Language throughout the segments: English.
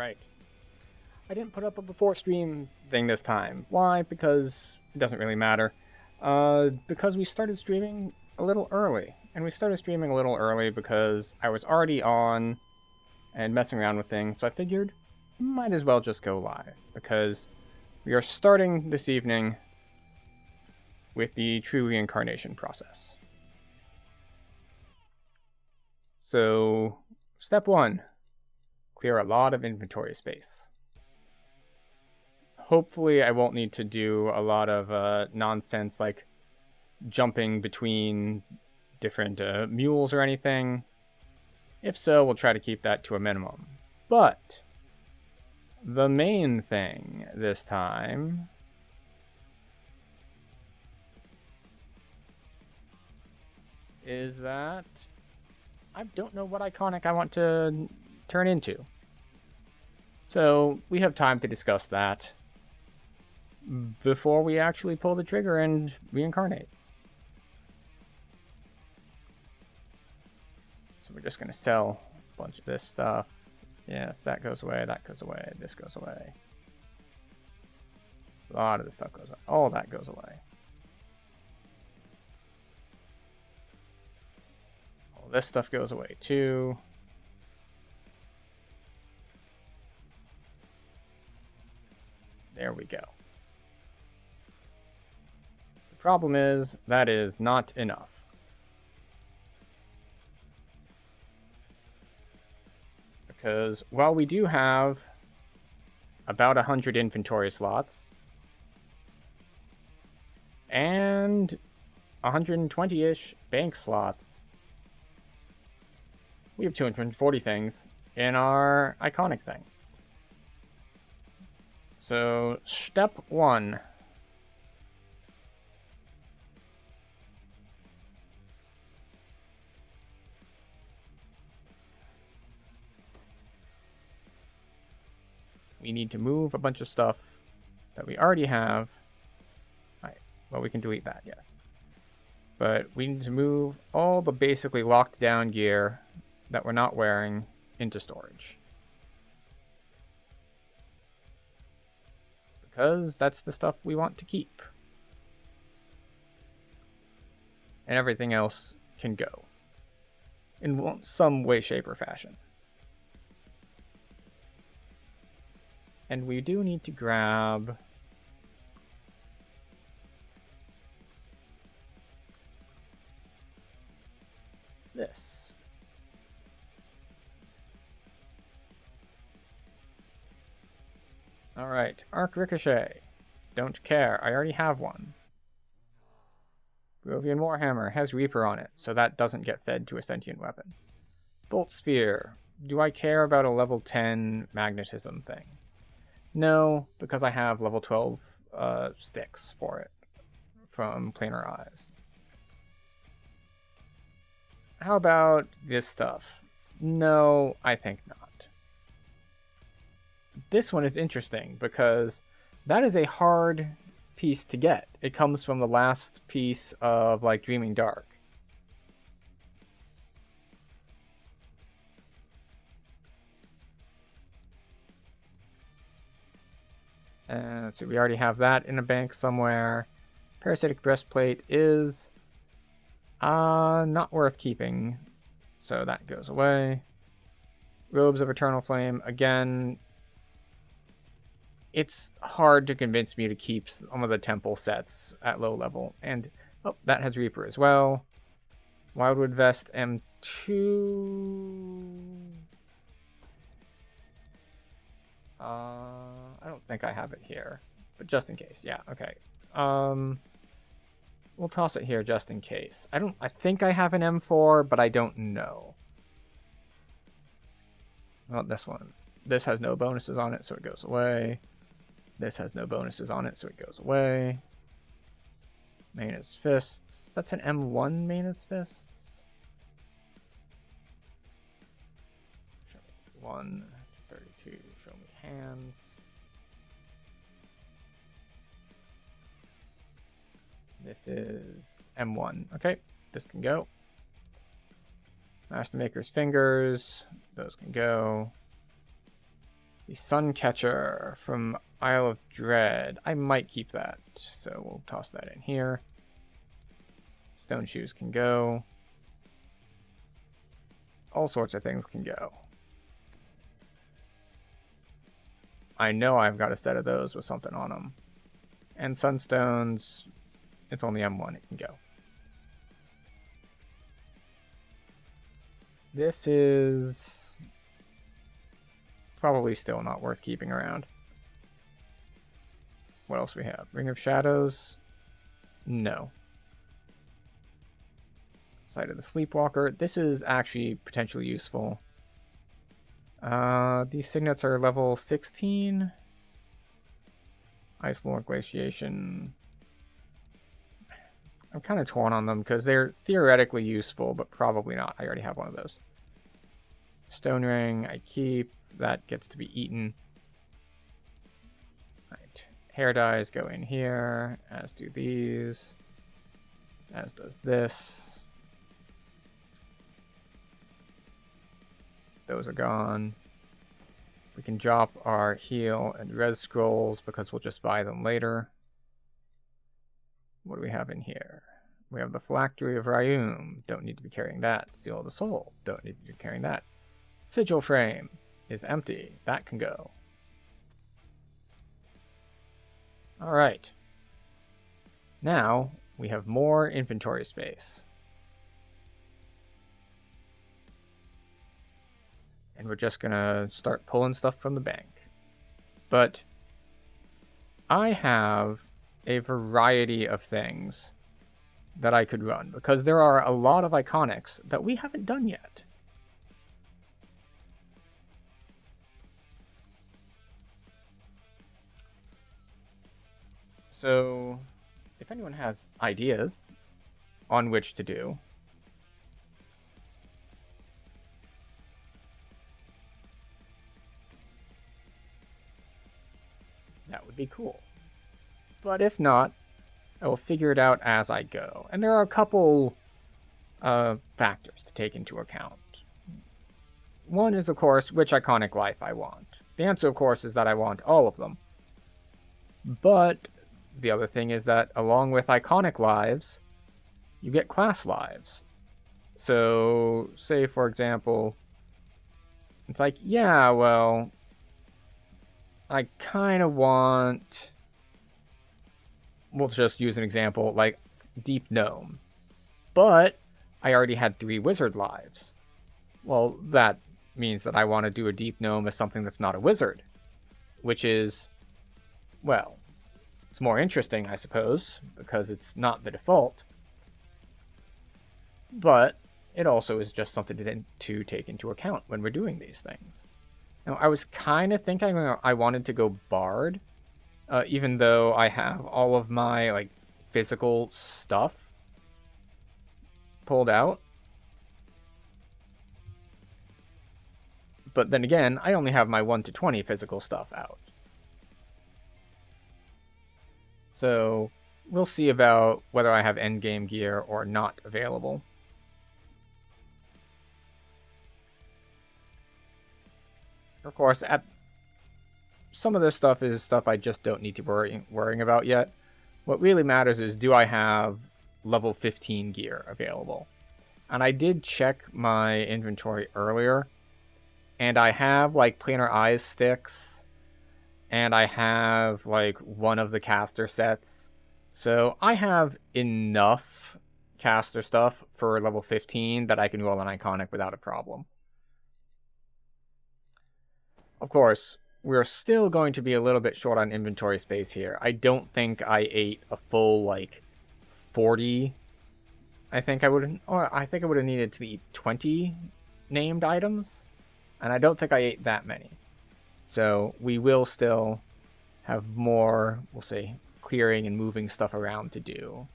Alright. I didn't put up a before stream thing this time. Why? Because it doesn't really matter. Because we started streaming a little early. And we started streaming a little early because I was already on and messing around with things, so I figured might as well just go live. Because we are starting this evening with the true reincarnation process. So, step 1. Clear a lot of inventory space. Hopefully I won't need to do a lot of nonsense like jumping between different mules or anything. If so, we'll try to keep that to a minimum. But the main thing this time is that I don't know what iconic I want to turn into. So we have time to discuss that before we actually pull the trigger and reincarnate. So we're just going to sell a bunch of this stuff. Yes, that goes away, this goes away. A lot of this stuff goes away. All that goes away. All this stuff goes away too. There we go. The problem is, that is not enough. Because while we do have about 100 inventory slots, and 120-ish bank slots, we have 240 things in our iconic thing. So, step 1. We need to move a bunch of stuff that we already have. Alright, well, we can delete that, yes. But we need to move all the basically locked down gear that we're not wearing into storage. Because that's the stuff we want to keep. And everything else can go. In some way, shape, or fashion. And we do need to grab this. Alright, Arc Ricochet. Don't care, I already have one. Barovian Warhammer has Reaper on it, so that doesn't get fed to a sentient weapon. Bolt Sphere. Do I care about a level 10 magnetism thing? No, because I have level 12 sticks for it from Planar Eyes. How about this stuff? No, I think not. This one is interesting because that is a hard piece to get. It comes from the last piece of like Dreaming Dark. So we already have that in a bank somewhere. Parasitic Breastplate is not worth keeping, so that goes away. Robes of Eternal Flame, again, it's hard to convince me to keep some of the temple sets at low level. And, oh, that has Reaper as well. Wildwood Vest M2... I don't think I have it here, but just in case, yeah, okay. We'll toss it here just in case. I think I have an M4, but I don't know. Well, this one. This has no bonuses on it, so it goes away. This has no bonuses on it, so it goes away. Maina's Fists. That's an M1 Maina's Fists. Show me 1, 32, show me hands. This is M1. Okay, this can go. Master Maker's Fingers. Those can go. The Suncatcher from Isle of Dread. I might keep that, so we'll toss that in here. Stone shoes can go. All sorts of things can go. I know I've got a set of those with something on them. And Sunstones, it's only M1, it can go. This is probably still not worth keeping around. What else we have? Ring of Shadows? No. Sight of the Sleepwalker. This is actually potentially useful. These signets are level 16. Ice Lord Glaciation. I'm kind of torn on them because they're theoretically useful, but probably not. I already have one of those. Stone Ring, I keep. That gets to be eaten. Right. Hair dyes go in here, as do these. As does this. Those are gone. We can drop our heal and res scrolls because we'll just buy them later. What do we have in here? We have the Phylactery of Ryum. Don't need to be carrying that. Seal of the Soul. Don't need to be carrying that. Sigil Frame is empty. That can go. Alright. Now, we have more inventory space. And we're just gonna start pulling stuff from the bank. But I have a variety of things that I could run, because there are a lot of iconics that we haven't done yet. So, if anyone has ideas on which to do, that would be cool. But if not, I will figure it out as I go. And there are a couple factors to take into account. One is, of course, which iconic life I want. The answer, of course, is that I want all of them. But the other thing is that along with iconic lives, you get class lives. So, say, for example, it's like, yeah, well, I kind of want... We'll just use an example, like Deep Gnome. But I already had 3 wizard lives. Well, that means that I want to do a Deep Gnome as something that's not a wizard. Which is, well, it's more interesting, I suppose, because it's not the default. But it also is just something to take into account when we're doing these things. Now, I was kind of thinking I wanted to go Bard. Even though I have all of my, like, physical stuff pulled out. But then again, I only have my 1 to 20 physical stuff out. So, we'll see about whether I have endgame gear or not available. Of course, some of this stuff is stuff I just don't need to worrying about yet. What really matters is, do I have level 15 gear available? And I did check my inventory earlier, and I have like planar eyes sticks, and I have like one of the caster sets. So I have enough caster stuff for level 15 that I can roll an iconic without a problem. Of course, we're still going to be a little bit short on inventory space here. I don't think I ate a full, like, 40. I think I would have needed to eat 20 named items. And I don't think I ate that many. So we will still have more, we'll say, clearing and moving stuff around to do.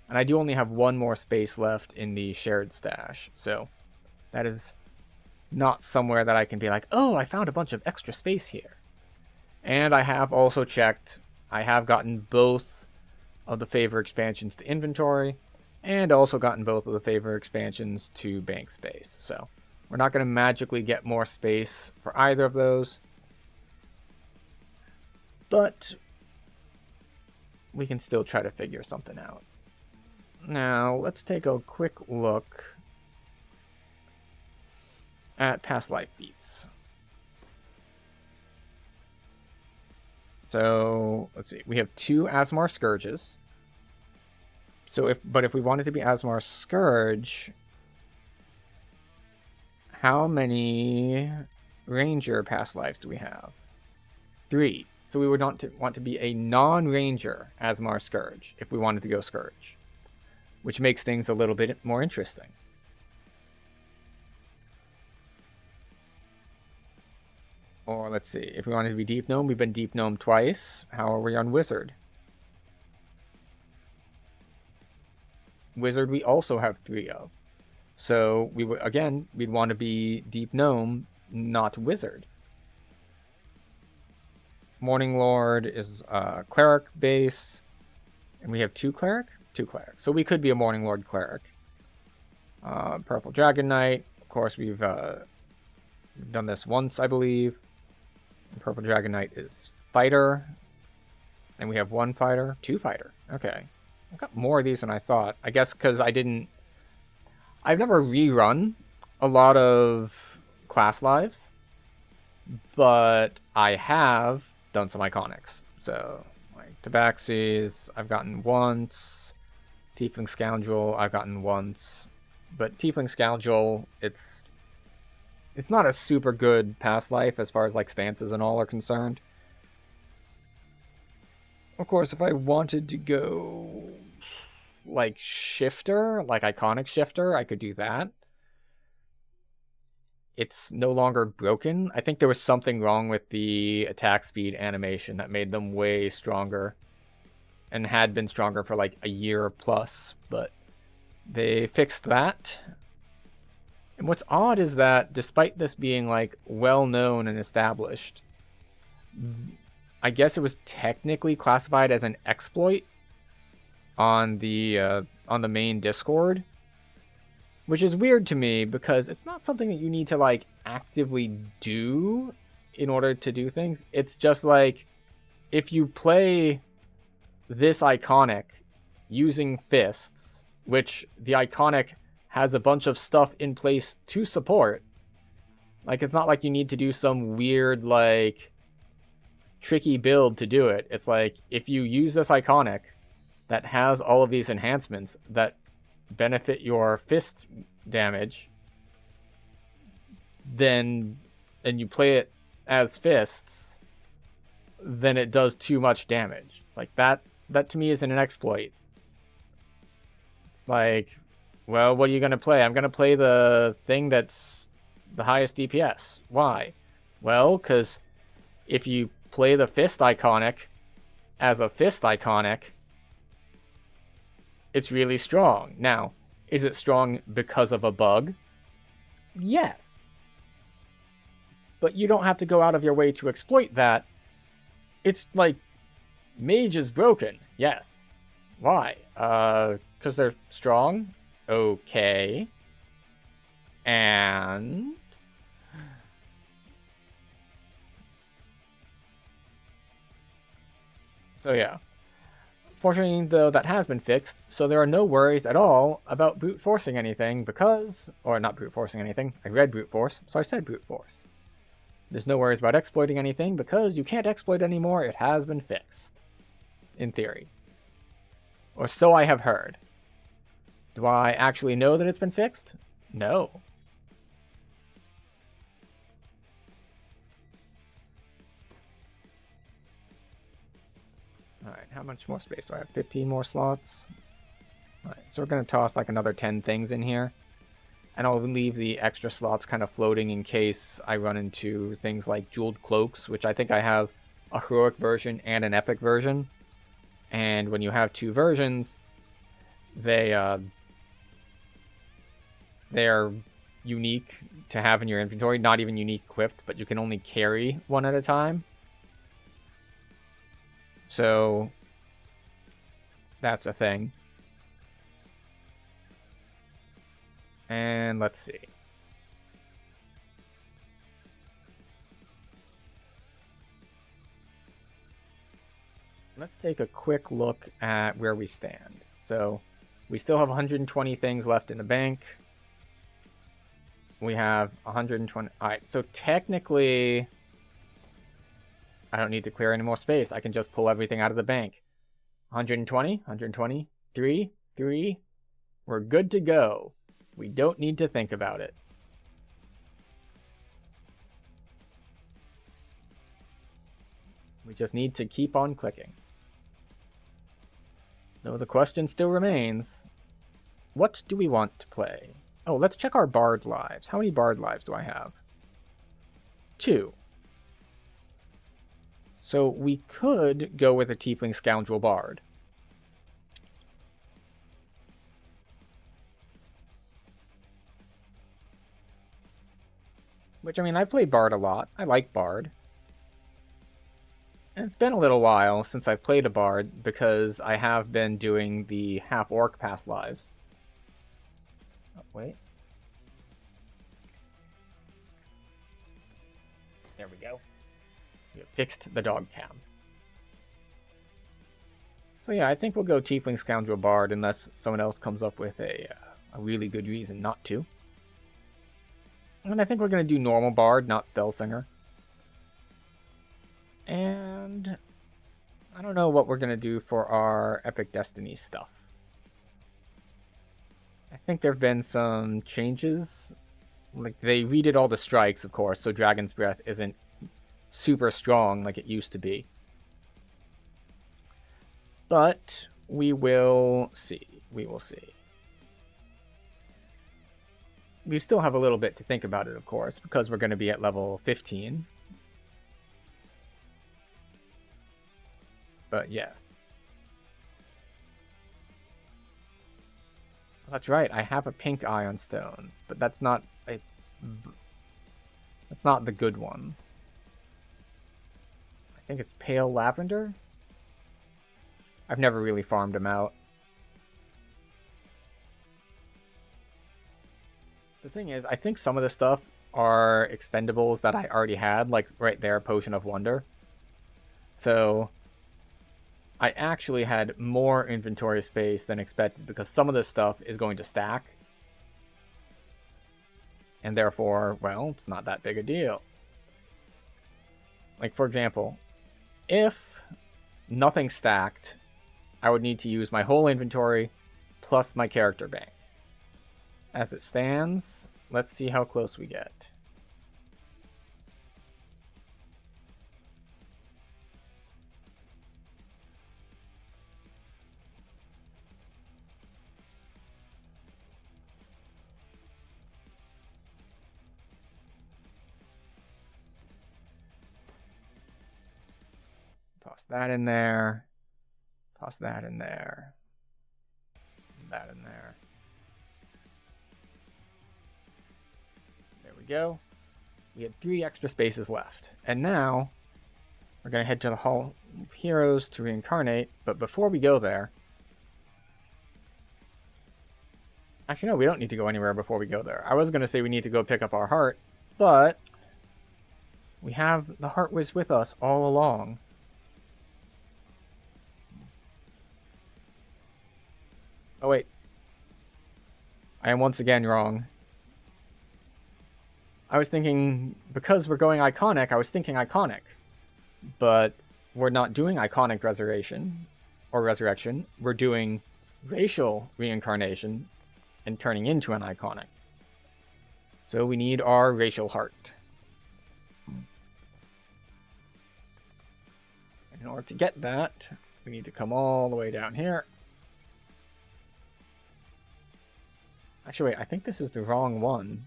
And I do only have one more space left in the shared stash. So that is not somewhere that I can be like, oh, I found a bunch of extra space here. And I have also checked, I have gotten both of the favor expansions to inventory, and also gotten both of the favor expansions to bank space. So we're not going to magically get more space for either of those, but we can still try to figure something out. Now, let's take a quick look at past life feats. So, let's see. We have 2 Asmar Scourges. So if we wanted to be Asmar Scourge, how many Ranger past lives do we have? 3. So we would want to be a non-Ranger Asmar Scourge if we wanted to go Scourge, which makes things a little bit more interesting. Or let's see, if we wanted to be Deep Gnome, we've been Deep Gnome twice. How are we on Wizard? Wizard we also have 3 of. So we would, again, we'd want to be Deep Gnome, not Wizard. Morning Lord is Cleric base. And we have 2 Cleric? 2 Cleric. So we could be a Morning Lord Cleric. Purple Dragon Knight. Of course, we've done this once, I believe. Purple Dragon Knight is Fighter. And we have 1 Fighter. 2 Fighter. Okay. I've got more of these than I thought. I guess because I've never rerun a lot of class lives. But I have done some iconics. So, like Tabaxis, I've gotten once. Tiefling Scoundrel, I've gotten once. But Tiefling Scoundrel, it's not a super good past life as far as like stances and all are concerned. Of course, if I wanted to go like Shifter, like Iconic Shifter, I could do that. It's no longer broken. I think there was something wrong with the attack speed animation that made them way stronger. And had been stronger for like a year plus, but they fixed that. And what's odd is that despite this being like well known and established, I guess it was technically classified as an exploit on the main Discord, which is weird to me because it's not something that you need to like actively do in order to do things. It's just like if you play this iconic using fists, which the iconic has a bunch of stuff in place to support. Like, it's not like you need to do some weird, like, tricky build to do it. It's like, if you use this iconic that has all of these enhancements that benefit your fist damage, then, and you play it as fists, then it does too much damage. It's like, that to me isn't an exploit. It's like, well, what are you going to play? I'm going to play the thing that's the highest DPS. Why? Well, because if you play the fist iconic as a fist iconic, it's really strong. Now, is it strong because of a bug? Yes. But you don't have to go out of your way to exploit that. It's like, mage is broken. Yes. Why? Because they're strong? Okay. And... so yeah. Fortunately, though, that has been fixed, so there are no worries at all about brute forcing anything because... or not brute forcing anything. I read brute force, so I said brute force. There's no worries about exploiting anything because you can't exploit anymore. It has been fixed. In theory. Or so I have heard. Do I actually know that it's been fixed? No. Alright, how much more space do I have? 15 more slots? Alright, so we're going to toss like another 10 things in here. And I'll leave the extra slots kind of floating in case I run into things like jeweled cloaks, which I think I have a heroic version and an epic version. And when you have 2 versions, they're unique to have in your inventory. Not even unique equipped, but you can only carry one at a time. So that's a thing. And let's see. let's take a quick look at where we stand. So we still have 120 things left in the bank. We have 120. All right, so technically, I don't need to clear any more space. I can just pull everything out of the bank. 120, 120, 3. We're good to go. We don't need to think about it. We just need to keep on clicking. Though the question still remains, what do we want to play? Oh, let's check our bard lives. How many bard lives do I have? 2. So we could go with a Tiefling Scoundrel Bard. Which, I mean, I play Bard a lot. I like Bard. And it's been a little while since I've played a Bard, because I have been doing the half-orc past lives. Oh, wait. There we go. We have fixed the dog cam. So yeah, I think we'll go Tiefling Scoundrel Bard unless someone else comes up with a really good reason not to. And I think we're going to do normal Bard, not Spellsinger. And I don't know what we're going to do for our Epic Destiny stuff. I think there have been some changes. Like, they redid all the strikes, of course, so Dragon's Breath isn't super strong like it used to be. But we will see. We will see. We still have a little bit to think about it, of course, because we're going to be at level 15. But yes. That's right, I have a pink Ion Stone, but that's not the good one. I think it's Pale Lavender? I've never really farmed them out. The thing is, I think some of the stuff are expendables that I already had, like right there, Potion of Wonder. So I actually had more inventory space than expected because some of this stuff is going to stack. And therefore, well, it's not that big a deal. Like, for example, if nothing stacked, I would need to use my whole inventory plus my character bank. As it stands, let's see how close we get. Toss that in there. Toss that in there. That in there. There we go. We had 3 extra spaces left. And now, we're going to head to the Hall of Heroes to reincarnate. But before we go there... Actually, no, we don't need to go anywhere before we go there. I was going to say we need to go pick up our heart, but... we have the Heart Wiz with us all along. Oh, wait. I am once again wrong. I was thinking, because we're going Iconic, I was thinking Iconic. But we're not doing Iconic Resurrection, or Resurrection. We're doing Racial Reincarnation and turning into an Iconic. So we need our Racial Heart. In order to get that, we need to come all the way down here. Actually, wait, I think this is the wrong one.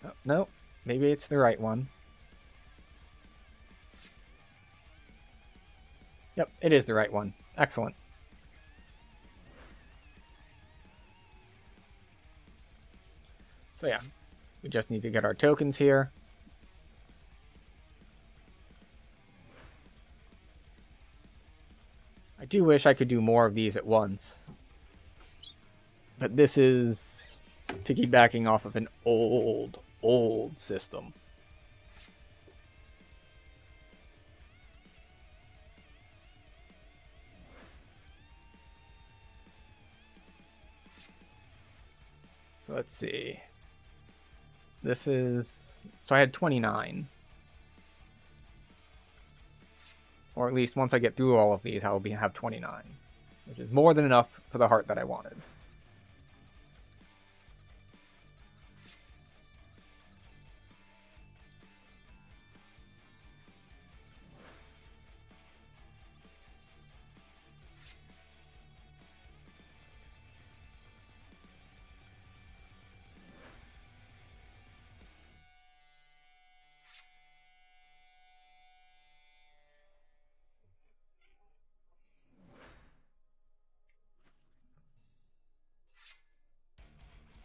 Oh, no, maybe it's the right one. Yep, it is the right one. Excellent. So yeah, we just need to get our tokens here. I do wish I could do more of these at once. But this is piggybacking off of an old system. So let's see. This is... So I had 29. Or at least once I get through all of these, I will have 29. Which is more than enough for the heart that I wanted.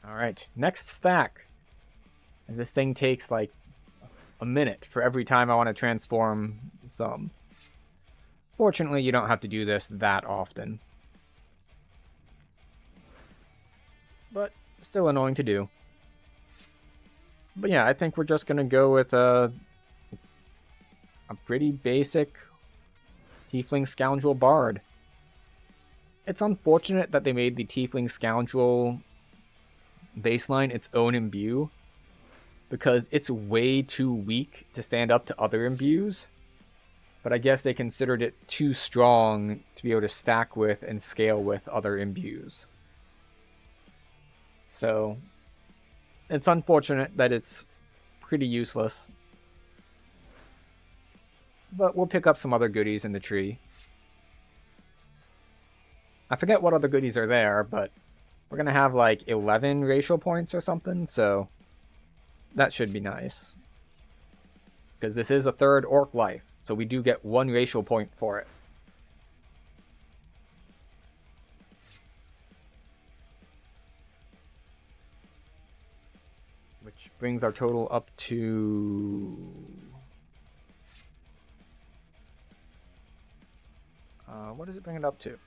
Alright, next stack. And this thing takes like a minute for every time I want to transform some. Fortunately, you don't have to do this that often. But still annoying to do. But yeah, I think we're just going to go with a pretty basic Tiefling Scoundrel Bard. It's unfortunate that they made the Tiefling Scoundrel baseline its own imbue, because it's way too weak to stand up to other imbues. But I guess they considered it too strong to be able to stack with and scale with other imbues. So it's unfortunate that it's pretty useless. But we'll pick up some other goodies in the tree. I forget what other goodies are there, but we're going to have like 11 racial points or something, so that should be nice. Because this is a third orc life, so we do get 1 racial point for it. Which brings our total up to... what does it bring it up to?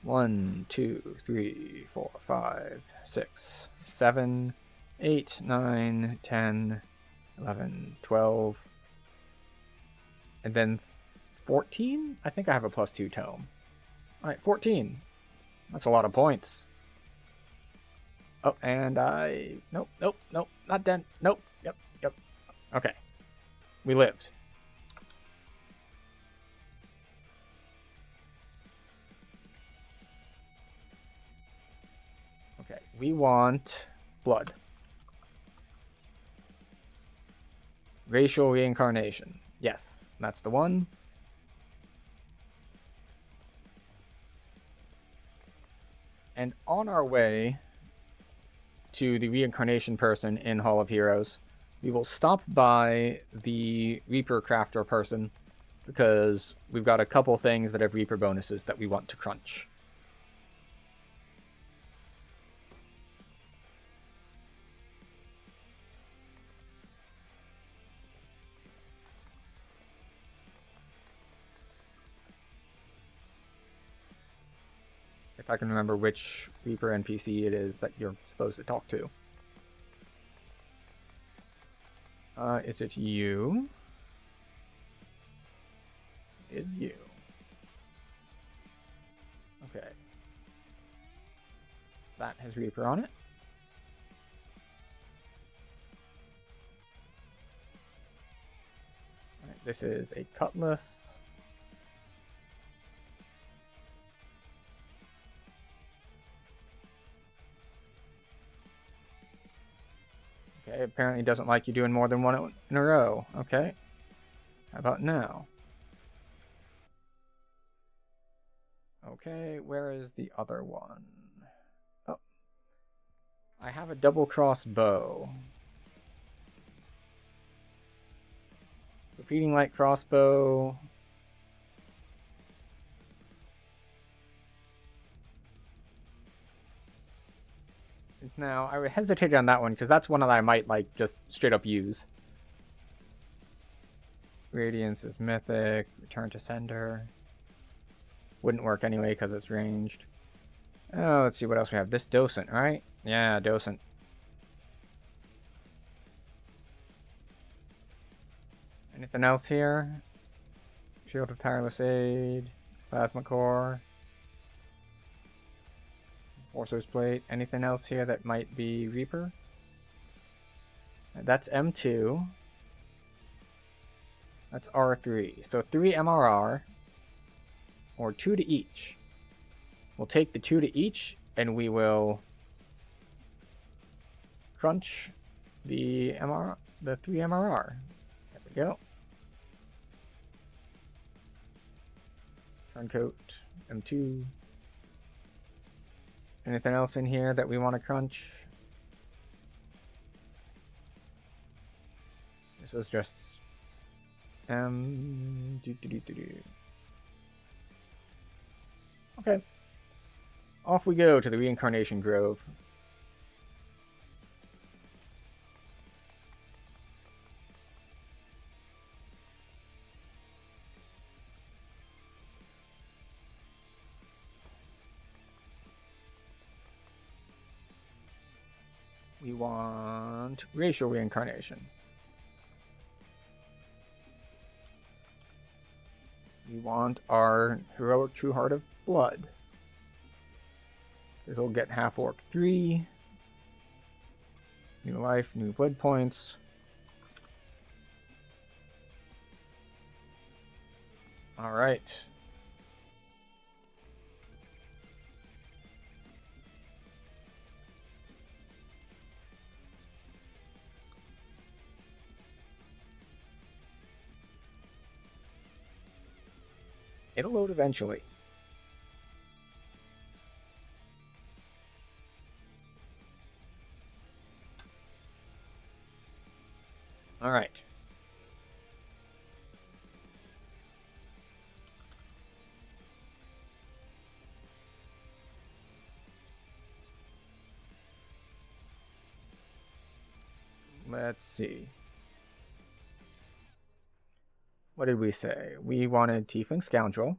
1, 2, 3, 4, 5, 6, 7, 8, 9, 10, 11, 12, and then 14? I think I have a +2 tome. Alright, 14. That's a lot of points. Oh, and I... Nope, not dead. Nope, yep. Okay. We lived. Okay, we want blood. Racial reincarnation. Yes, that's the one. And on our way to the reincarnation person in Hall of Heroes, we will stop by the Reaper Crafter person, because we've got a couple things that have Reaper bonuses that we want to crunch. If I can remember which Reaper NPC it is that you're supposed to talk to. Is it you? Is you. Okay. That has Reaper on it. Alright, this is a Cutlass. Okay, apparently doesn't like you doing more than one in a row. Okay. How about now? Okay, where is the other one? Oh. I have a double cross bow. Repeating light crossbow. Now, I hesitated on that one because that's one that I might like just straight up use. Radiance is mythic. Return to sender. Wouldn't work anyway because it's ranged. Oh, let's see what else we have. This docent, right? Yeah, docent. Anything else here? Shield of Tireless Aid. Plasma Core. Forcer's Plate. Anything else here that might be Reaper? That's M2. That's R3. So 3 MRR, or 2 to each. We'll take the 2 to each, and we will crunch the 3 MRR. There we go. Turncoat, M2. Anything else in here that we want to crunch? This was just Okay. Off we go to the Reincarnation Grove. We want racial reincarnation. We want our heroic true heart of blood. This will get half orc 3. New life, new blood points. Alright. It'll load eventually. All right. Let's see. What did we say? We wanted Tiefling Scoundrel.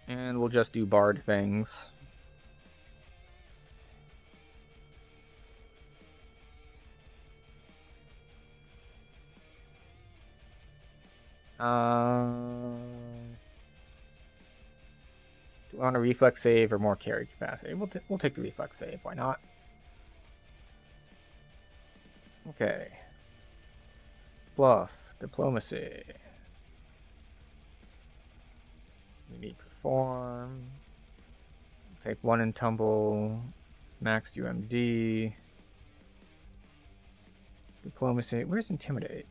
And we'll just do Bard things. Do we want a reflex save or more carry capacity? We'll take the reflex save. Why not? Okay. Bluff. Diplomacy. Unique perform. Take 1 in tumble. Max UMD. Diplomacy. Where's intimidate?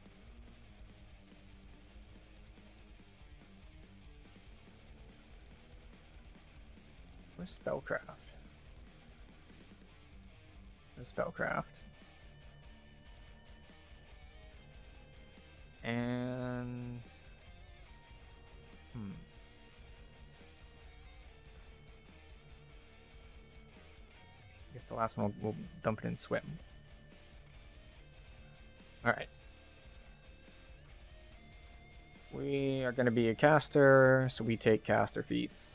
Where's spellcraft? There's spellcraft. And I guess the last one we'll dump it in swim. Alright. We are going to be a caster, so we take caster feats.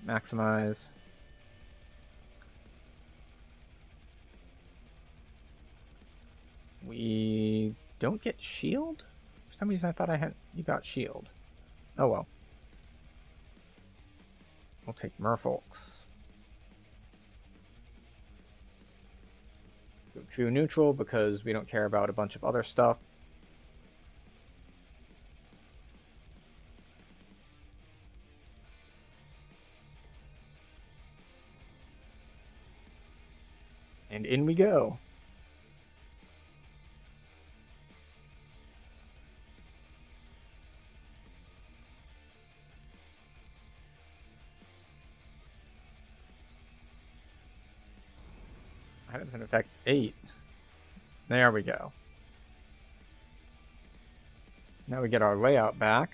Maximize. We don't get shield? For some reason I thought you got shield. Oh well. We'll take merfolks. Go true neutral because we don't care about a bunch of other stuff. And in we go. Items and effects 8. There we go. Now we get our layout back.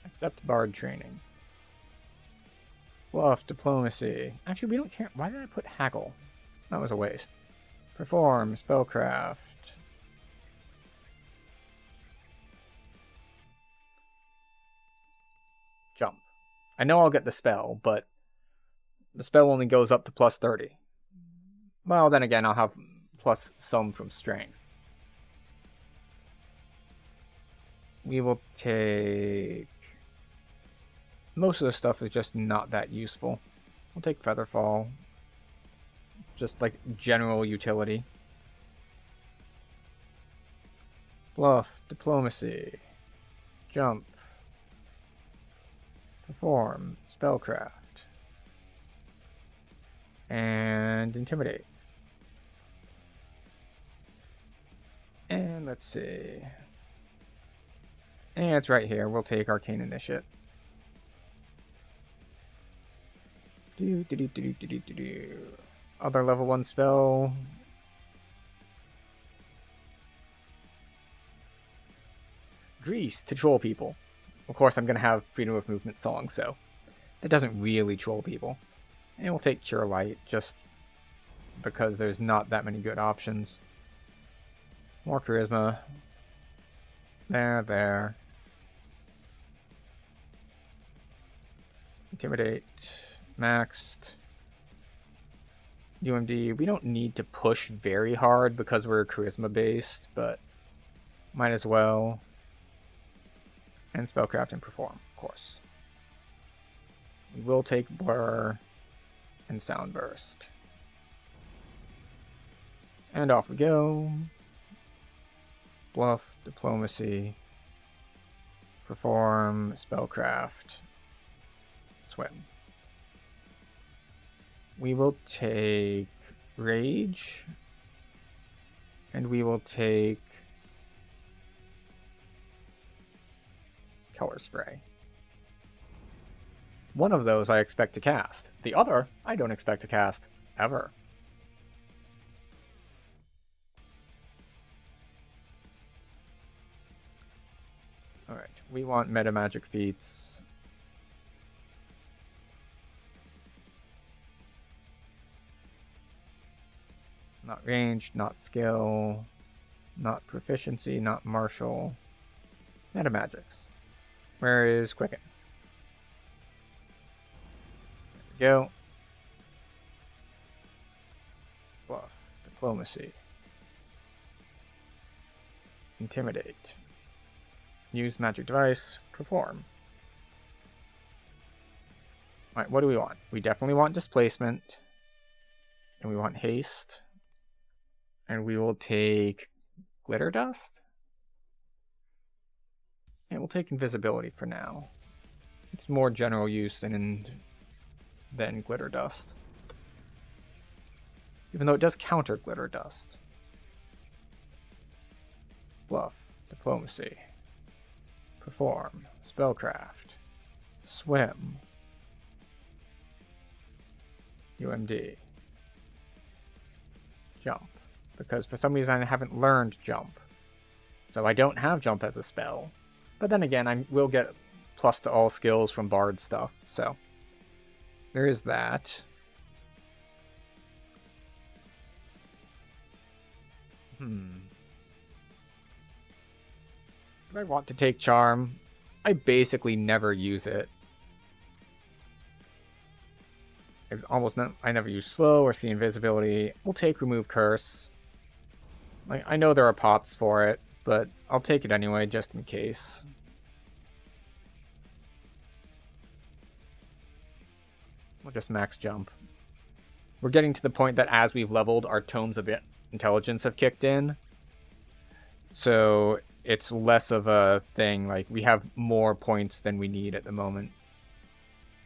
Accept Bard training. Bluff, diplomacy. Actually, we don't care. Why did I put haggle? That was a waste. Perform, spellcraft. Jump. I know I'll get the spell, but the spell only goes up to plus 30. Well, then again, I'll have plus some from strength. We will take... Most of the stuff is just not that useful. We'll take Featherfall. Just like general utility. Bluff, Diplomacy, Jump, Perform, Spellcraft, and Intimidate. And let's see. And it's right here. We'll take Arcane Initiate. Other level 1 spell. Grease to troll people. Of course, I'm going to have Freedom of Movement song, so it doesn't really troll people. And we'll take Cure Light, just because there's not that many good options. More Charisma. There. Intimidate. Maxed. UMD. We don't need to push very hard because we're Charisma based, but might as well. And Spellcraft and Perform, of course. We will take Blur and Sound Burst. And off we go. Bluff, Diplomacy, Perform, Spellcraft, Swim. We will take Rage. And we will take Color Spray. One of those I expect to cast. The other, I don't expect to cast, ever. Alright, we want Meta Magic feats. Not range, not skill, not proficiency, not martial. Meta Magics. Where is Quicken? There we go. Bluff. Diplomacy. Intimidate. Use Magic Device. Perform. Alright, what do we want? We definitely want Displacement. And we want Haste. And we will take Glitter Dust. And we'll take Invisibility for now. It's more general use than Glitter Dust. Even though it does counter Glitter Dust. Bluff. Diplomacy. Perform. Spellcraft. Swim. UMD. Jump. Because for some reason I haven't learned Jump. So I don't have Jump as a spell. But then again, I will get plus to all skills from Bard stuff, so there is that. Do I want to take Charm? I basically never use it. I never use Slow or See Invisibility. We'll take Remove Curse. I know there are pots for it, but I'll take it anyway, just in case. We'll just max Jump. We're getting to the point that as we've leveled, our Tomes of Intelligence have kicked in. So it's less of a thing. Like, we have more points than we need at the moment.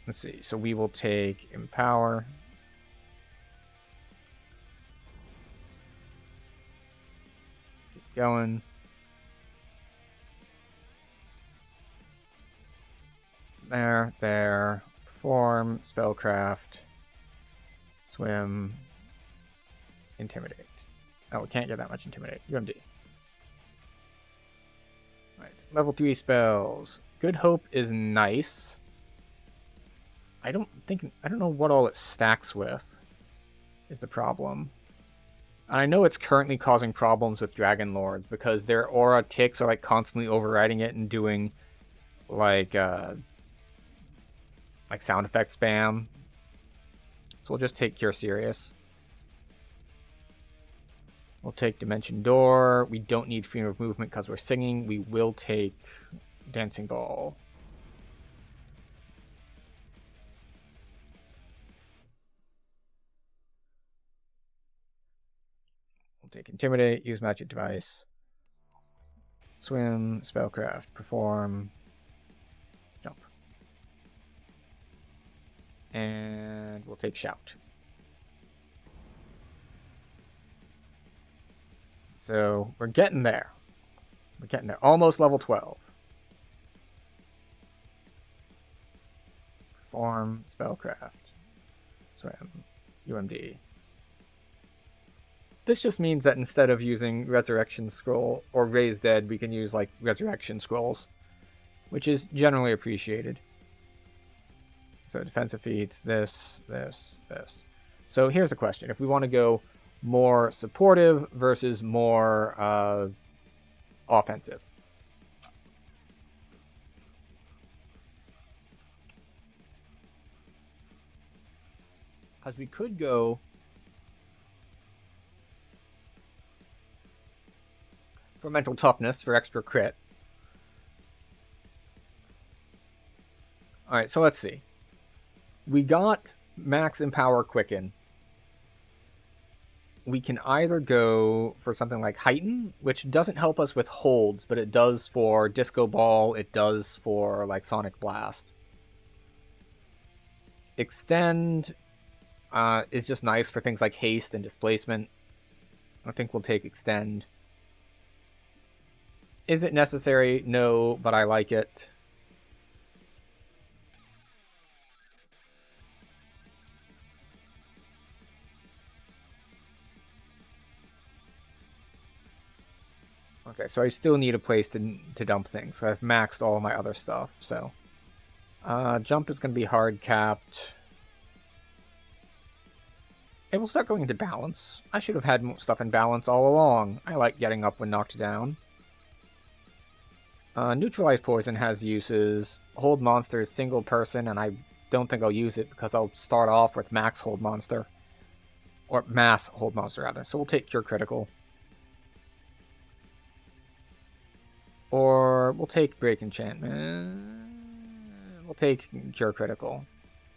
Let's see. So we will take Empower. Keep going. There. Perform, Spellcraft, Swim, Intimidate. Oh, we can't get that much Intimidate. UMD. Right. Level 3 spells. Good Hope is nice. I don't know what all it stacks with, is the problem. And I know it's currently causing problems with Dragon Lords because their aura ticks are like constantly overriding it and doing like sound effect spam. we'll just take Cure Serious. We'll take Dimension Door. We don't need Freedom of Movement because we're singing. We will take Dancing Ball. We'll take Intimidate, use Magic Device. Swim, Spellcraft, Perform, Jump. And we'll take Shout. So we're getting there. We're getting there. Almost level 12. Perform, Spellcraft, Swim, UMD. This just means that instead of using Resurrection Scroll or Raise Dead, we can use like Resurrection Scrolls, which is generally appreciated. So defensive feats, this. So here's the question. If we want to go more supportive versus more offensive. Because we could go for mental toughness for extra crit. Alright, so let's see. We got Max Empower Quicken. We can either go for something like Heighten, which doesn't help us with holds, but it does for Disco Ball, it does for like Sonic Blast. Extend is just nice for things like haste and displacement. I think we'll take Extend. Is it necessary? No, but I like it. Okay, so I still need a place to dump things. So I've maxed all my other stuff, so... jump is going to be hard capped. It will start going into balance. I should have had stuff in balance all along. I like getting up when knocked down. Neutralize Poison has uses. Hold Monster is single person, and I don't think I'll use it because I'll start off with Max Hold Monster. Or Mass Hold Monster, rather. So we'll take Cure Critical. Or we'll take Break Enchantment. We'll take Cure Critical.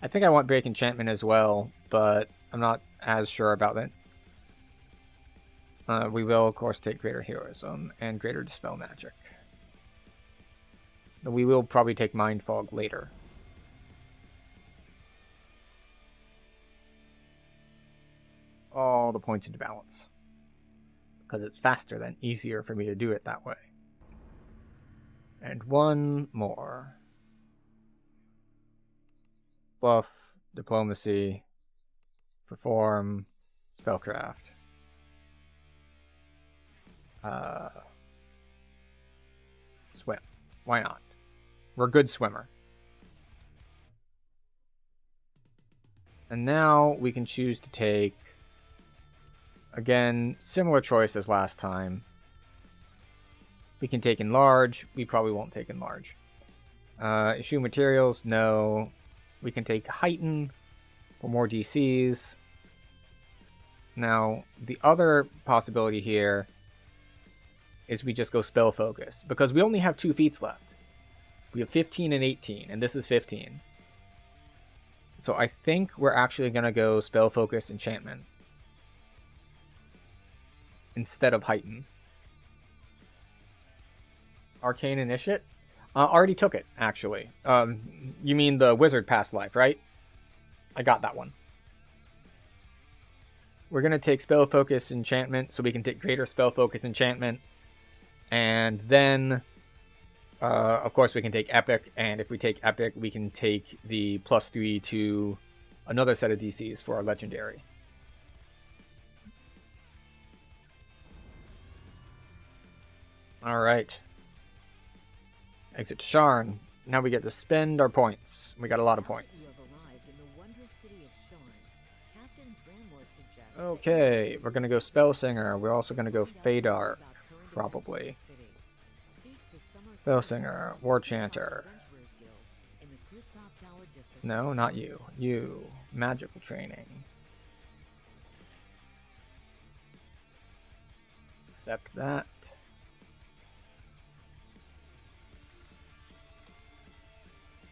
I think I want Break Enchantment as well, but I'm not as sure about it. We will, of course, take Greater Heroism and Greater Dispel Magic. We will probably take Mind Fog later. All the points into balance. Because it's faster than easier for me to do it that way. And one more. Buff, Diplomacy, Perform, Spellcraft. Swim. Why not? We're a good swimmer. And now we can choose to take, again, similar choice as last time. We can take Enlarge. We probably won't take Enlarge. Issue Materials, no. We can take Heighten for more DCs. Now, the other possibility here is we just go Spell Focus, because we only have 2 feats left. We have 15 and 18, and this is 15. So I think we're actually going to go Spell Focus Enchantment instead of Heighten. Arcane Initiate? Already took it, actually. You mean the Wizard Past Life, right? I got that one. We're going to take Spell Focus Enchantment, so we can take Greater Spell Focus Enchantment. And then, of course, we can take Epic. And if we take Epic, we can take the +3 to another set of DCs for our Legendary. Alright. Exit to Sharn. Now we get to spend our points. We got a lot of points. Okay, we're going to go Spellsinger. We're also going to go Feydark, probably. Spellsinger, War Chanter. No, not you. You. Magical training. Accept that.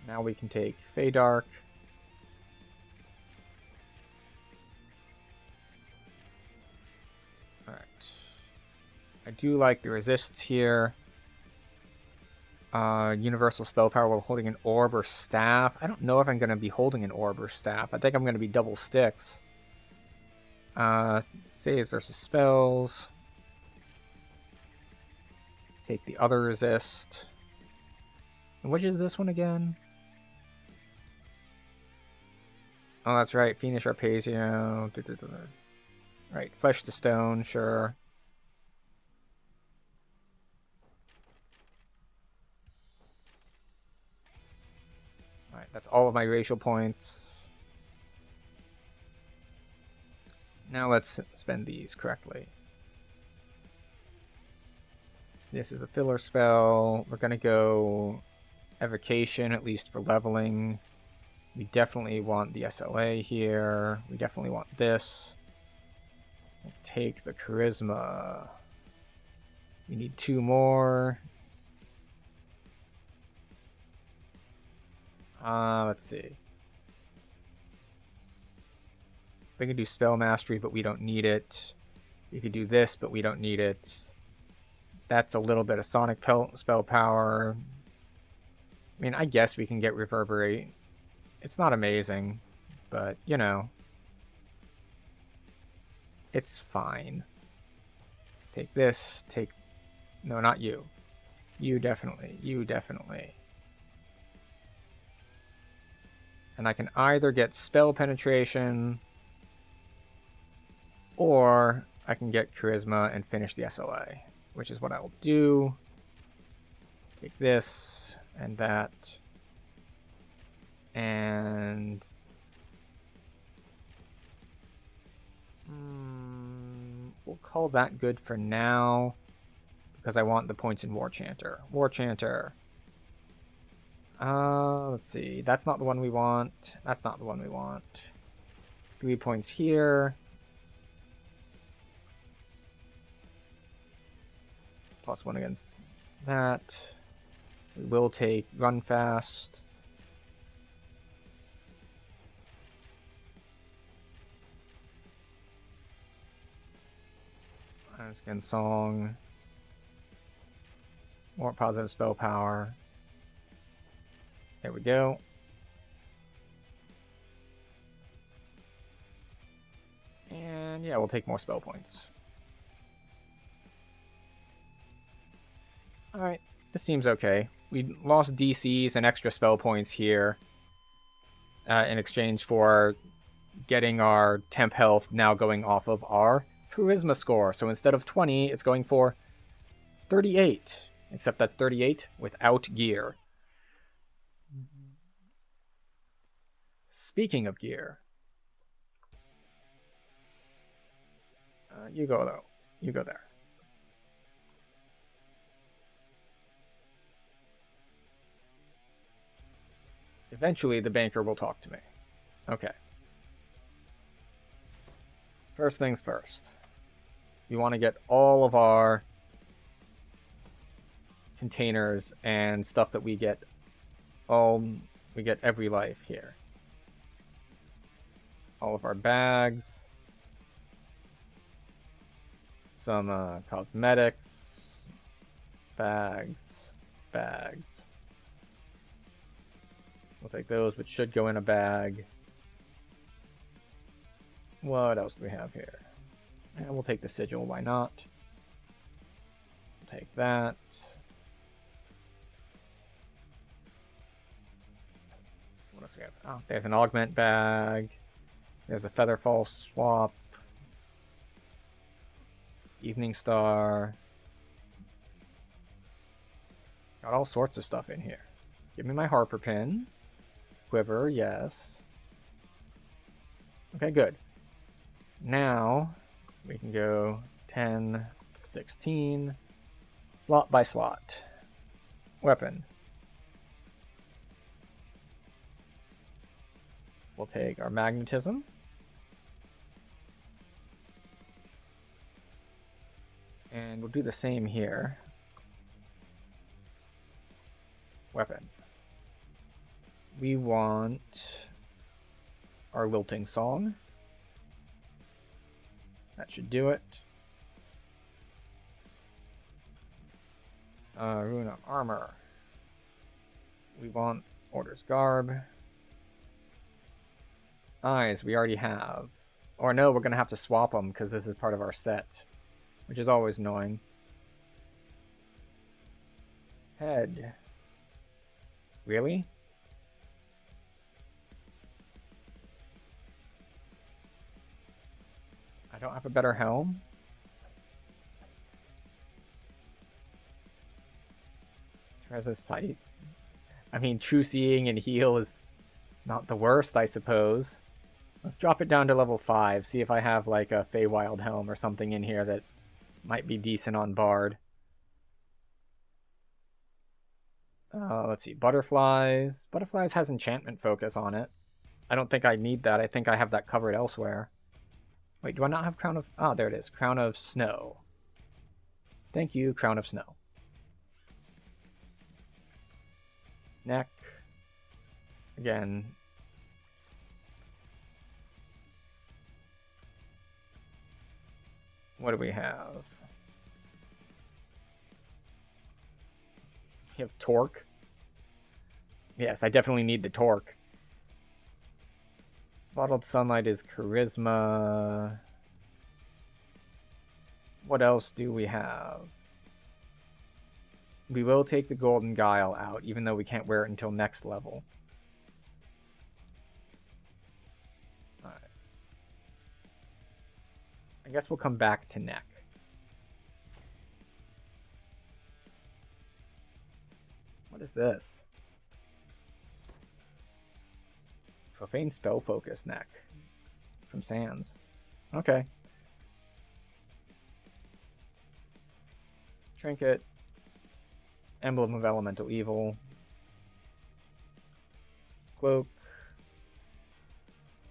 Now we can take Feydark. Alright. I do like the resists here. Universal spell power while holding an orb or staff. I don't know if I'm going to be holding an orb or staff. I think I'm going to be double sticks. Saves versus spells. Take the other resist. And which is this one again? Oh, that's right. Fiendish Arpeggio. Right. Flesh to Stone, sure. Alright, that's all of my racial points. Now let's spend these correctly. This is a filler spell. We're going to go Evocation, at least for leveling. We definitely want the SLA here. We definitely want this. We'll take the Charisma. We need 2 more. Let's see. We can do Spell Mastery, but we don't need it. We could do this, but we don't need it. That's a little bit of Sonic spell power. I mean, I guess we can get Reverberate. It's not amazing, but, you know. It's fine. Take this, take... No, not you. You definitely. You definitely. And I can either get Spell Penetration, or I can get Charisma and finish the SLA, which is what I will do. Take this and that. And... we'll call that good for now, because I want the points in War Chanter. War Chanter. Let's see. That's not the one we want. That's not the one we want. 3 points here. +1 against that. We will take Run Fast. Skin Song. More positive spell power. There we go. And yeah, we'll take more spell points. Alright, this seems okay. We lost DCs and extra spell points here in exchange for getting our temp health now going off of our Charisma score. So instead of 20, it's going for 38. Except that's 38 without gear. Speaking of gear. You go, though. You go there. Eventually, the banker will talk to me. Okay. First things first. We want to get all of our containers and stuff that we get. We get every life here. All of our bags. Some cosmetics. Bags. We'll take those, which should go in a bag. What else do we have here? And we'll take the sigil, why not? We'll take that. What else do we have? Oh, there's an augment bag. There's a Featherfall swap. Evening Star. Got all sorts of stuff in here. Give me my Harper pin. Quiver, yes. Okay, good. Now, we can go 10, 16, slot by slot. Weapon. We'll take our magnetism. And we'll do the same here. Weapon. We want our Wilting Song. That should do it. Runa Armor. We want Order's Garb. Eyes we already have. Or no, we're going to have to swap them because this is part of our set, which is always annoying. Head. Really? I don't have a better helm? Treasure Sight. I mean, True Seeing and Heal is not the worst, I suppose. Let's drop it down to level 5, see if I have like a Feywild Helm or something in here that might be decent on Bard. Let's see, Butterflies. Butterflies has enchantment focus on it. I don't think I need that. I think I have that covered elsewhere. Wait, do I not have Crown of... Ah, there it is. Crown of Snow. Thank you, Crown of Snow. Neck. Again. What do we have? We have Torque. Yes, I definitely need the Torque. Bottled Sunlight is Charisma. What else do we have? We will take the Golden Guile out, even though we can't wear it until next level. Alright. I guess we'll come back to Neck. What is this? Profane Spell Focus Neck. From Sands. Okay. Trinket. Emblem of Elemental Evil. Cloak.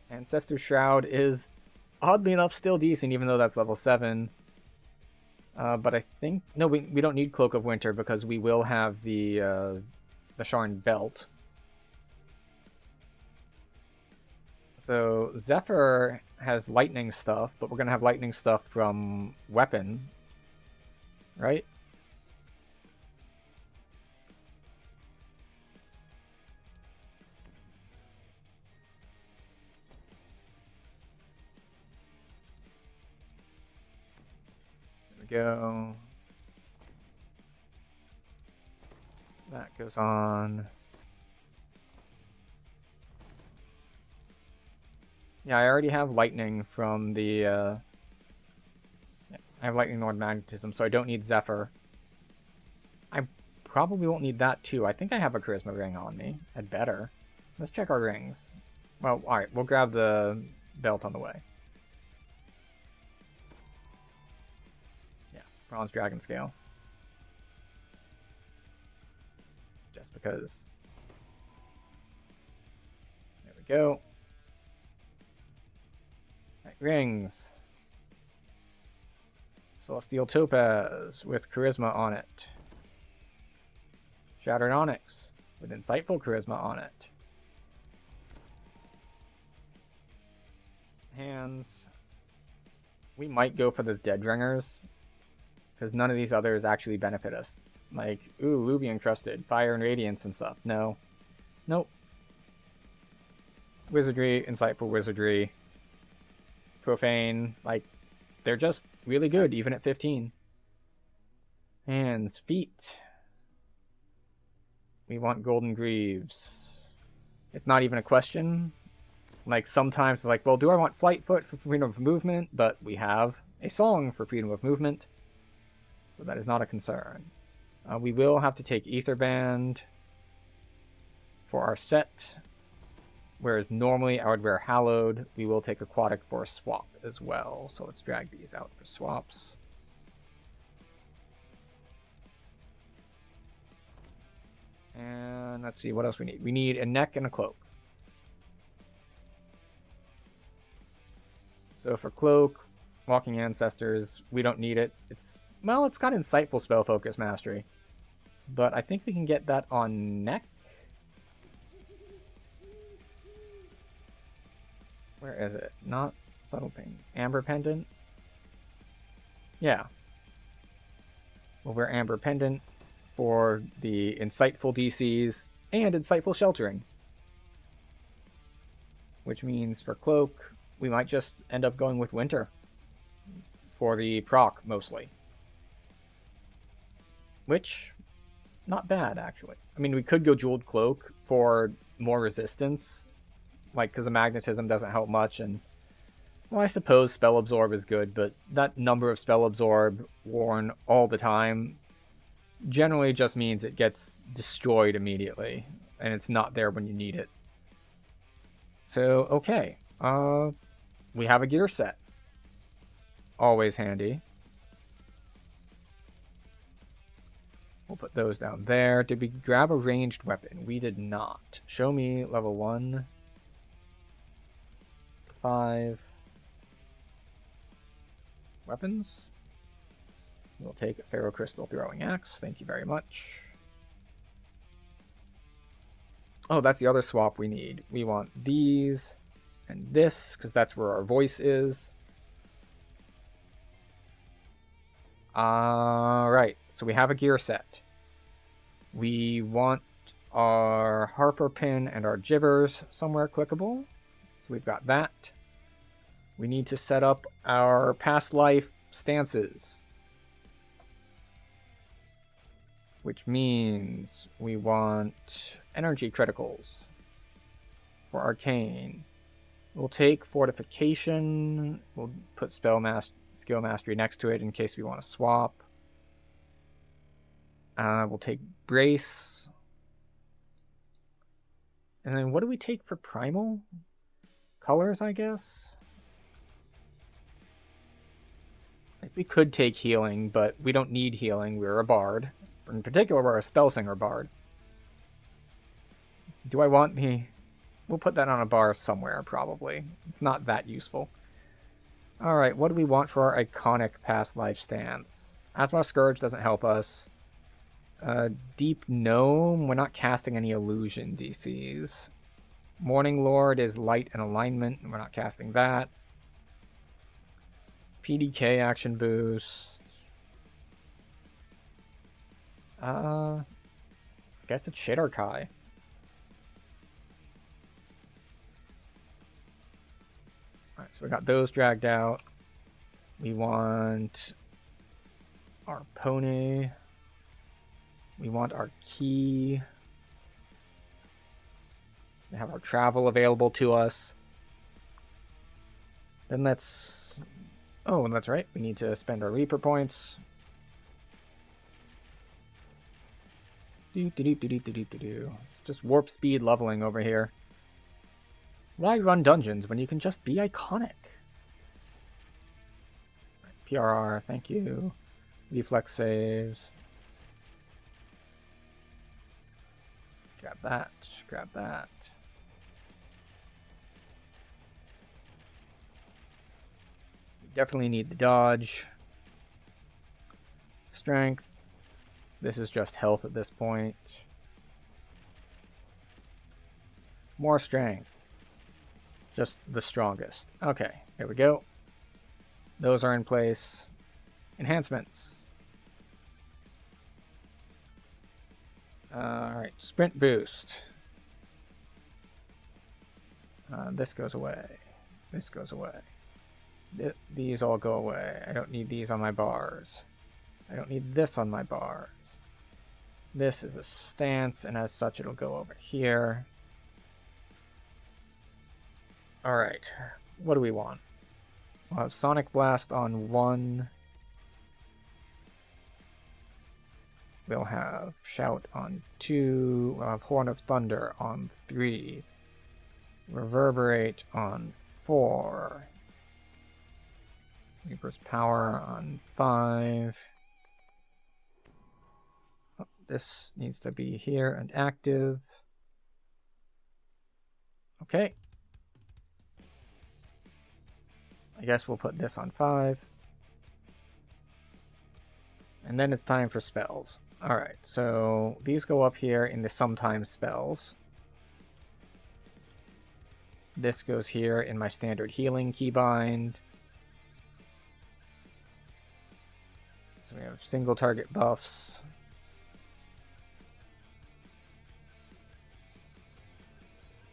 Ancestor Shroud is, oddly enough, still decent, even though that's level 7. But I think... No, we don't need Cloak of Winter because we will have the Sharn Belt. So Zephyr has lightning stuff, but we're going to have lightning stuff from Weapon. Right? Go. That goes on. Yeah, I already have lightning from the I have lightning Lord Magnetism, so I don't need Zephyr. I probably won't need that too. I think I have a charisma ring on me. I'd better. Let's check our rings. Well, alright, we'll grab the belt on the way. Bronze Dragon Scale. Just because. There we go. Right, rings. Celestial Topaz with Charisma on it. Shattered Onyx with Insightful Charisma on it. Hands. We might go for the Dead Ringers, because none of these others actually benefit us. Like, ooh, Ruby Encrusted, Fire and Radiance and stuff. No. Nope. Wizardry, Insightful Wizardry, Profane, like, they're just really good, even at 15. Hands, feet. We want Golden Greaves. It's not even a question. Like, sometimes it's like, well, do I want Flight Foot for freedom of movement? But we have a song for freedom of movement. So that is not a concern. We will have to take Aetherband for our set. Whereas normally I would wear Hallowed. We will take Aquatic for a swap as well. So let's drag these out for swaps. And let's see what else we need. We need a neck and a cloak. So for Cloak, Walking Ancestors, we don't need it. Well, it's got Insightful Spell Focus Mastery. But I think we can get that on Neck. Where is it? Not Subtle Pain. Amber Pendant? Yeah. We'll wear Amber Pendant for the Insightful DCs and Insightful Sheltering. Which means for Cloak, we might just end up going with Winter. For the proc, mostly. Which, not bad, actually. I mean, we could go Jeweled Cloak for more resistance. Like, because the Magnetism doesn't help much, and... Well, I suppose Spell Absorb is good, but that number of Spell Absorb worn all the time generally just means it gets destroyed immediately, and it's not there when you need it. So, okay. We have a gear set. Always handy. We'll put those down there. Did we grab a ranged weapon? We did not. Show me level 1. 5. Weapons. We'll take a Ferro Crystal Throwing Axe. Thank you very much. Oh, that's the other swap we need. We want these and this, because that's where our voice is. Alright, so we have a gear set. We want our Harper Pin and our Gibbers somewhere clickable. So we've got that. We need to set up our past life stances. Which means we want energy criticals for Arcane. We'll take Fortification. We'll put Skill Mastery next to it in case we want to swap. We'll take Brace. And then what do we take for Primal? Colors, I guess? Like, we could take Healing, but we don't need Healing. We're a Bard. In particular, we're a Spellsinger Bard. Do I want the... We'll put that on a bar somewhere, probably. It's not that useful. Alright, what do we want for our iconic past life stance? Asmar Scourge doesn't help us. Deep Gnome, we're not casting any illusion DCs. Morning Lord is light and alignment, and we're not casting that. PDK action boost. I guess it's Shadar-kai. Alright, so we got those dragged out. We want our pony. We want our key. We have our travel available to us. Then let's... Oh, and that's right. We need to spend our Reaper points. Just warp speed leveling over here. Why run dungeons when you can just be iconic? PRR, thank you. Reflex saves. Grab that, grab that. We definitely need the dodge. Strength. This is just health at this point. More strength. Just the strongest. Okay, here we go. Those are in place. Enhancements. Alright, sprint boost. This goes away. This goes away. These all go away. I don't need these on my bars. I don't need this on my bars. This is a stance, and as such it'll go over here. Alright, what do we want? We'll have Sonic Blast on 1. We'll have Shout on 2. We'll have Horn of Thunder on 3. Reverberate on 4. Reaper's Power on 5. Oh, this needs to be here and active. Okay. I guess we'll put this on 5. And then it's time for spells. Alright, so these go up here in the sometimes spells. This goes here in my standard healing keybind. So we have single target buffs.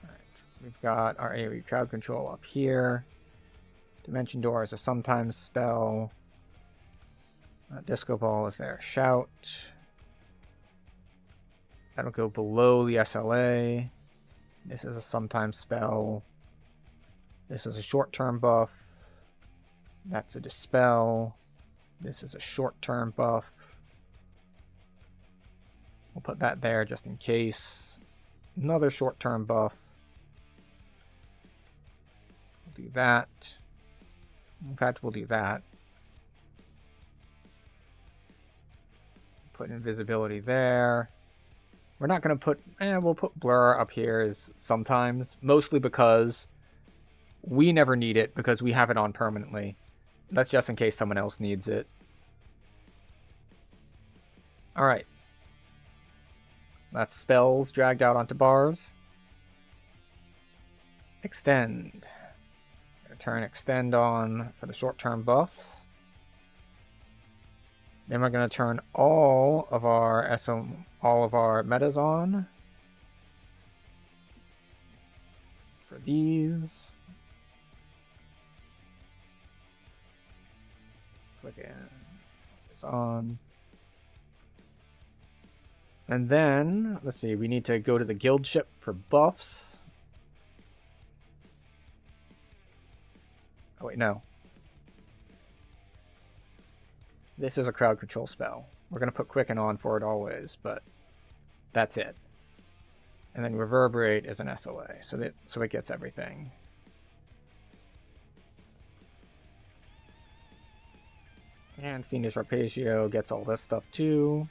Alright, we've got our AoE crowd control up here. Dimension Door is a sometimes spell. Disco Ball is there. Shout. That'll go below the SLA. This is a sometimes spell. This is a short-term buff. That's a dispel. This is a short-term buff. We'll put that there just in case. Another short-term buff. We'll do that. In fact, we'll do that. Put invisibility there. We're not going to put... we'll put blur up here as sometimes. Mostly because we never need it because we have it on permanently. That's just in case someone else needs it. Alright. That's spells dragged out onto bars. Extend. Turn extend on for the short-term buffs. Then we're going to turn all of our metas on. For these. Click in. It's on. And then, let's see, we need to go to the guild ship for buffs. Oh wait, no. This is a crowd control spell. We're going to put Quicken on for it always, but that's it. And then Reverberate is an SLA, so it gets everything. And Fiendish Arpeggio gets all this stuff too.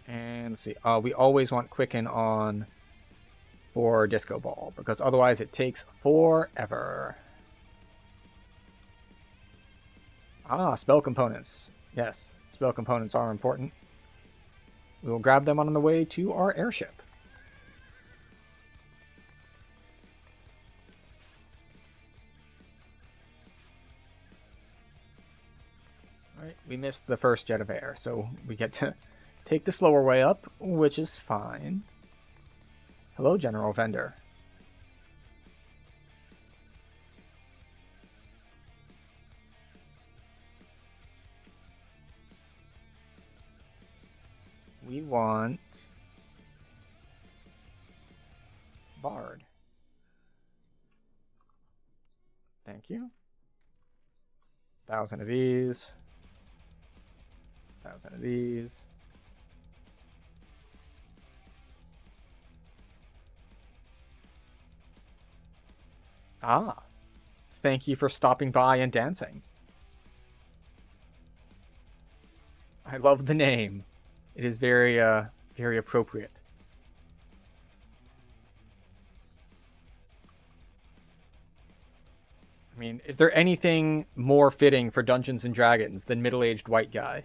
And let's see, we always want Quicken on for Disco Ball, because otherwise it takes forever. Spell components. Yes, spell components are important. We will grab them on the way to our airship. Alright, we missed the first jet of air, so we get to take the slower way up, which is fine. Hello, General Vendor. We want Bard. Thank you. 1,000 of these. 1,000 of these. Thank you for stopping by and dancing. I love the name. It is very, very appropriate. I mean, is there anything more fitting for Dungeons and Dragons than middle-aged white guy?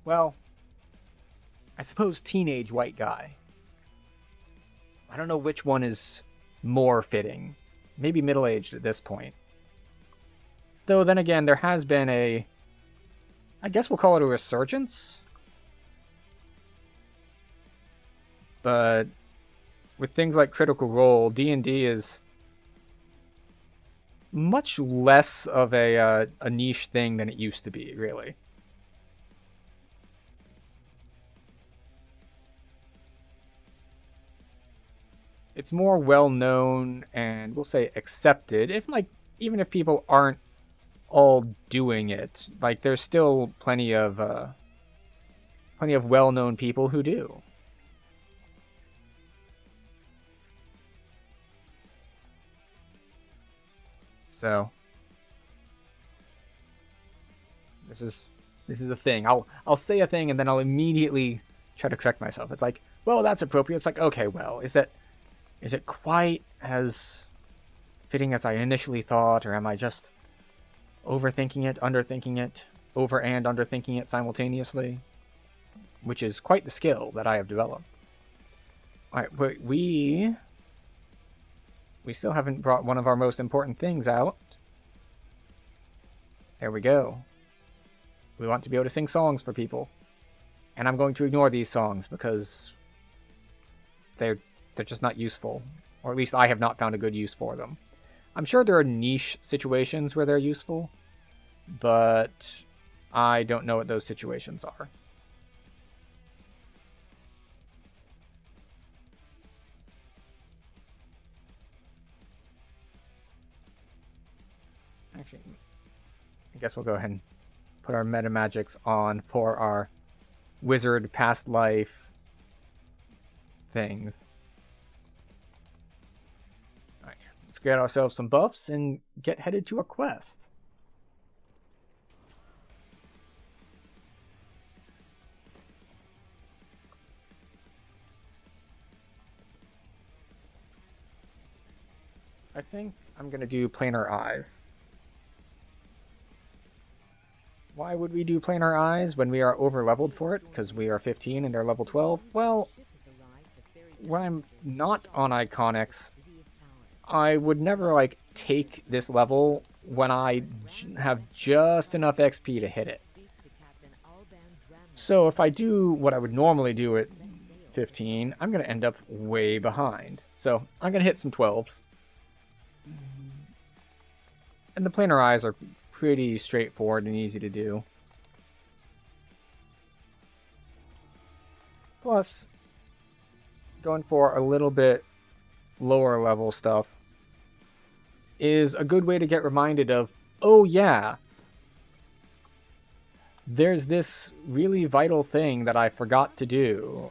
Well, I suppose teenage white guy. I don't know which one is more fitting. Maybe middle-aged at this point. Though then again, there has been a... I guess we'll call it a resurgence? But with things like Critical Role, D&D is much less of a niche thing than it used to be, really. It's more well-known and, we'll say, accepted. Even if people aren't all doing it, there's still plenty of well-known people who do. So, This is the thing. I'll say a thing and then I'll immediately try to correct myself. It's like, well, that's appropriate. It's like, okay, well, is it quite as fitting as I initially thought, or am I just overthinking it, underthinking it, over and underthinking it simultaneously? Which is quite the skill that I have developed. Alright, but we still haven't brought one of our most important things out. There we go. We want to be able to sing songs for people. And I'm going to ignore these songs because they're just not useful. Or at least I have not found a good use for them. I'm sure there are niche situations where they're useful, but I don't know what those situations are. Actually, I guess we'll go ahead and put our meta magics on for our wizard past life things. Alright, let's get ourselves some buffs and get headed to a quest. I think I'm going to do planar eyes. Why would we do planar eyes when we are over-leveled for it? Because we are 15 and they're level 12? Well, when I'm not on Iconics, I would never, like, take this level when I have just enough XP to hit it. So if I do what I would normally do at 15, I'm going to end up way behind. So I'm going to hit some 12s. And the planar eyes are pretty straightforward and easy to do. Plus, going for a little bit lower level stuff is a good way to get reminded of, oh yeah, there's this really vital thing that I forgot to do.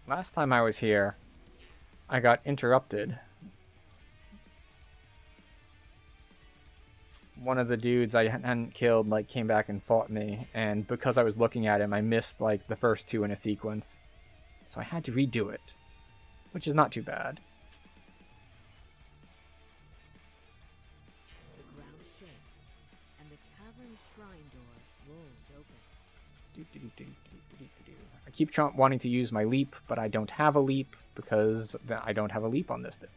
Last time I was here, I got interrupted. One of the dudes I hadn't killed, like, came back and fought me, and because I was looking at him, I missed, like, the first two in a sequence. So I had to redo it, which is not too bad. The ground shakes, and the cavern shrine door rolls open. I keep wanting to use my leap, but I don't have a leap because I don't have a leap on this build.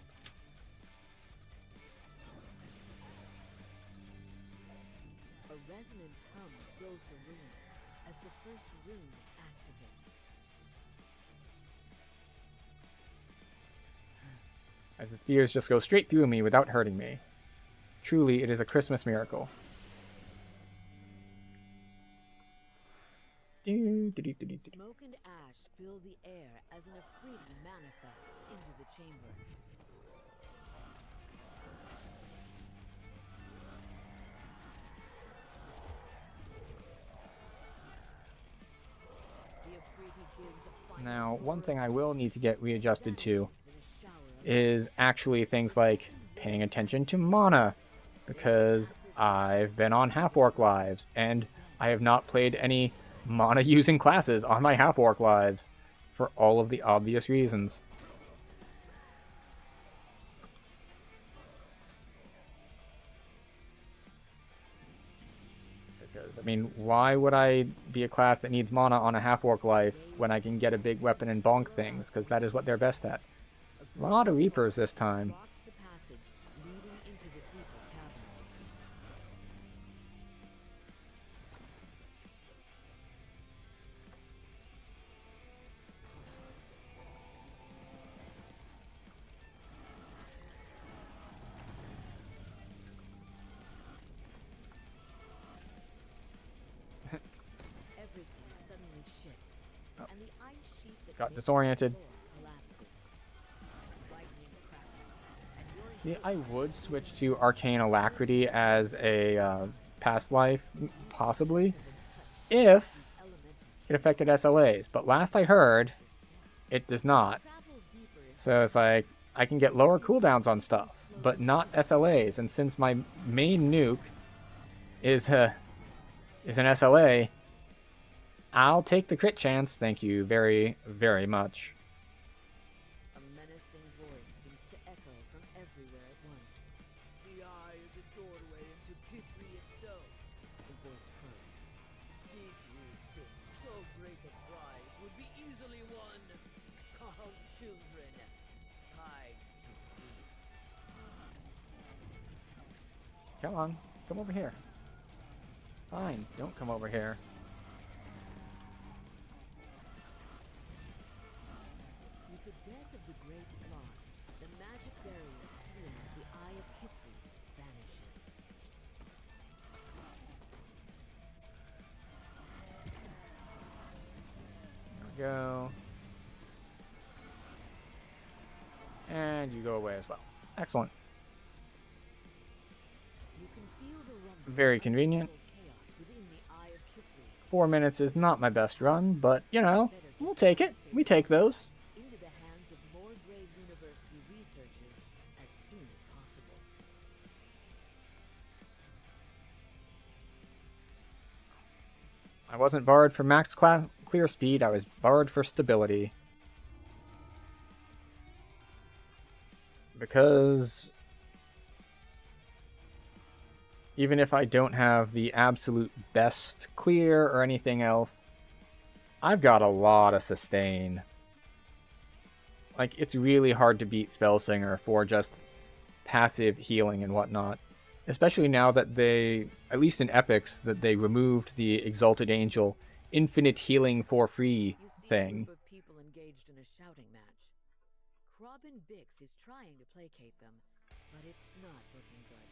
A resonant hum fills the ruins as the first rune activates. As the spears just go straight through me without hurting me. Truly, it is a Christmas miracle. Smoke and ash fill the air as an Afridi manifests into the chamber. The Afridi gives a final Now, one thing I will need to get readjusted to is actually things like paying attention to mana, because I've been on half-orc lives, and I have not played any mana-using classes on my half-orc lives, for all of the obvious reasons. Because, I mean, why would I be a class that needs mana on a half-orc life when I can get a big weapon and bonk things, because that is what they're best at. A lot of Reapers this time. blocks the passage leading into the deeper caverns. Everything suddenly shifts. got disoriented. See, I would switch to Arcane Alacrity as a past life, possibly, if it affected SLAs. But last I heard, it does not. So it's like, I can get lower cooldowns on stuff, but not SLAs. And since my main nuke is an SLA, I'll take the crit chance. Thank you very, very much. A menacing voice seems to echo from everywhere at once. The eye is a doorway into P3 itself. The voice crows. Did you think so great a prize would be easily won? Come, children, time to feast. Come on, come over here. Fine, don't come over here. With the death of the Grey Sloth, the magic barrier sealing the Eye of Kithri vanishes. There we go. And you go away as well. Excellent. You can feel the rumble Very of convenient. chaos within the Eye of Kithri. 4 minutes is not my best run, but, you know, we'll take it. We take those. Into the hands of more Grave University researchers as soon as possible. I wasn't borrowed for max clear speed, I was borrowed for stability. Because even if I don't have the absolute best clear or anything else, I've got a lot of sustain. Like, it's really hard to beat Spellsinger for just passive healing and whatnot. Especially now that they, at least in Epics, that they removed the Exalted Angel infinite healing for free You see thing. a group of people engaged in a shouting match. Robin Bix is trying to placate them, but it's not looking good.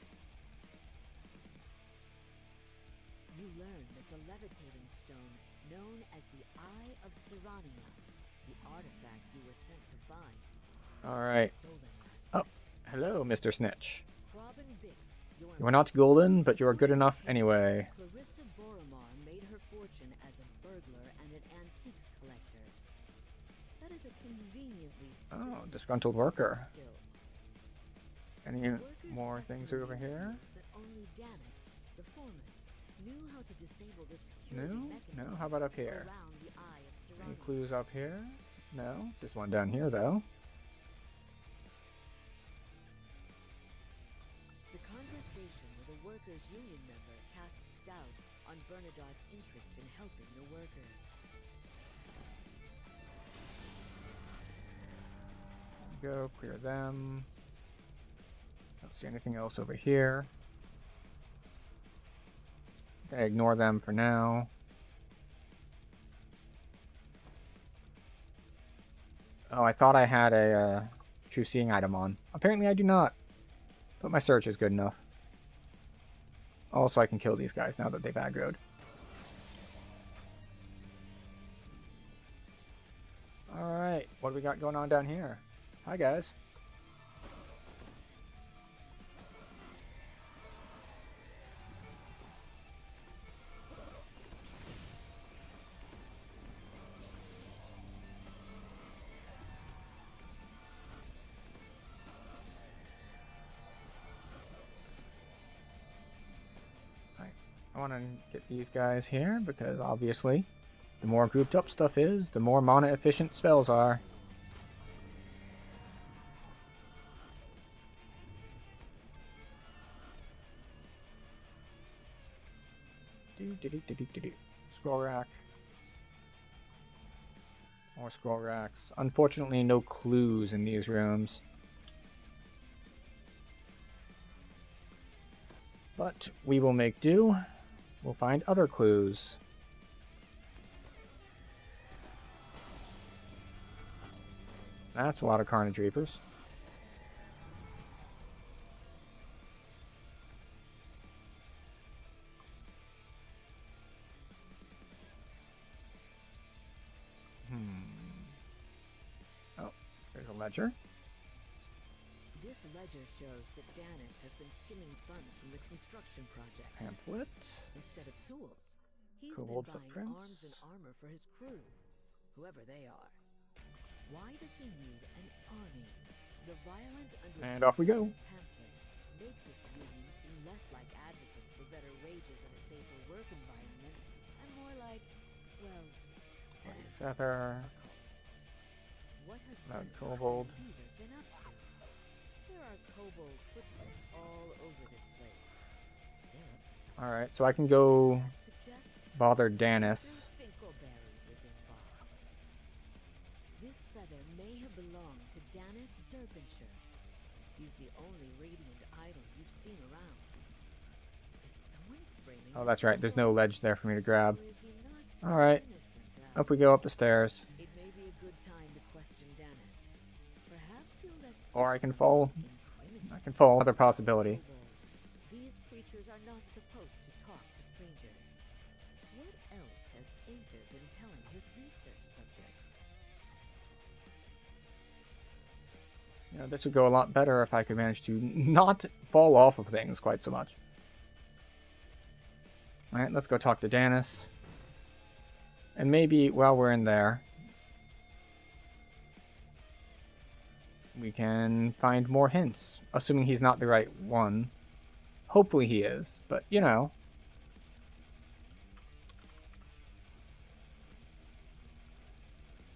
You learn that the levitating stone, known as the Eye of Serania, the artifact you were sent to find, Alright. stolen last Oh, night. hello, Mr. Snitch. Robin Bix, your You are not golden, but you are good enough anyway. Clarissa Boromar made her fortune as a burglar and an antiques collector. That is a conveniently Oh, specific disgruntled set of worker. skills. Any Workers' more things over testimony here? reveals that only Danis, the foreman, knew how to disable the security No? mechanisms How about up here? around the Eye of Any Serania. clues up here? No? Just one down here, though. The conversation with a workers' union member casts doubt on Bernadotte's interest in helping the workers. Go, clear them. Don't see anything else over here. Okay, ignore them for now. Oh, I thought I had a true seeing item on. Apparently I do not. But my search is good enough. Also, I can kill these guys now that they've aggroed. Alright, what do we got going on down here? Hi, guys. I want to get these guys here because obviously the more grouped up stuff is, the more mana efficient spells are. Scroll rack. More scroll racks. Unfortunately, no clues in these rooms. But we will make do. We'll find other clues. That's a lot of Carnage Reapers. ledger. This ledger shows that Danis has been skimming funds from the construction project. Pamphlet. Instead of tools, he's Kobold been buying footprints. arms and armor for his crew, whoever they are. Why does he need an army? The violent And off we go. undertones of his pamphlet make this union seem less like advocates for better wages and a safer work environment, and more like, well, Feather. a cult. What has Not Bernard kobold. and Beaver been up to? There are kobold footprints all over this place. They're up to something. Alright, so I can go That suggests bother Danis. Finkelberry is involved. This feather may have belonged to Danis Derpinshire. He's the only radiant idol you've seen around. Is someone framing Oh, this that's right. There's no persona? ledge there for me to grab. Or is he not so Alright. innocent Up we go up the stairs. It may be a good time to question Danis. Perhaps he'll let Or I can something fall. incriminating I can fall. Another possibility. kobold. These creatures are not supposed to talk to strangers. What else has Aether been telling his research subjects? You know, this would go a lot better if I could manage to not fall off of things quite so much. Alright, let's go talk to Danis. And maybe while we're in there, we can find more hints. Assuming he's not the right one. Hopefully he is, but you know.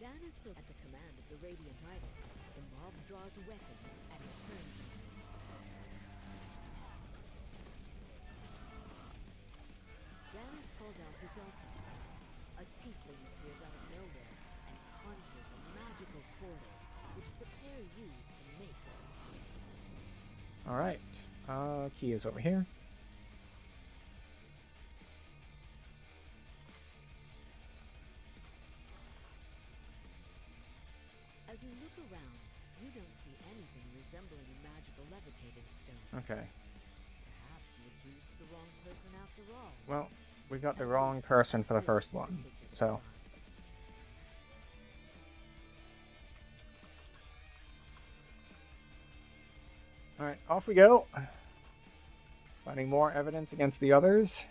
Dan is still at the command of the Radiant Idol. The mob draws weapons and it turns on him. Danis calls out to Zarkus. A tiefling appears out of nowhere and conjures a magical portal, which the pair use to make their escape. Alright. Key is over here. As you look around, you don't see anything resembling a magical levitating stone. Okay. Perhaps you accused the wrong person after all. Well, we got the At wrong least person for the this first one. particular So, one. alright, off we go. Finding more evidence against the others.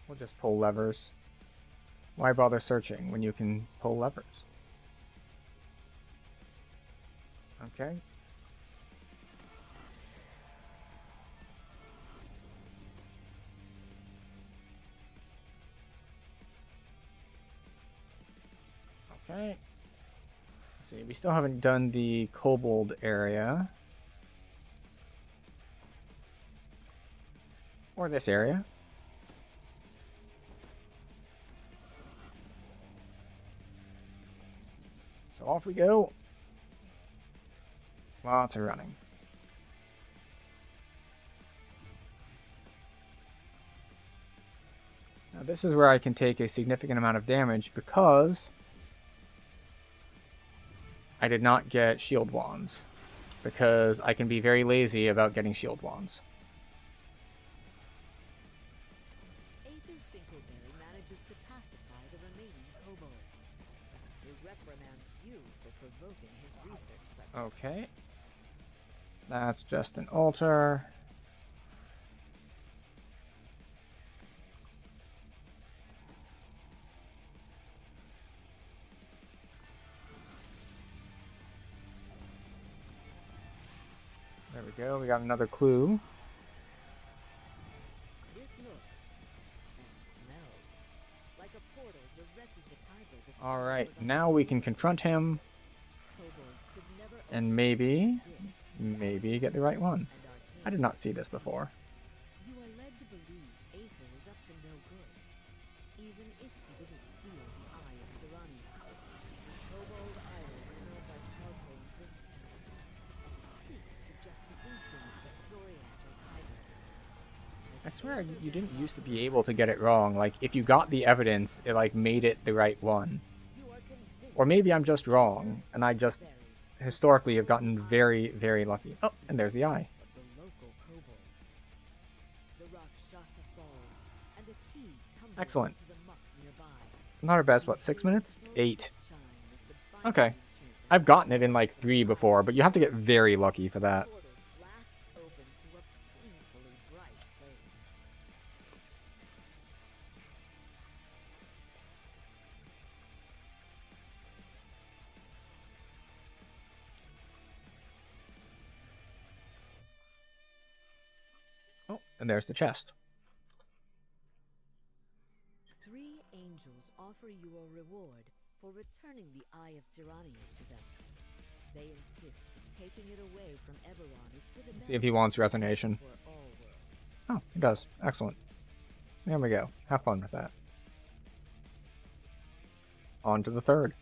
We'll just pull levers. Why bother searching when you can pull levers? Okay. Okay. Let's see, we still haven't done the kobold area. Or this area. So off we go. Lots of running. Now this is where I can take a significant amount of damage because I did not get shield wands. Because I can be very lazy about getting shield wands. Aether Finkelberry manages to pacify the remaining kobolds. He reprimands you for provoking his research subjects. Okay. That's just an altar. There we go, we got another clue. This looks and smells like a portal directly to Kyber that's Alright, forgotten now we can years ago. confront him Kobolds could never and own maybe this get the right one. and arcane I did not see this before. You are led to believe Aether is up to no good, even if he didn't steal the Eye of Serania. His kobold idol smells like charcoal and brimstone. Teeth suggest the influence of Storian I swear you didn't used to be able to get it wrong. Like, if you got the evidence, it, like, made it the right one. Or maybe I'm just wrong, and I just historically have gotten very, very lucky. Oh, and there's the eye. Excellent. Not our best, what, 6 minutes? 8. Okay. I've gotten it in like 3 before, but you have to get very lucky for that. Oh, and there's the chest. 3 angels offer you a reward for returning the Eye of Sirania to them. They insist taking it away from Eberron is for the See if he wants resignation. for all worlds. Oh, he does. Excellent. There we go. Have fun with that. On to the third.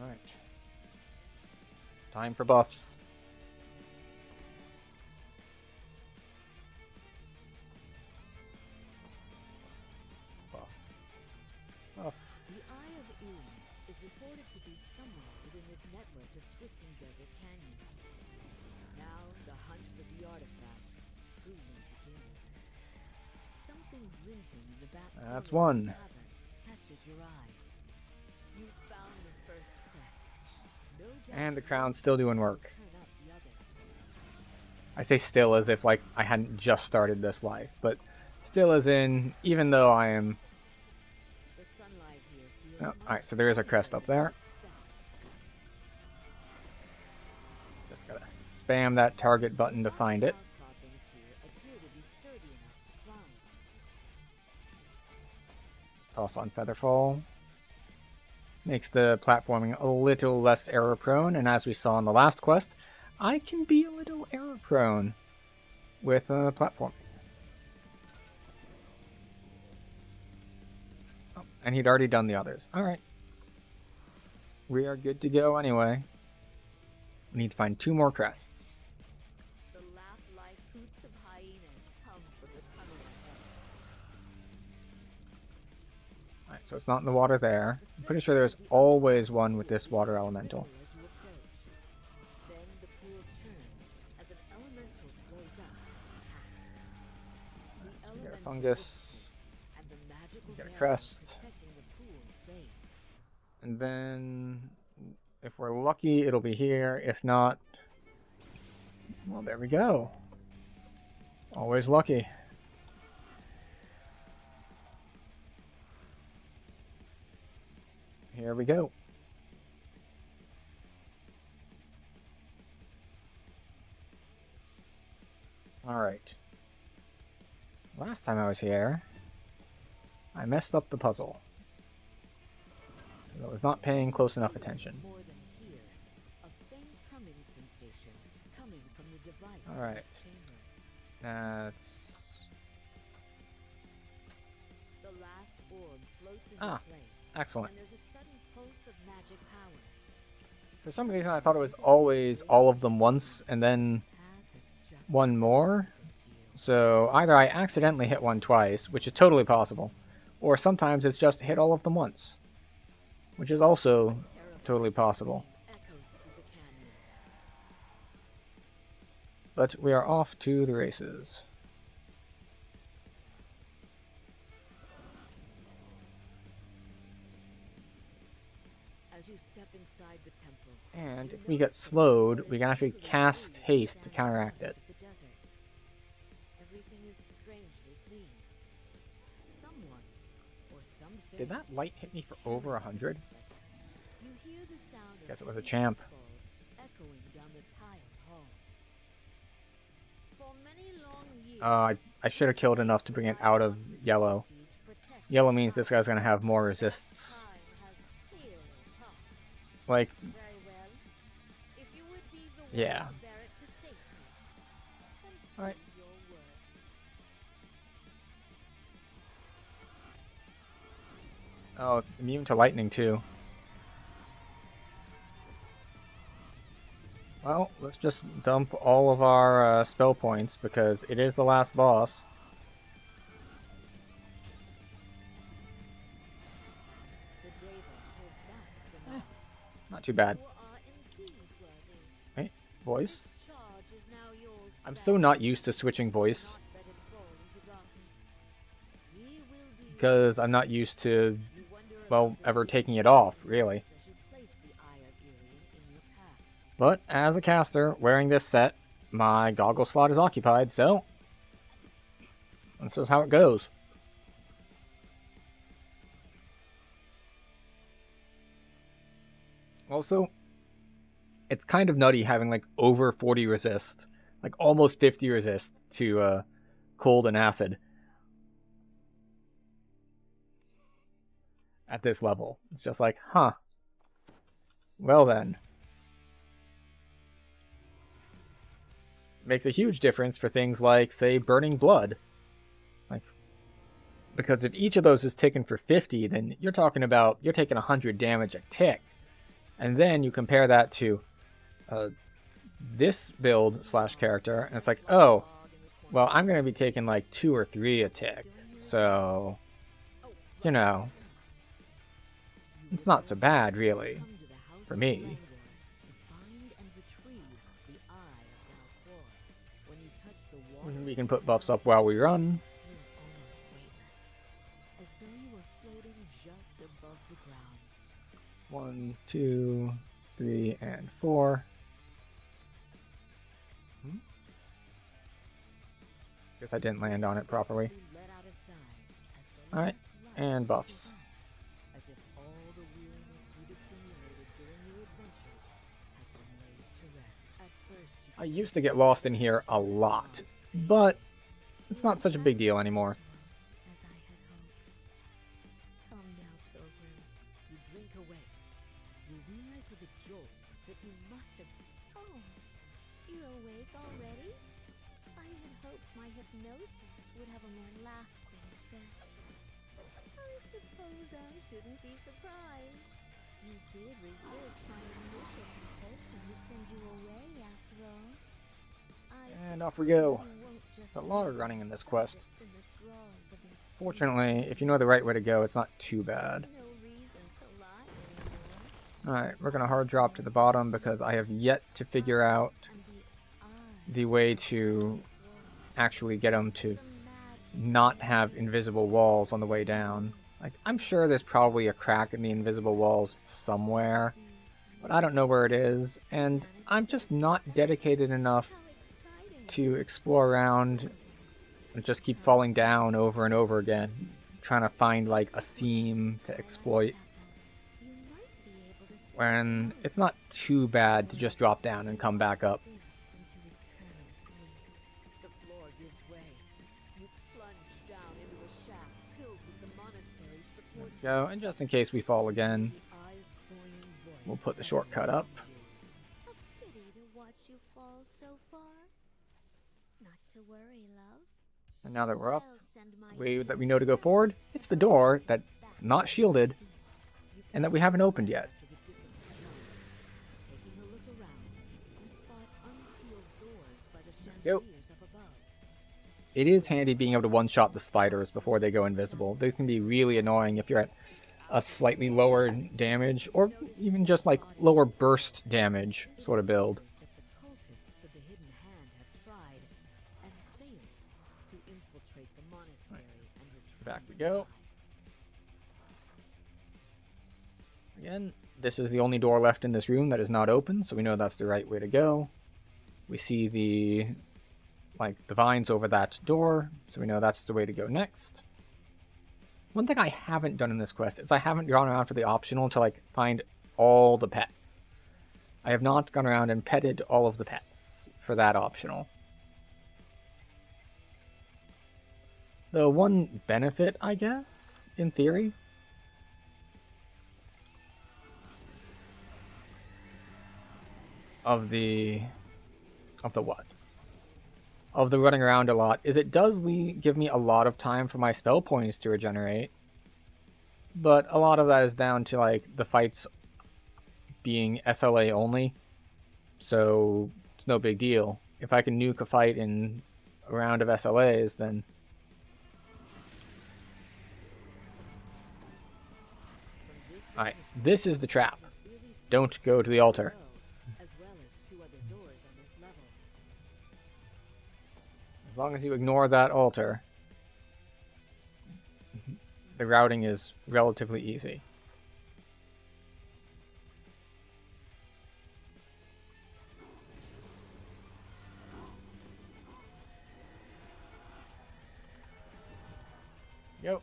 Alright. Time for buffs. Buff. Buff. The Eye of Ewing is reported to be somewhere within this network of twisting desert canyons. Now the hunt for the artifact truly begins. Something glinting in the back That's corner of one. the cavern catches your eye. You found the first quest. No doubt And the crown's still doing work. turn up the others. I say still as if like I hadn't just started this life, but still as in even though I am. The sunlight here feels Oh, much alright, so there is a crest up there. expect. Just gotta spam that target button to find it. Outcroppings here appear to be sturdy enough to climb. Let's toss on Featherfall. Makes the platforming a little less error prone, and as we saw in the last quest, I can be a little error prone with platforming. Oh, and he'd already done the others. Alright. We are good to go anyway. We need to find 2 more crests. The laugh-like hoots of hyenas come from the tunnel ahead. Alright, so it's not in the water there. I'm pretty sure there's always one with this water elemental. As you approach. Then the pool turns as an elemental flows up and attacks. The So we got a elemental fungus. dissipates, and the magical We got a barrier crest. protecting the pool fades. And then, if we're lucky, it'll be here. If not, well, there we go. Always lucky. Here we go. Alright. Last time I was here, I messed up the puzzle. I was not paying close enough attention. More than here, a faint humming sensation coming from the device in Alright. this chamber. That's... The last orb floats into Ah, place. excellent. And there's a sudden pulse of magic power. For some reason I thought it was always all of them once and then Path has just one more. opened to you. So either I accidentally hit one twice, which is totally possible, or sometimes it's just hit all of them once, which is also totally possible. Echoes through the canyons. But we are off to the races. As you step inside the temple, And you if we get notice the slowed, floor we is can actually literally cast coated in haste to sand counteract dust it. of the desert. Everything is strangely clean. Someone or something Did that light hit me is for over caring 100? this place. You hear the sound of Guess it was a faint champ. footfalls echoing down the tiled halls. For many long years, I should have killed enough to bring it out of yellow. Yellow means this guy's gonna have more resists. Like, Very well. Yeah. To bear it to safety. And Alright. prove your worth. Oh, immune to lightning too. Well, let's just dump all of our spell points because it is the last boss. The Deva pulls back the knob. Not too bad. You are indeed worthy. Hey, voice. This charge is now yours to I'm bear. so not used to switching voice Not let it fall into darkness. We will be because I'm not used to, You wonder well, about the ever years taking it that off, will really. pass as you place the Eye of Irian in your path. But as a caster wearing this set, my goggle slot is occupied, so this is how it goes. Also, it's kind of nutty having like over 40 resist, like almost 50 resist to cold and acid at this level. It's just like, huh. Well then. Makes a huge difference for things like, say, burning blood. Like, because if each of those is taken for 50, then you're taking 100 damage a tick. And then you compare that to this build slash character, and it's like, oh, well, I'm going to be taking like 2 or 3 a tick. So, you know, it's not so bad, really, for me. We can put buffs up while we run. As though you were floating just above the ground. 1, 2, 3, and 4. Guess I didn't land on it properly. Alright, and buffs. As if all the weariness you'd accumulated during your adventures has been laid to rest. At first you I used to get lost in here a lot, but it's not such a big deal anymore. as I had hoped. Come now, Pilgrim. You blink away. You realize with a jolt that you must have. Oh, you're awake already? I had hoped my hypnosis would have a more lasting effect. I suppose I shouldn't be surprised. You did resist my initial compulsion to send you away, after all. And off we go. There's a lot of running in this quest. Fortunately, if you know the right way to go, it's not too bad. Alright, we're going to hard drop to the bottom because I have yet to figure out the way to actually get them to not have invisible walls on the way down. Like, I'm sure there's probably a crack in the invisible walls somewhere, but I don't know where it is, and I'm just not dedicated enough to explore around and just keep falling down over and over again, trying to find like a seam to exploit, when it's not too bad to just drop down and come back up. The floor gives way. You plunge down into a shaft filled with the monastery's support. Go, and just in case we fall again, The eyes-cloying voice we'll put the shortcut up. A pity to watch you fall so far. Not to worry, love. And now that we're up, I'll send my the way that killer we know to go forward, it's the door that's not shielded and that we haven't opened yet. Taking a look around, you spot unsealed doors by the Yep. chandeliers up above. It is handy being able to one-shot the spiders before they go invisible. They can be really annoying if you're at a slightly lower damage, or even just like lower burst damage sort of build. That the cultists of the Hidden Hand have tried and failed to infiltrate the monastery and retrieve Back we go. Again, this is the only door left in this room that is not open, so we know that's the right way to go. We see the vines over that door, so we know that's the way to go next. One thing I haven't done in this quest is I haven't gone around for the optional to like find all the pets. I have not gone around and petted all of the pets for that optional. The one benefit, I guess, in theory, of the of the what? Of the running around a lot is it does give me a lot of time for my spell points to regenerate. But a lot of that is down to like the fights being SLA only. So it's no big deal. If I can nuke a fight in a round of SLAs, then alright, this is the trap. Don't go to the altar. As well as 2 other doors on this level. As long as you ignore that altar, the routing is relatively easy. Yep.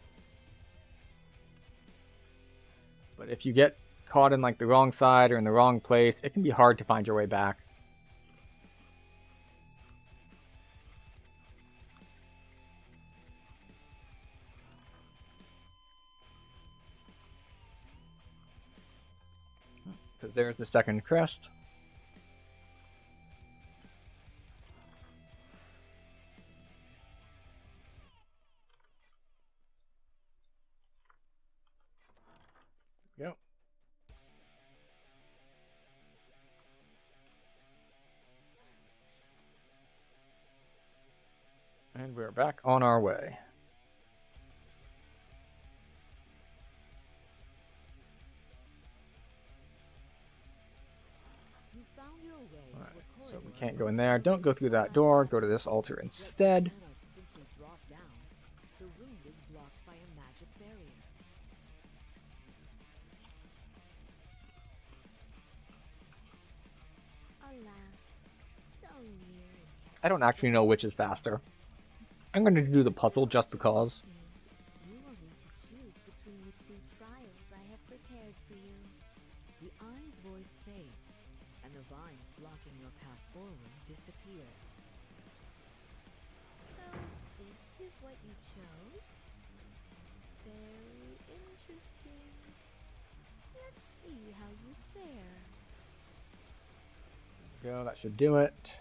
But if you get caught in like the wrong side or in the wrong place, it can be hard to find your way back. Because there's the second crest. Yep. And we're back on our way. You found your way Alright, to a so we corridor can't go in there. Don't go through that door. Go to this altar instead. You cannot simply drop down. The room is blocked by a magic barrier. Alas, so near and yet I don't actually know which is faster. I'm going to do the puzzle just because. You will need to choose between the 2 trials I have prepared for you. The eye's voice fades, and the vines blocking your path forward disappear. So, this is what you chose? Very interesting. Let's see how you fare. Go, that should do it.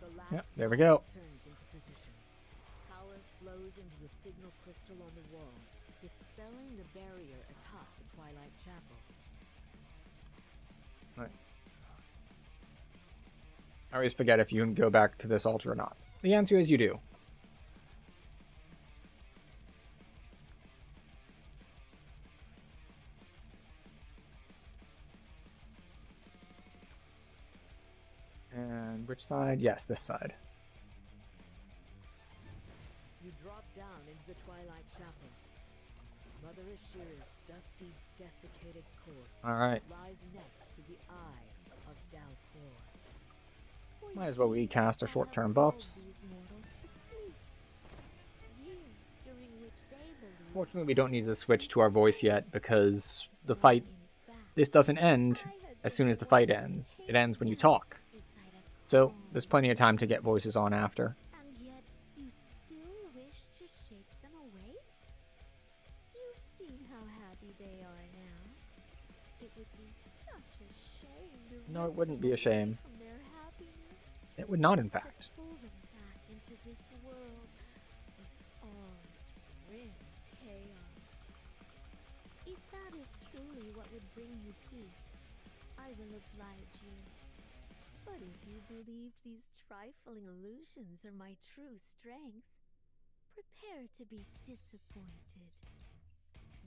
The last Yep, there we go. turns into position. Power flows into the signal crystal on the wall, dispelling the barrier atop the Twilight Chapel. Right. I always forget if you can go back to this altar or not. The answer is you do. And which side? Yes, this side. You drop down into the Twilight Chapel. Mother Ashira's dusty, desiccated corpse Alright. lies next to the Eye of Dalcor. For Might as well recast our years I short-term have buffs. lulled these mortals to sleep. Years during which they believed Fortunately, we don't need to switch to our voice yet because the fight, in fact, this doesn't end I had as soon as the fight ends. It ends when you talk. inside a So calm there's plenty of time to get voices on after. And yet, you still wish to shake them away? You've seen how happy they are now. It would be such a shame to No, it rip wouldn't them be a away shame. from their happiness, It would not, in to fact. pull them back into this world with all its grim chaos. If that is truly what would bring you peace, I will oblige you. But if you believed these trifling illusions are my true strength, prepare to be disappointed.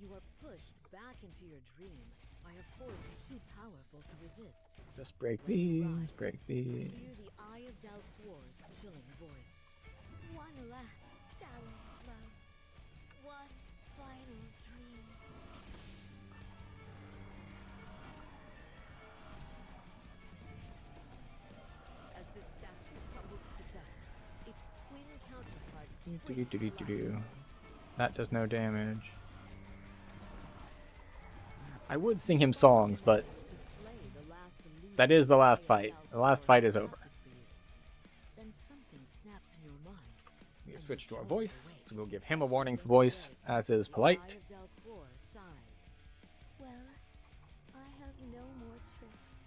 You are pushed back into your dream by a force too powerful to resist. Just break When you these, rise, break these. hear the Eye of Dalcor's chilling voice. One last challenge, love. One final dream. As the statue crumbles to dust, its twin counterpart springs to life. That does no damage. I would sing him songs, but that is the last fight. The last fight is over. Then something snaps in your mind. We have switched to our voice, so we'll give him a warning for voice, as is polite. Eye of Dalcor sighs. Well, I have no more tricks.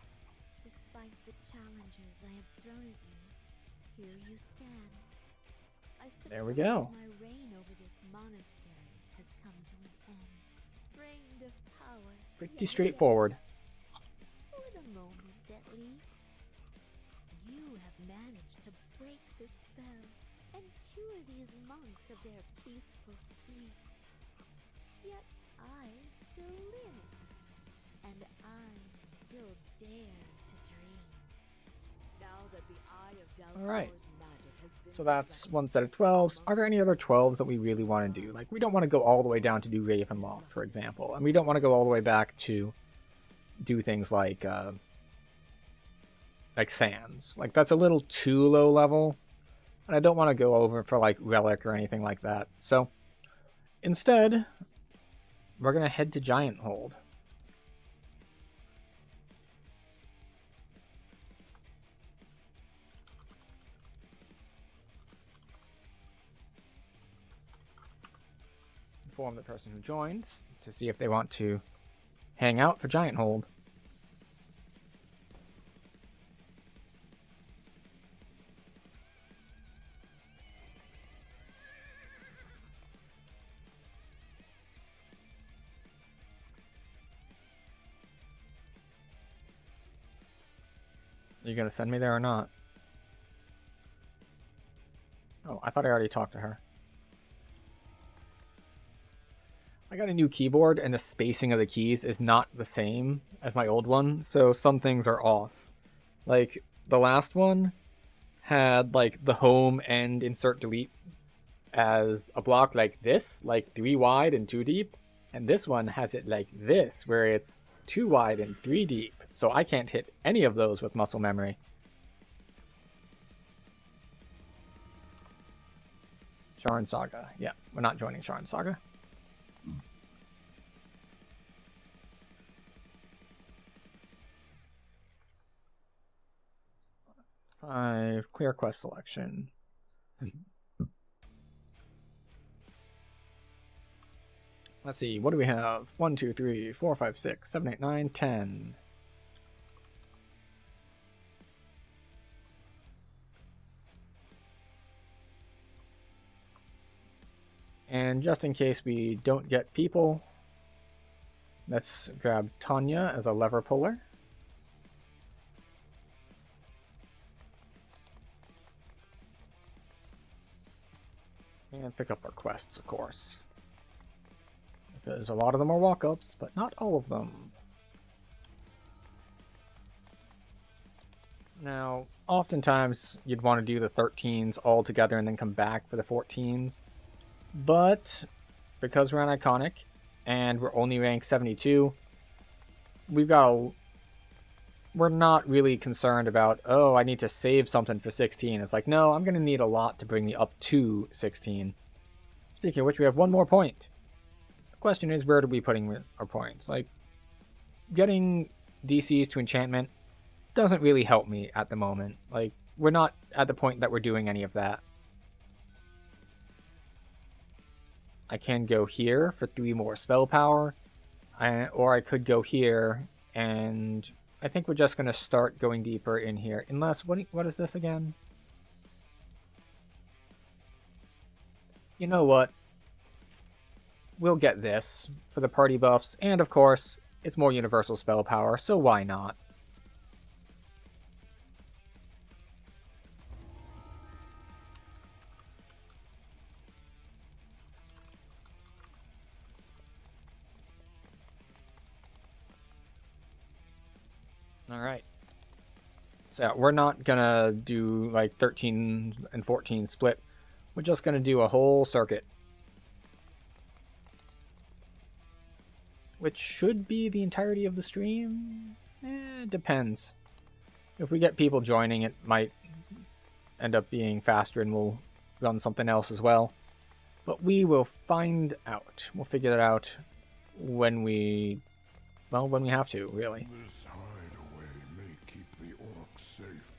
Despite the challenges I have thrown at you, here you stand. I There we suppose go. my reign over this monastery has come to an end. Drained of power. Pretty yet straightforward. for the moment, at least. You have managed to break the spell and cure these monks of their peaceful sleep. Yet I still live, and I still dare to dream. Now that the Eye of Alright. Dalcor's magic has been So that's disrupted, one set of 12s. Are there any other 12s that we really want to do? Like, we don't want to go all the way down to do Ravenloft, for example. And we don't want to go all the way back to do things like Sands. Like, that's a little too low level. And I don't want to go over for, like, Relic or anything like that. So, instead, we're going to head to Giant Hold. Inform the person who joined to see if they want to hang out for Giant Hold. Are you gonna send me there or not? Oh, I thought I already talked to her. I got a new keyboard and the spacing of the keys is not the same as my old one, so some things are off. Like, the last one had, like, the home and insert delete as a block like this, like 3 wide and 2 deep, and this one has it like this, where it's 2 wide and 3 deep, so I can't hit any of those with muscle memory. Sharn Saga. Yeah, we're not joining Sharn Saga. Five, clear quest selection. Let's see, what do we have? 1, 2, 3, 4, 5, 6, 7, 8, 9, 10. And just in case we don't get people, let's grab Tanya as a lever puller. And pick up our quests, of course. Because a lot of them are walk-ups, but not all of them. Now, oftentimes you'd want to do the 13s all together and then come back for the 14s. But because we're on Iconic and we're only ranked 72, we're not really concerned about, oh, I need to save something for 16. It's like, no, I'm going to need a lot to bring me up to 16. Speaking of which, we have one more point. The question is, where are we putting our points? Like, getting DCs to enchantment doesn't really help me at the moment. Like, we're not at the point that we're doing any of that. I can go here for 3 more spell power, or I could go here, and I think we're just going to start going deeper in here. Unless, what is this again? You know what? We'll get this for the party buffs, and of course, it's more universal spell power, so why not? Alright. So yeah, we're not gonna do like 13 and 14 split. We're just gonna do a whole circuit. Which should be the entirety of the stream? It depends. If we get people joining, it might end up being faster and we'll run something else as well. But we will find out. We'll figure it out when we have to, really. This hideaway may keep the orcs safe,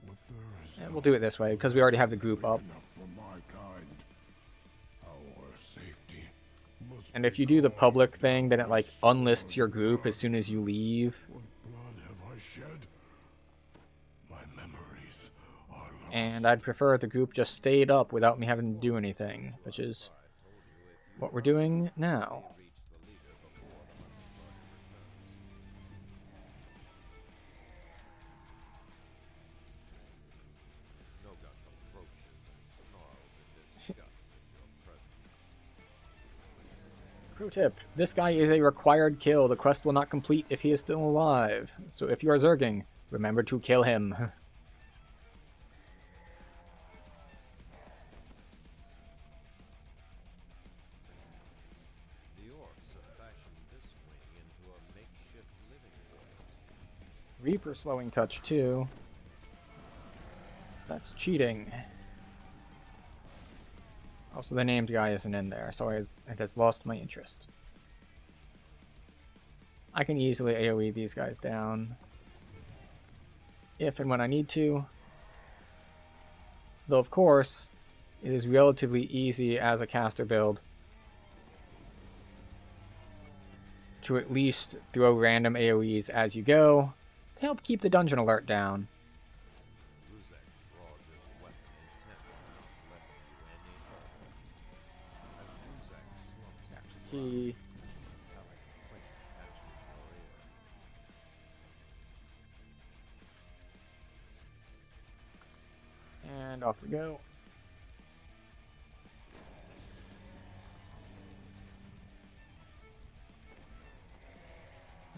but there is And we'll do it this way, because we already have the group up. enough for my kind. Our safety must And if you do the public thing, then it like unlists your group as soon as you leave. What blood have I shed? My memories are And I'd prefer the group just stayed up without me having to do anything, which is what we're doing now. Pro tip, this guy is a required kill. The quest will not complete if he is still alive. So if you are zerging, remember to kill him. Reaper slowing touch too. That's cheating. Also, the named guy isn't in there, so it has lost my interest. I can easily AoE these guys down. If and when I need to. Though, of course, it is relatively easy as a caster build to at least throw random AoEs as you go to help keep the dungeon alert down. Key. And off we go.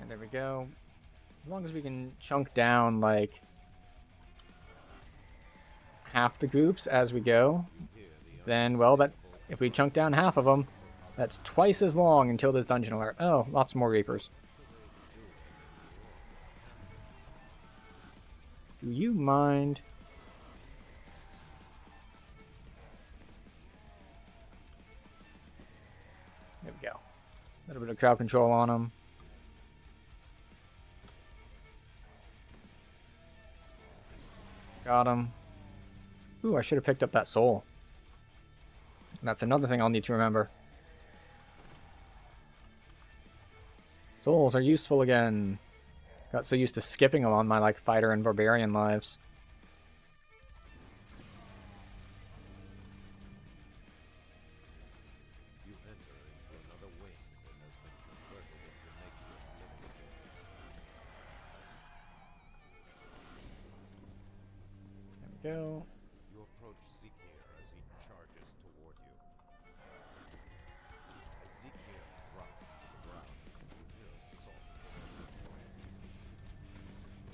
And there we go. As long as we can chunk down like half the groups as we go, then, well, that if we chunk down half of them, that's twice as long until this dungeon alert. Oh, lots more Reapers. Do you mind? There we go. A little bit of crowd control on them. Got him. Ooh, I should have picked up that soul. That's another thing I'll need to remember. Souls are useful again. Got so used to skipping them on my like fighter and barbarian lives. There we go. You approach Zekir as he charges toward you. As Zekir drops to the ground, you hear a soft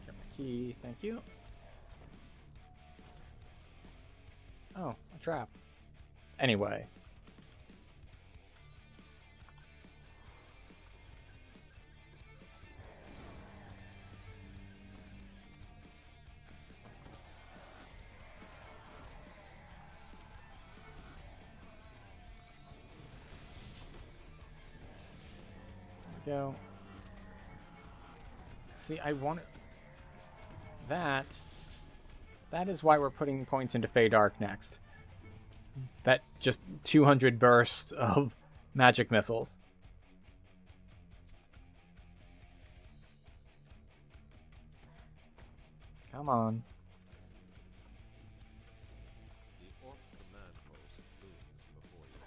Get the key, thank you. Oh, a trap. Anyway. Go. See, I want it. That is why we're putting points into Feydark next. That just 200 burst of magic missiles. Come on. The orc command post looms before you.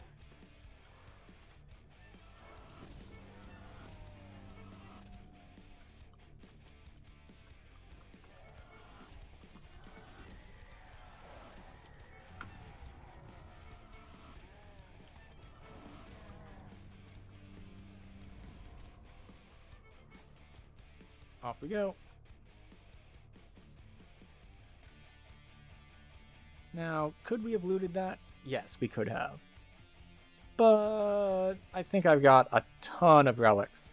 Off we go. Now, could we have looted that? Yes, we could have. But I think I've got a ton of relics.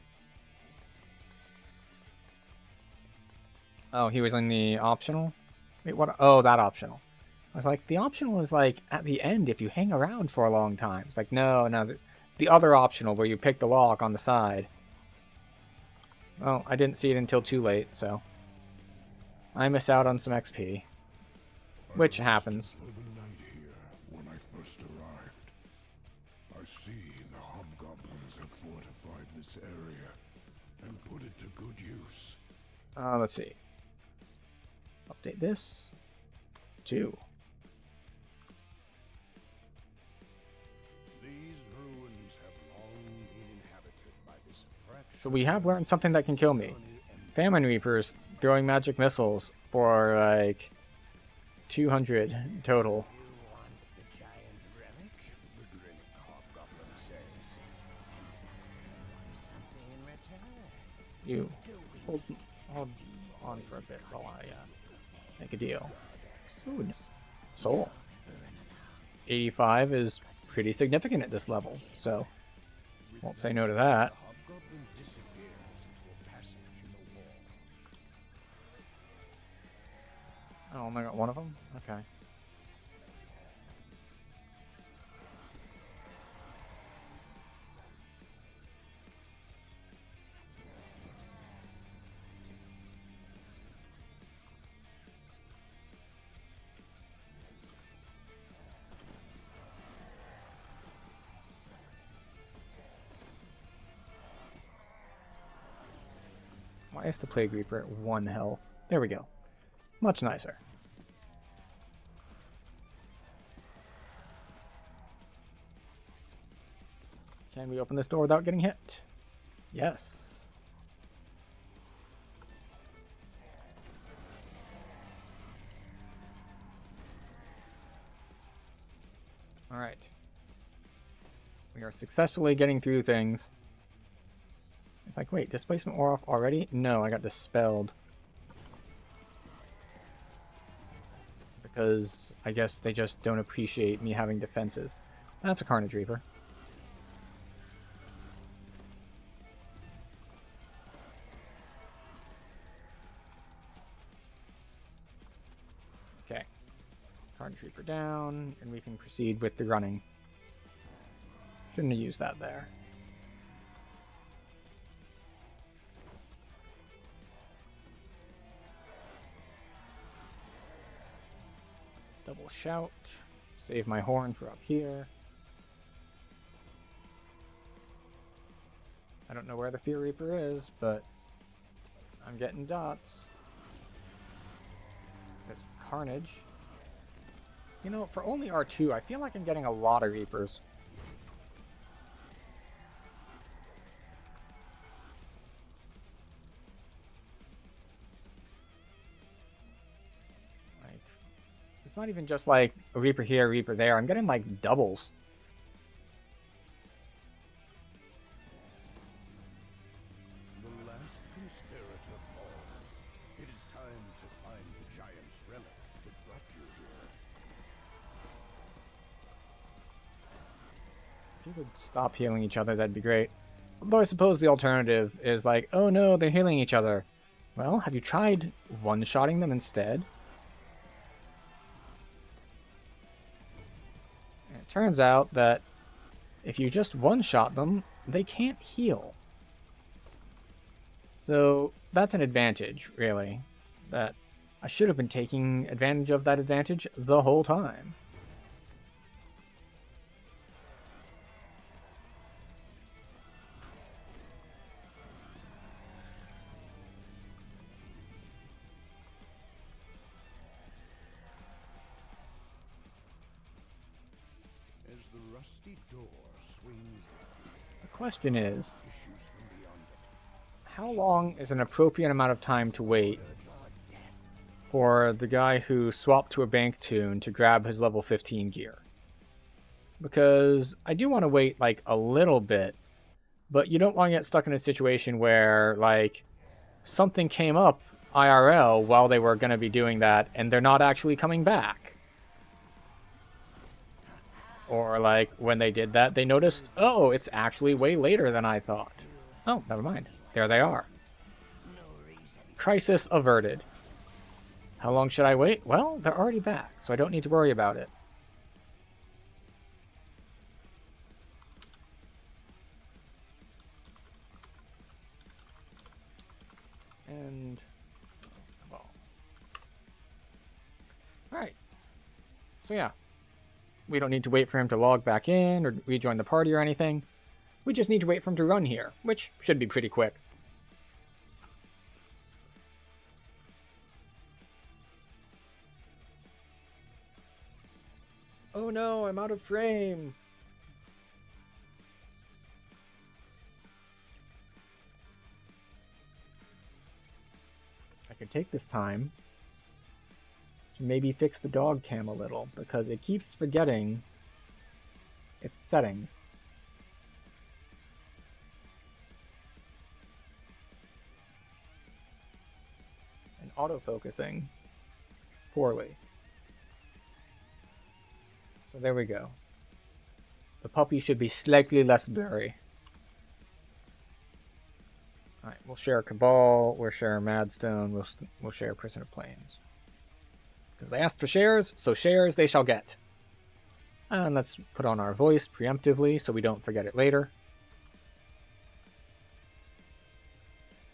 Oh, he was in the optional? Wait, what? Oh, that optional. I was like, the optional is like at the end if you hang around for a long time. It's like, no, the other optional where you pick the lock on the side. Well, I didn't see it until too late, so I miss out on some XP. Which happens. For the night here when I first arrived. I see the hobgoblins have fortified this area and put it to good use. Let's see. Update this to So we have learned something that can kill me. Famine Reapers throwing magic missiles for like 200 total. You want the giant relic? The great hobgoblin says. Something in return. You hold on for a bit while I make a deal. Ooh, soul. 85 is pretty significant at this level, so won't say no to that. Hobgoblin disappears into a passage in the wall. Oh, only got one of them? Okay. Why is the Plague Reaper at 1 health? There we go. Much nicer. Can we open this door without getting hit? Yes. Alright. We are successfully getting through things. It's like, wait, displacement wore off already? No, I got dispelled. Because I guess they just don't appreciate me having defenses. That's a Carnage Reaper. Okay. Carnage Reaper down, and we can proceed with the running. Shouldn't have used that there. Double shout. Save my horn for up here. I don't know where the Fear Reaper is, but I'm getting dots. That's Carnage. You know, for only R2, I feel like I'm getting a lot of Reapers. It's not even just like a Reaper here, a Reaper there. I'm getting like doubles. The last conspirator falls. It is time to find the giant's relic that brought you here. If you could stop healing each other, that'd be great. Although I suppose the alternative is like, oh no, they're healing each other. Well, have you tried one-shotting them instead? And it turns out that if you just one-shot them, they can't heal. So that's an advantage, really. That I should have been taking advantage of that advantage the whole time. As the rusty door swings The question is, issues from beyond it. how long is an appropriate amount of time to wait for the guy who swapped to a bank tune to grab his level 15 gear? Because I do want to wait like a little bit, but you don't want to get stuck in a situation where like something came up IRL while they were going to be doing that and they're not actually coming back. Or like when they did that, they noticed, oh, it's actually way later than I thought. Oh, never mind. There they are. Crisis averted. How long should I wait? Well, they're already back, so I don't need to worry about it. And, well. Alright. So yeah. We don't need to wait for him to log back in or rejoin the party or anything. We just need to wait for him to run here, which should be pretty quick. Oh no, I'm out of frame. could take this time to maybe fix the dog cam a little, because it keeps forgetting its settings. And autofocusing poorly. So there we go. The puppy should be slightly less blurry. Alright, we'll share Cabal, we'll share Madstone, we'll share Prisoner Plains. Because they asked for shares, so shares they shall get. And let's put on our voice preemptively so we don't forget it later.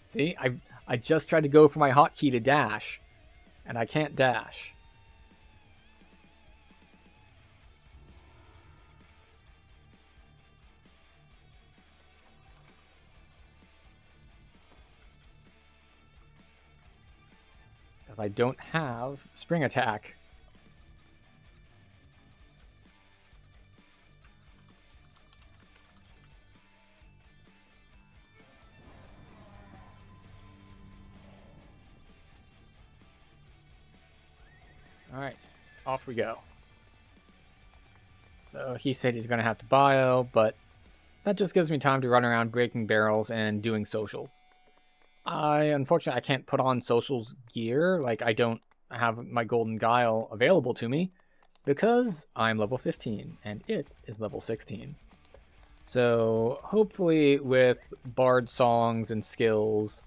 See, I just tried to go for my hotkey to dash, and I can't dash. Because I don't have spring attack. Alright, off we go. So he said he's going to have to bio, but that just gives me time to run around breaking barrels and doing socials. Unfortunately, I can't put on socials gear, like I don't have my Golden Guile available to me, because I'm level 15, and it is level 16. So, hopefully with bard songs and skills,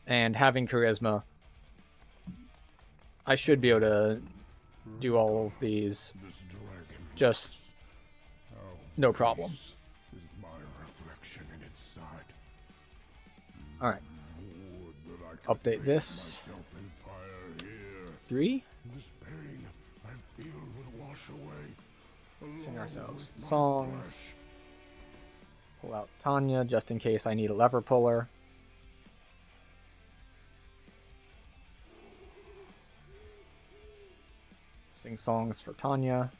and having charisma, I should be able to do all of these This dragon just how no problem. this is my reflection in its side. Alright, Would that I could update bathe this. myself in fire here. 3. This pain I feel would wash away. Sing along ourselves with my songs. flesh. Pull out Tanya just in case I need a lever puller. Sing songs for Tanya.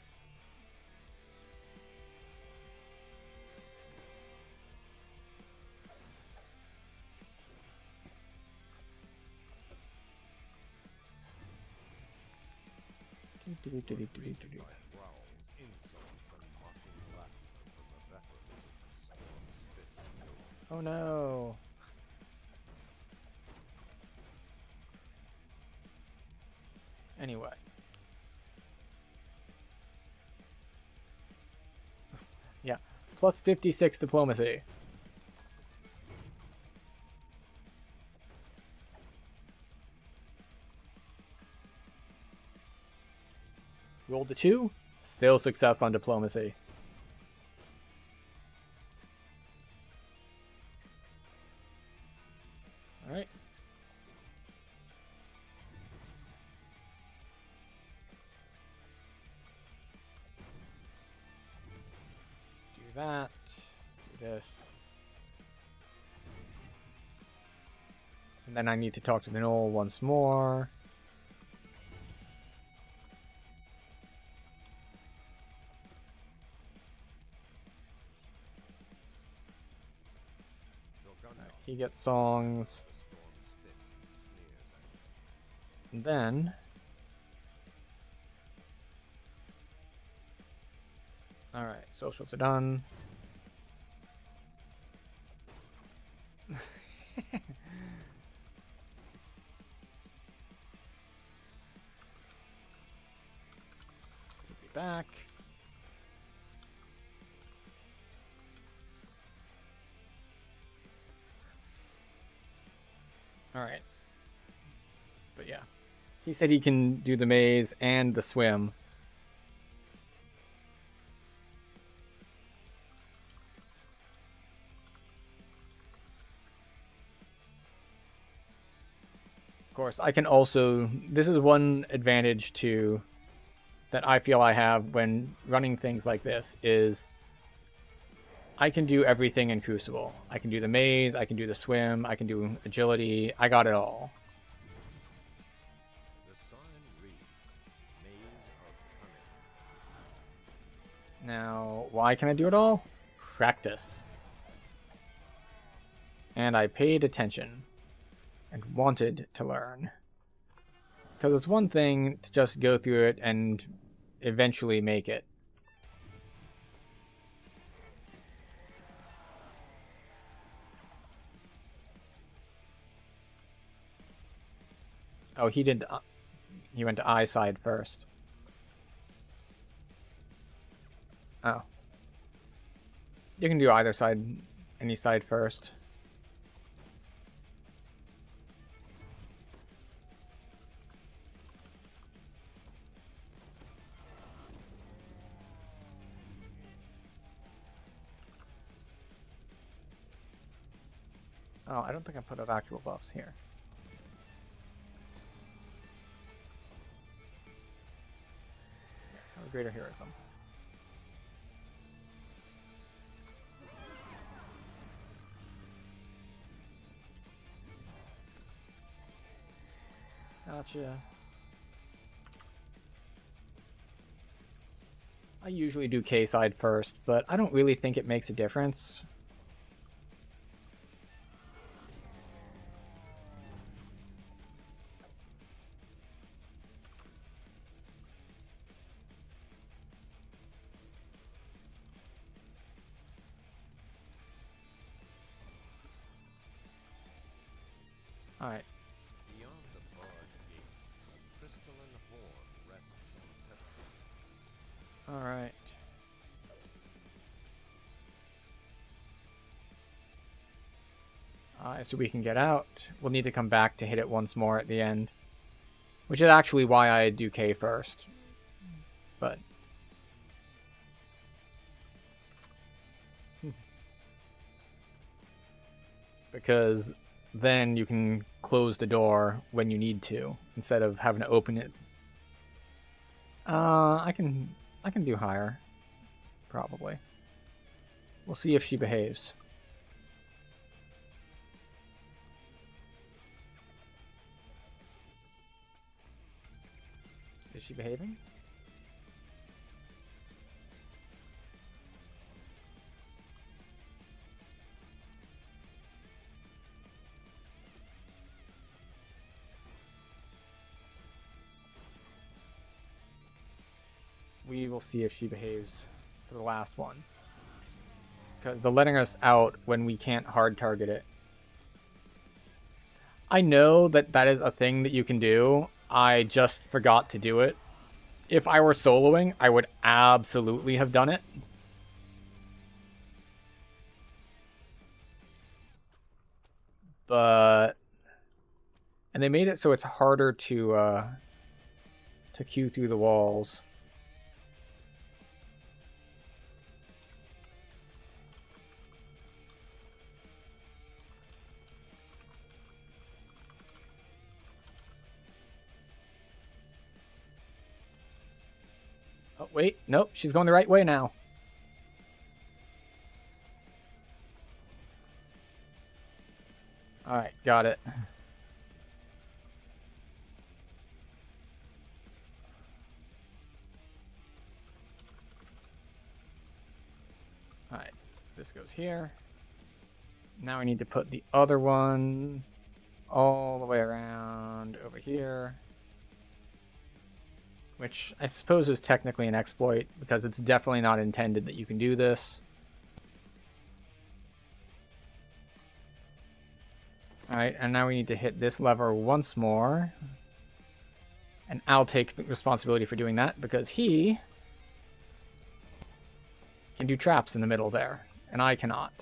Growls, insults, and mocking laughter from the veteran who storms fist. Oh no. Anyway. Yeah, plus 56 diplomacy. Rolled a 2, still success on diplomacy. Alright. Do that. Do this. And then I need to talk to the Knoll once more. He gets songs. And then alright, socials are done. Take me back. Alright. But yeah. He said he can do the maze and the swim. Of course, I can also... This is one advantage too that I feel I have when running things like this is I can do everything in Crucible. I can do the maze, I can do the swim, I can do agility. I got it all. The sign reads, Maze of Cunning. Now, why can I do it all? Practice. And I paid attention and wanted to learn. Because it's one thing to just go through it and eventually make it. Oh, he did. He went to I side first. Oh. You can do either side, any side first. Oh, I don't think I put up actual buffs here. Have a greater heroism. Gotcha. I usually do K side first, but I don't really think it makes a difference. Alright. Beyond the barred gate, a crystalline horn rests on a pedestal. Alright. So we can get out. We'll need to come back to hit it once more at the end. Which is actually why I do K first. But... because then you can close the door when you need to, instead of having to open it. I can do higher. Probably. We'll see if she behaves. Is she behaving? We will see if she behaves for the last one. Because they're letting us out when we can't hard target it. I know that that is a thing that you can do. I just forgot to do it. If I were soloing, I would absolutely have done it. But... and they made it so it's harder to queue through the walls. Oh, wait. Nope. She's going the right way now. Alright. Got it. Alright. This goes here. Now we need to put the other one all the way around over here. Which I suppose is technically an exploit, because it's definitely not intended that you can do this. Alright, and now we need to hit this lever once more. And I'll take the responsibility for doing that, because he can do traps in the middle there, and I cannot.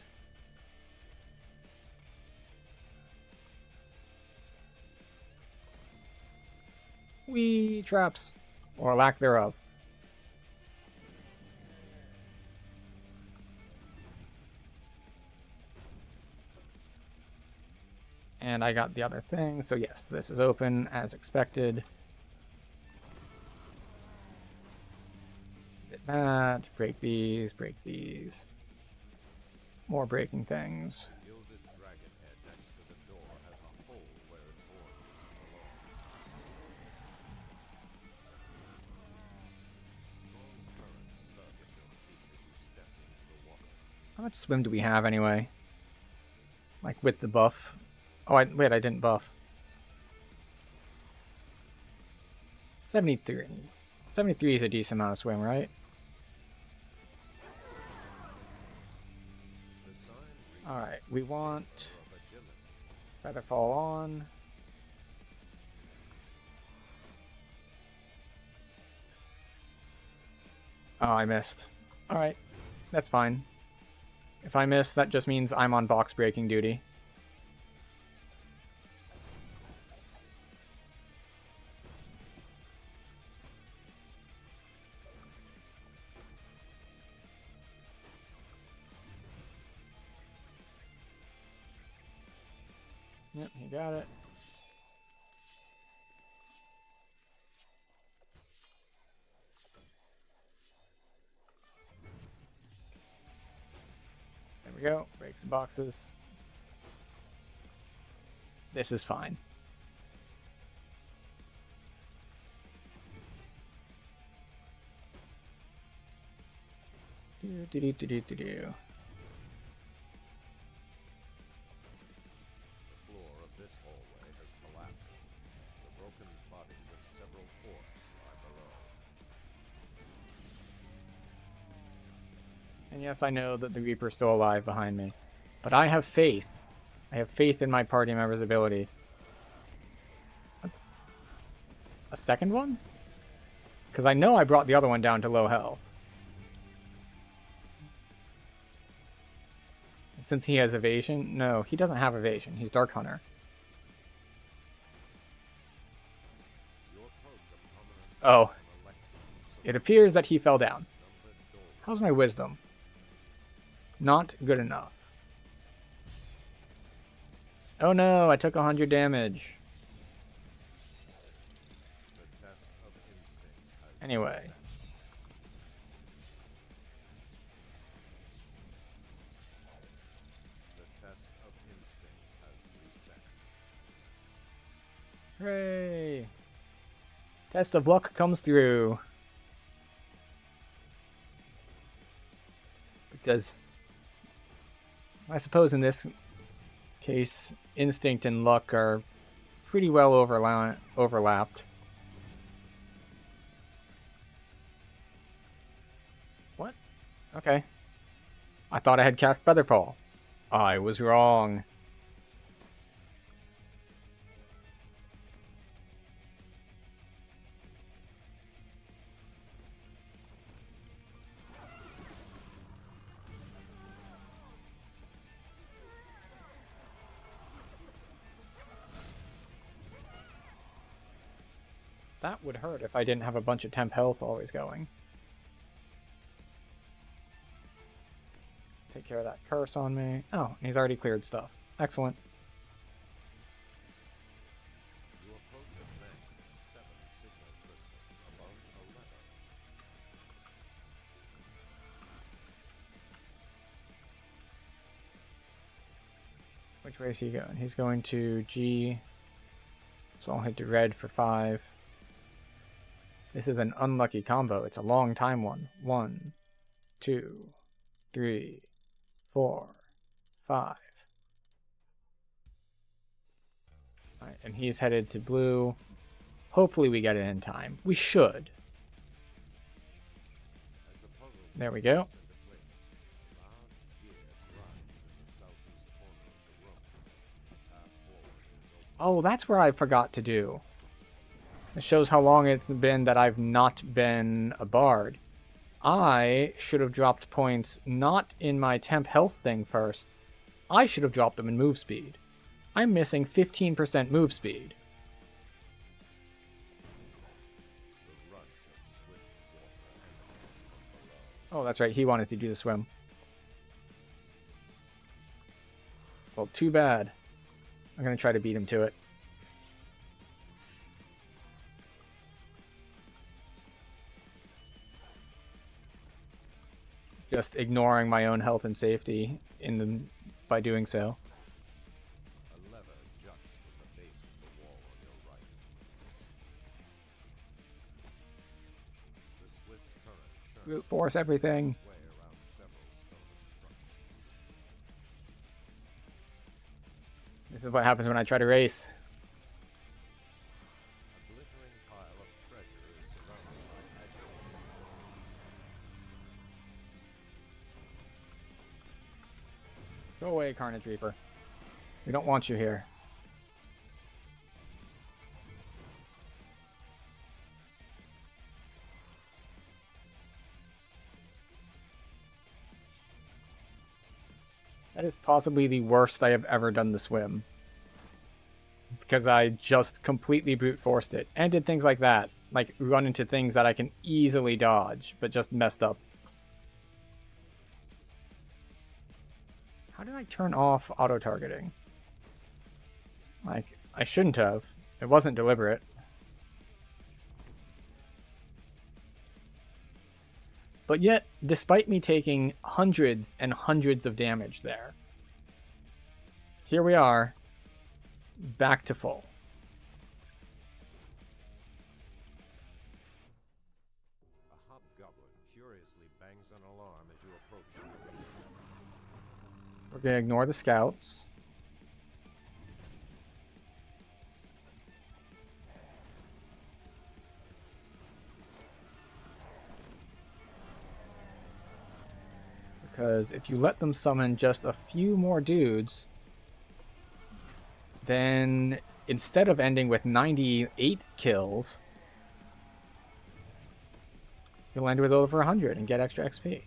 Whee! Traps. Or lack thereof. And I got the other thing, so yes, this is open as expected. Did that, break these, more breaking things. The gilded dragon head next to the door has a hole where its horn used to belong. Strong currents tug at your feet as you step into the water. How much swim do we have anyway? Like with the buff? Oh, wait, I didn't buff. 73. 73 is a decent amount of swing, right? Alright, we want Feather Fall on. Oh, I missed. Alright, that's fine. If I miss, that just means I'm on box breaking duty. Yep, you got it. There we go. Break some boxes. This is fine. Do. The floor of this hallway has collapsed. The broken bodies of several orcs lie below. And yes, I know that the Reaper's still alive behind me. But I have faith. I have faith in my party member's ability. A second one? Because I know I brought the other one down to low health. Since he has evasion? No, he doesn't have evasion. He's Dark Hunter. Oh. It appears that he fell down. How's my wisdom? Not good enough. Oh no, I took 100 damage. Anyway. Hooray! Test of luck comes through. Because I suppose in this case, instinct and luck are pretty well overlapped. What? Okay. I thought I had cast Featherfall. I was wrong. That would hurt if I didn't have a bunch of temp health always going. Let's take care of that curse on me. Oh, he's already cleared stuff. Excellent. Which way is he going? He's going to G. So I'll hit to red for 5. This is an unlucky combo. It's a long time one. 1, 2, 3, 4, 5. Alright, and he's headed to blue. Hopefully we get it in time. We should. There we go. Oh, that's where I forgot to do. It shows how long it's been that I've not been a bard. I should have dropped points not in my temp health thing first. I should have dropped them in move speed. I'm missing 15% move speed. Oh, that's right. He wanted to do the swim. Well, too bad. I'm going to try to beat him to it. Just ignoring my own health and safety by doing so. A lever juts from the base of the wall on your right. The swift current churns Brute force everything. its way around several stone structures. This is what happens when I try to race. A glittering pile of treasure Go away, Carnage Reaper. We don't want you here. That is possibly the worst I have ever done the swim. Because I just completely brute forced it. And did things like that. Like, run into things that I can easily dodge, but just messed up. How did I turn off auto-targeting? Like, I shouldn't have. It wasn't deliberate. But yet, despite me taking hundreds and hundreds of damage there, here we are, back to full. A hobgoblin furiously bangs an alarm as you approach. We're gonna ignore the scouts. Because if you let them summon just a few more dudes, then instead of ending with 98 kills, you'll end with over 100 and get extra XP.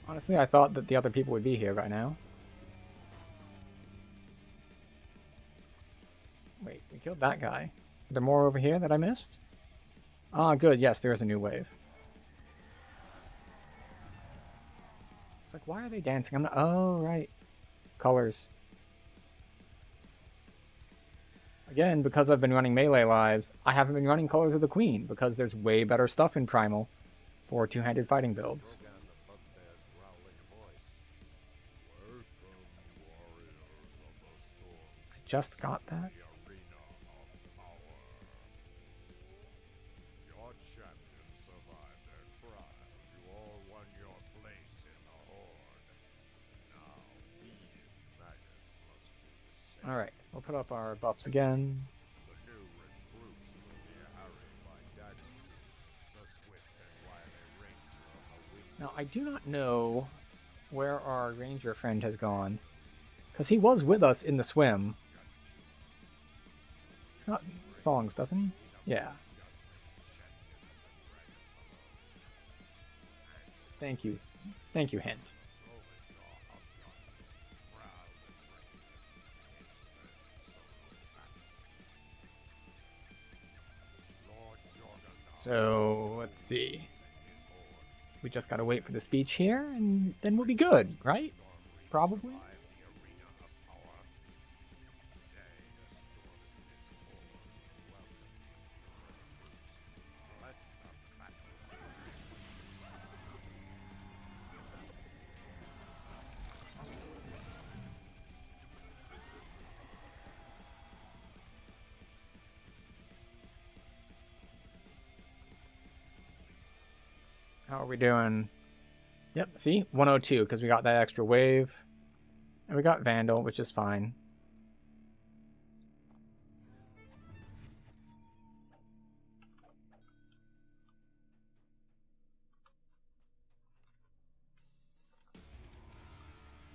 Honestly, I thought that the other people would be here right now. Wait, we killed that guy. Are there more over here that I missed? Ah, good. Yes, there is a new wave. It's like, why are they dancing? I'm not... Oh, right. Colors. Again, because I've been running melee lives, I haven't been running Colors of the Queen, because there's way better stuff in Primal for two-handed fighting builds. Broke down the bugbear's growling voice. Welcome, warriors of the storm. I just got that. The arena of power. Your champions survived their trials. You all won your place in the horde. Now these maggots must do the same. Alright, we'll put up our buffs again. The new recruits will be harried by daggers, the swift and wily ranger of the wind. Now, I do not know where our ranger friend has gone, because he was with us in the swim. He's got songs, doesn't he? Yeah. Thank you. Thank you, Hint. So, let's see. We just gotta wait for the speech here, and then we'll be good, right? Probably. How are we doing? Yep, see? 102, because we got that extra wave. And we got Vandal, which is fine.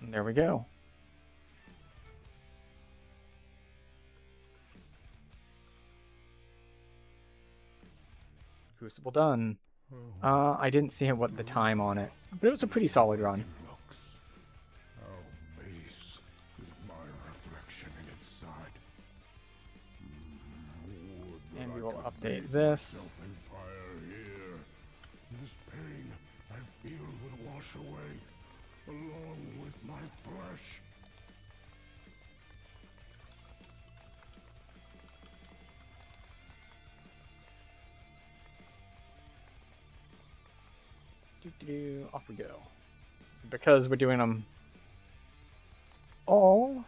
And there we go. Crucible done. I didn't see what the time on it, but it was a pretty solid run. Looks. How base is my reflection in its side. Would that And we I will could update bathe this. myself in fire here. This pain I feel would wash away, along with my flesh. Off we go. Because we're doing them all,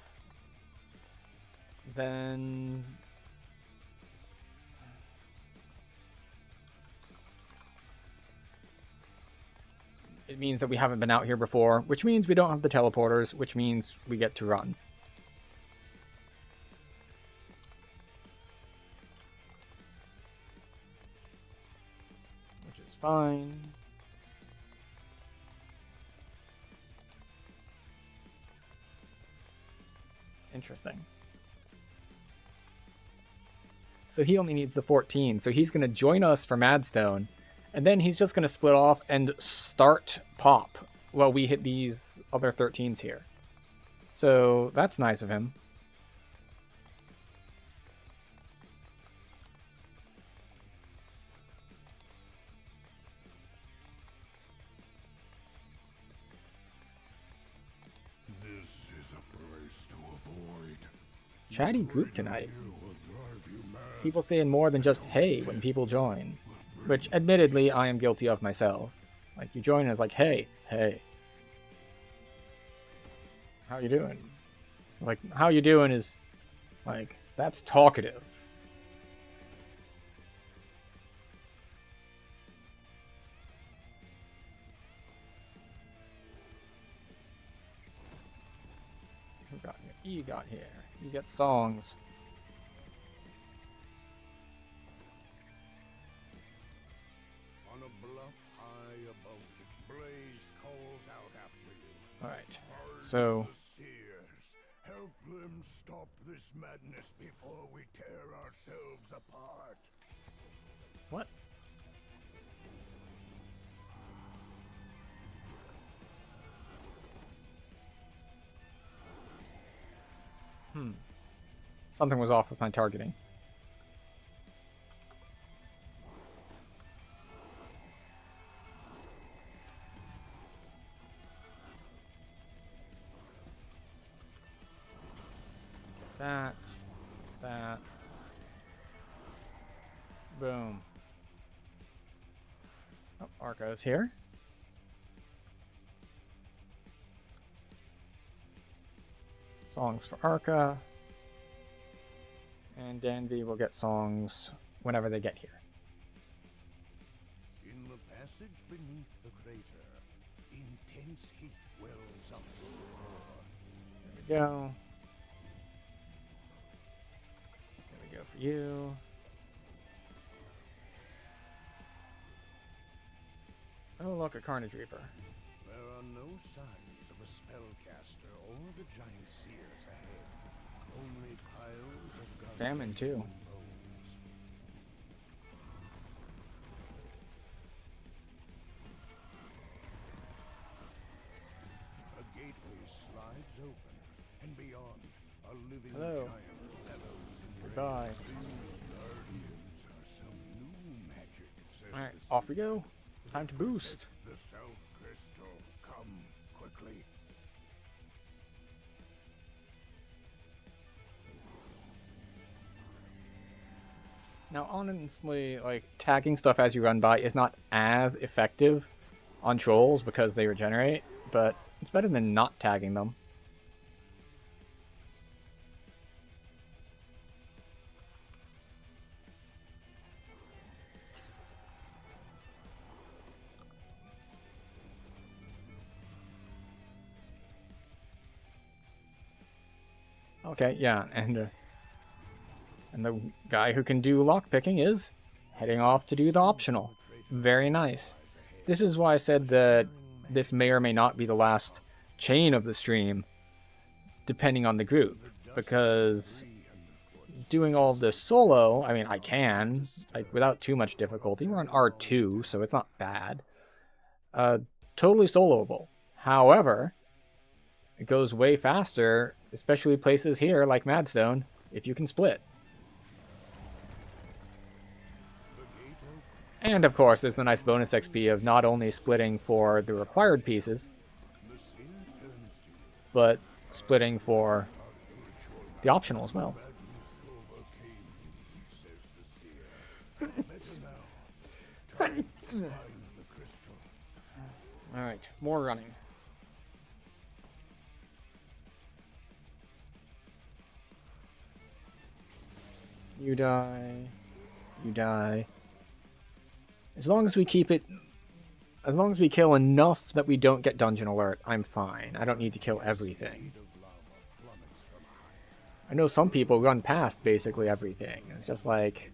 then it means that we haven't been out here before, which means we don't have the teleporters, which means we get to run. It's fine. Interesting. So he only needs the 14. So he's going to join us for Madstone. And then he's just going to split off and start Pop while we hit these other 13s here. So that's nice of him. This is a place to avoid. Chatty group tonight. Here will drive you mad. People saying more than just hey when people join. Which, admittedly, I am guilty of myself. Like, you join and it's like, hey, hey. How you doing? Like, how you doing is, like, that's talkative. Who got here? You got here. You get songs. On a bluff high above which blaze calls out after you. Alright. Burn So, the seers. Help them stop this madness before we tear ourselves apart. what? Something was off with my targeting. That. Boom. Oh, Arco's here. Songs for Arca. And Danby will get songs whenever they get here. In the passage beneath the crater, intense heat wells up the floor. There we go. There we go for you. Oh, look, a Carnage Reaper. There are no signs of a spellcaster or the giant seers ahead. Only piles of Famine, too. bones. A gateway slides open, and beyond, a living Hello. giant bellows in Goodbye. rage. These guardians are some new magic, says Alright, the off we go. Time to boost. The South Crystal, come quickly. Now, honestly, like, tagging stuff as you run by is not as effective on trolls because they regenerate, but it's better than not tagging them. Okay, yeah, and the guy who can do lockpicking is heading off to do the optional. Very nice. This is why I said that this may or may not be the last chain of the stream, depending on the group. Because doing all of this solo, I mean, I can, like, without too much difficulty. We're on R2, so it's not bad. Totally soloable. However, it goes way faster, especially places here like Madstone, if you can split. And of course, there's the nice bonus XP of not only splitting for the required pieces, but splitting for the optional as well. Alright, more running. You die. You die. As long as we keep it... As long as we kill enough that we don't get dungeon alert, I'm fine. I don't need to kill everything. I know some people run past basically everything. It's just like...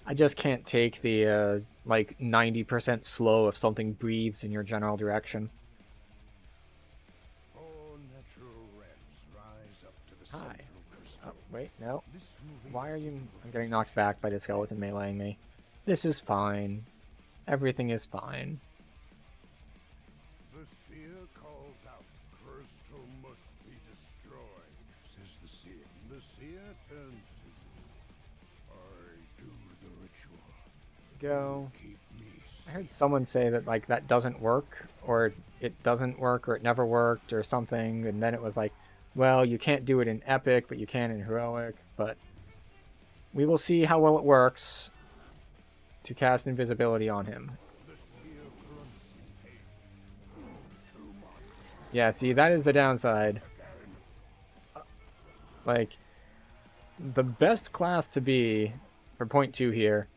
I just can't take the like 90% slow if something breathes in your general direction. 4 natural ramps rise up to the Hi. central crystal. Oh, wait, no. This moving Why are you... I'm difficult getting knocked back by the skeleton meleeing me. This is fine. Everything is fine. The seer calls out, crystal must be destroyed, says the seer. The seer turns to you. I do the ritual. Go. Keep me I heard someone say that, like, that doesn't work, or it doesn't work, or it never worked, or something, and then it was like, well, you can't do it in Epic, but you can in Heroic, but we will see how well it works to cast invisibility on him. The seer grunts in pain. Too much. Yeah, see, that is the downside. Like, the best class to be for point 2 here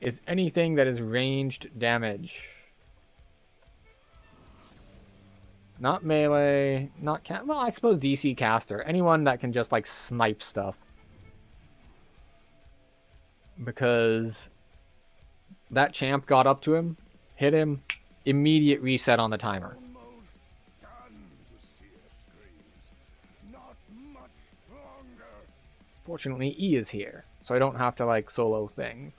is anything that is ranged damage. Not melee, not well, I suppose DC caster. Anyone that can just, like, snipe stuff. Because that champ got up to him, hit him, immediate reset on the timer. Almost done, the seer screams. Not much longer. Fortunately, E is here, so I don't have to, like, solo things.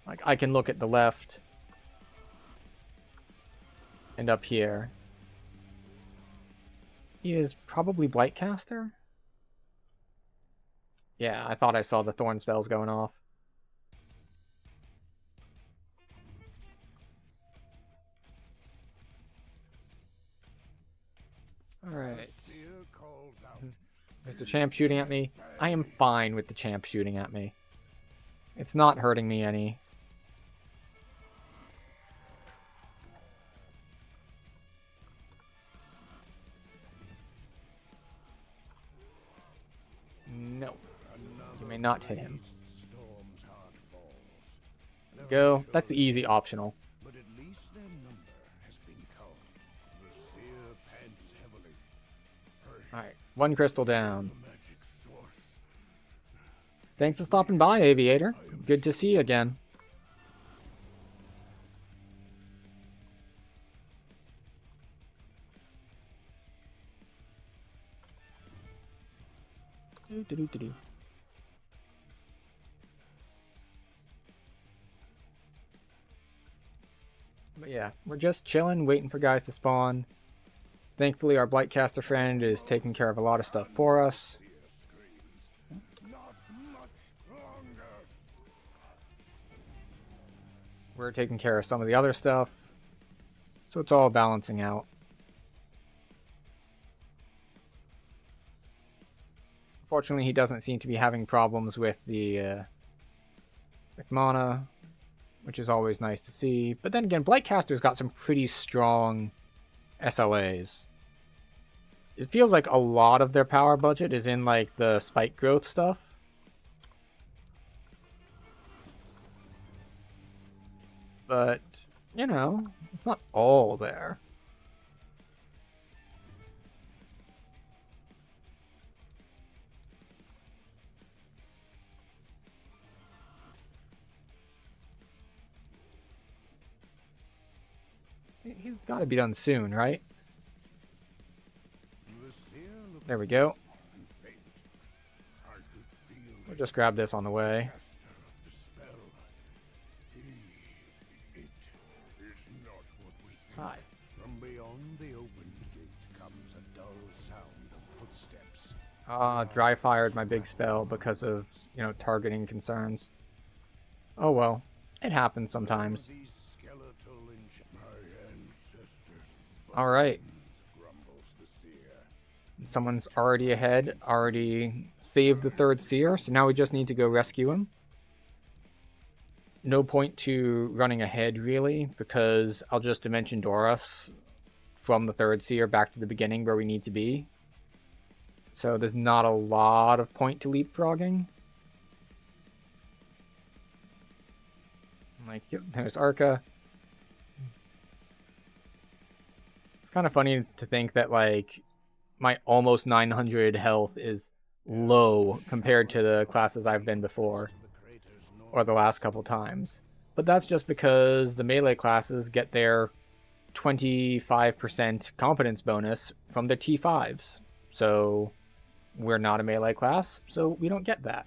Like, I can look at the left and up here. He is probably Blightcaster? Yeah, I thought I saw the Thorn spells going off. Alright. The seer calls out. Is the champ shooting at me? I am fine with the champ shooting at me. It's not hurting me any. No. You may not hit him. Storm's heart falls. Go. That's the easy optional. But at least their number has been culled. The seer pants heavily. Alright, 1 crystal down. The magic source. Thanks for stopping by, Aviator. Good to see you again. Do-do-do-do-do. But yeah, we're just chilling, waiting for guys to spawn. Thankfully, our Blightcaster friend is taking care of a lot of stuff for us. Seer screams. Not much longer. We're taking care of some of the other stuff. So it's all balancing out. Fortunately, he doesn't seem to be having problems with the with mana, which is always nice to see. But then again, Blightcaster's got some pretty strong SLAs. It feels like a lot of their power budget is in, like, the spike growth stuff. But, you know, it's not all there. He's got to be done soon, right? The seer looks There we go. and faint. I could feel We'll just grab this on the way. caster of the spell. It is not what we think. Hi. From beyond the open gate comes a dull sound of footsteps. Dry fired my big spell because of, you know, targeting concerns. Oh well. It happens sometimes. These skeletal my ancestors. Alright. Grumbles the seer. Someone's already ahead, already saved the 3rd seer, so now we just need to go rescue him. No point to running ahead, really, because I'll just Dimension Door us from the 3rd seer back to the beginning where we need to be. So there's not a lot of point to leapfrogging. Like, yep, there's Arca. It's kind of funny to think that, like, my almost 900 health is low compared to the classes I've been before, or the last couple times. But that's just because the melee classes get their 25% competence bonus from their T5s. So we're not a melee class, so we don't get that.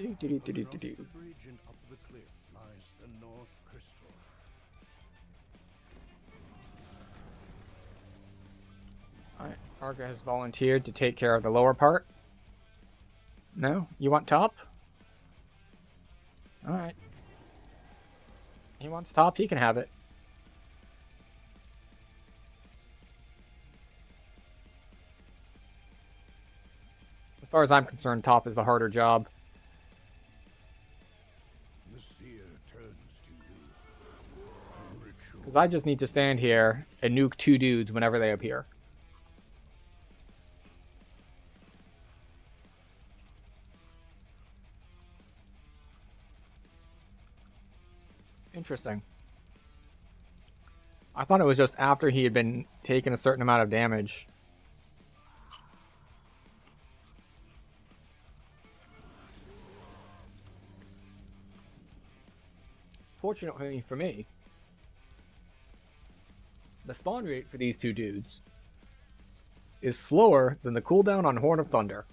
Across the bridge and up the cliff lies the North Crystal. Alright, Arga has volunteered to take care of the lower part. No? You want top? Alright. He wants top, he can have it. As far as I'm concerned, top is the harder job. The seer turns to you. A ritual. Because I just need to stand here and nuke 2 dudes whenever they appear. Interesting. I thought it was just after he had been taking a certain amount of damage. Fortunately for me, the spawn rate for these 2 dudes is slower than the cooldown on Horn of Thunder.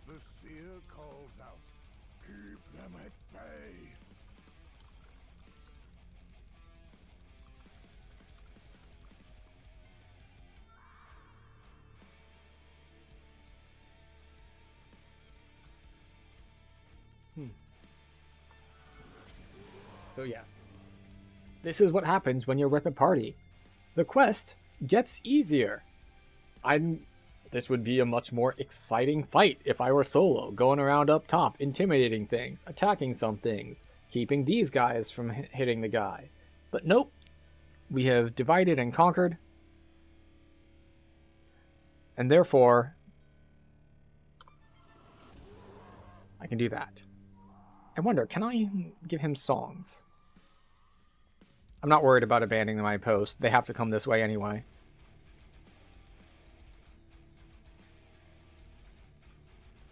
The seer calls out. Keep them at bay. So yes, this is what happens when you're with a party. The quest gets easier. This would be a much more exciting fight if I were solo, going around up top, intimidating things, attacking some things, keeping these guys from hitting the guy. But nope, we have divided and conquered, and therefore I can do that. I wonder, can I give him songs? I'm not worried about abandoning my post. They have to come this way anyway.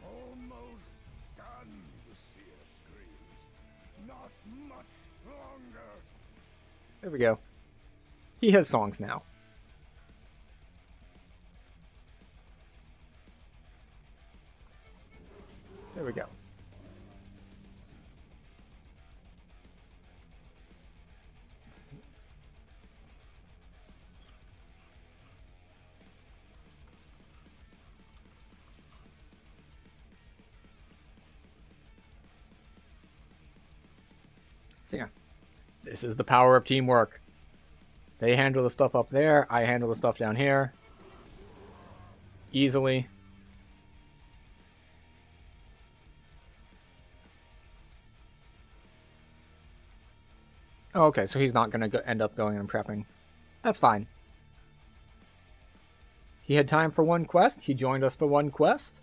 Almost done, the seer screams. Not much longer. There we go. He has songs now. There we go. So yeah, this is the power of teamwork. They handle the stuff up there, I handle the stuff down here. Easily. Oh, okay, so he's not going to end up going and prepping. That's fine. He had time for one quest. He joined us for one quest.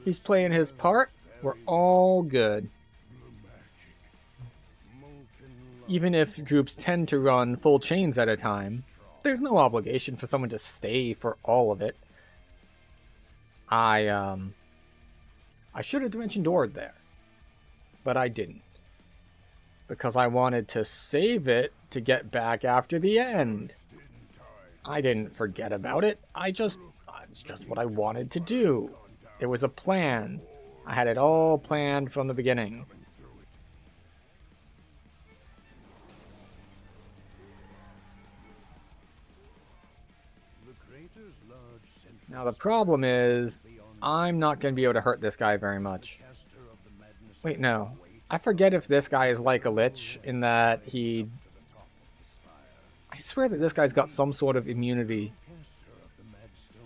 He's playing his part. We're all good. Even if groups tend to run full chains at a time, there's no obligation for someone to stay for all of it. I should have mentioned Ord there, but I didn't. Because I wanted to save it to get back after the end. I didn't forget about it. It's just what I wanted to do. It was a plan. I had it all planned from the beginning. Now the problem is, I'm not going to be able to hurt this guy very much. Wait, no. I forget if this guy is like a Lich, in that he... I swear that this guy's got some sort of immunity.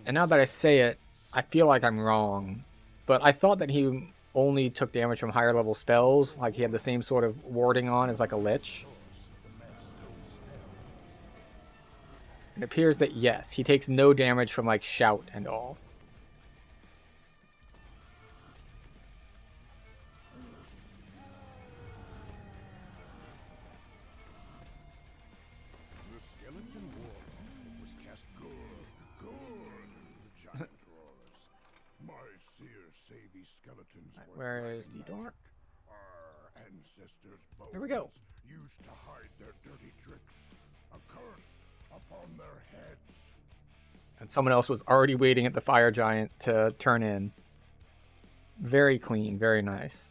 And now that I say it, I feel like I'm wrong. But I thought that he only took damage from higher level spells, like he had the same sort of warding on as like a lich. It appears that yes, he takes no damage from like shout and all. The skeleton warlock was cast good. The giant roars. My seers say these skeletons Right, were where dragon is the magic. door? Our ancestors' bones Here we go. used to hide their dirty tricks. A curse upon their heads. And someone else was already waiting at the fire giant to turn in. Very clean, very nice.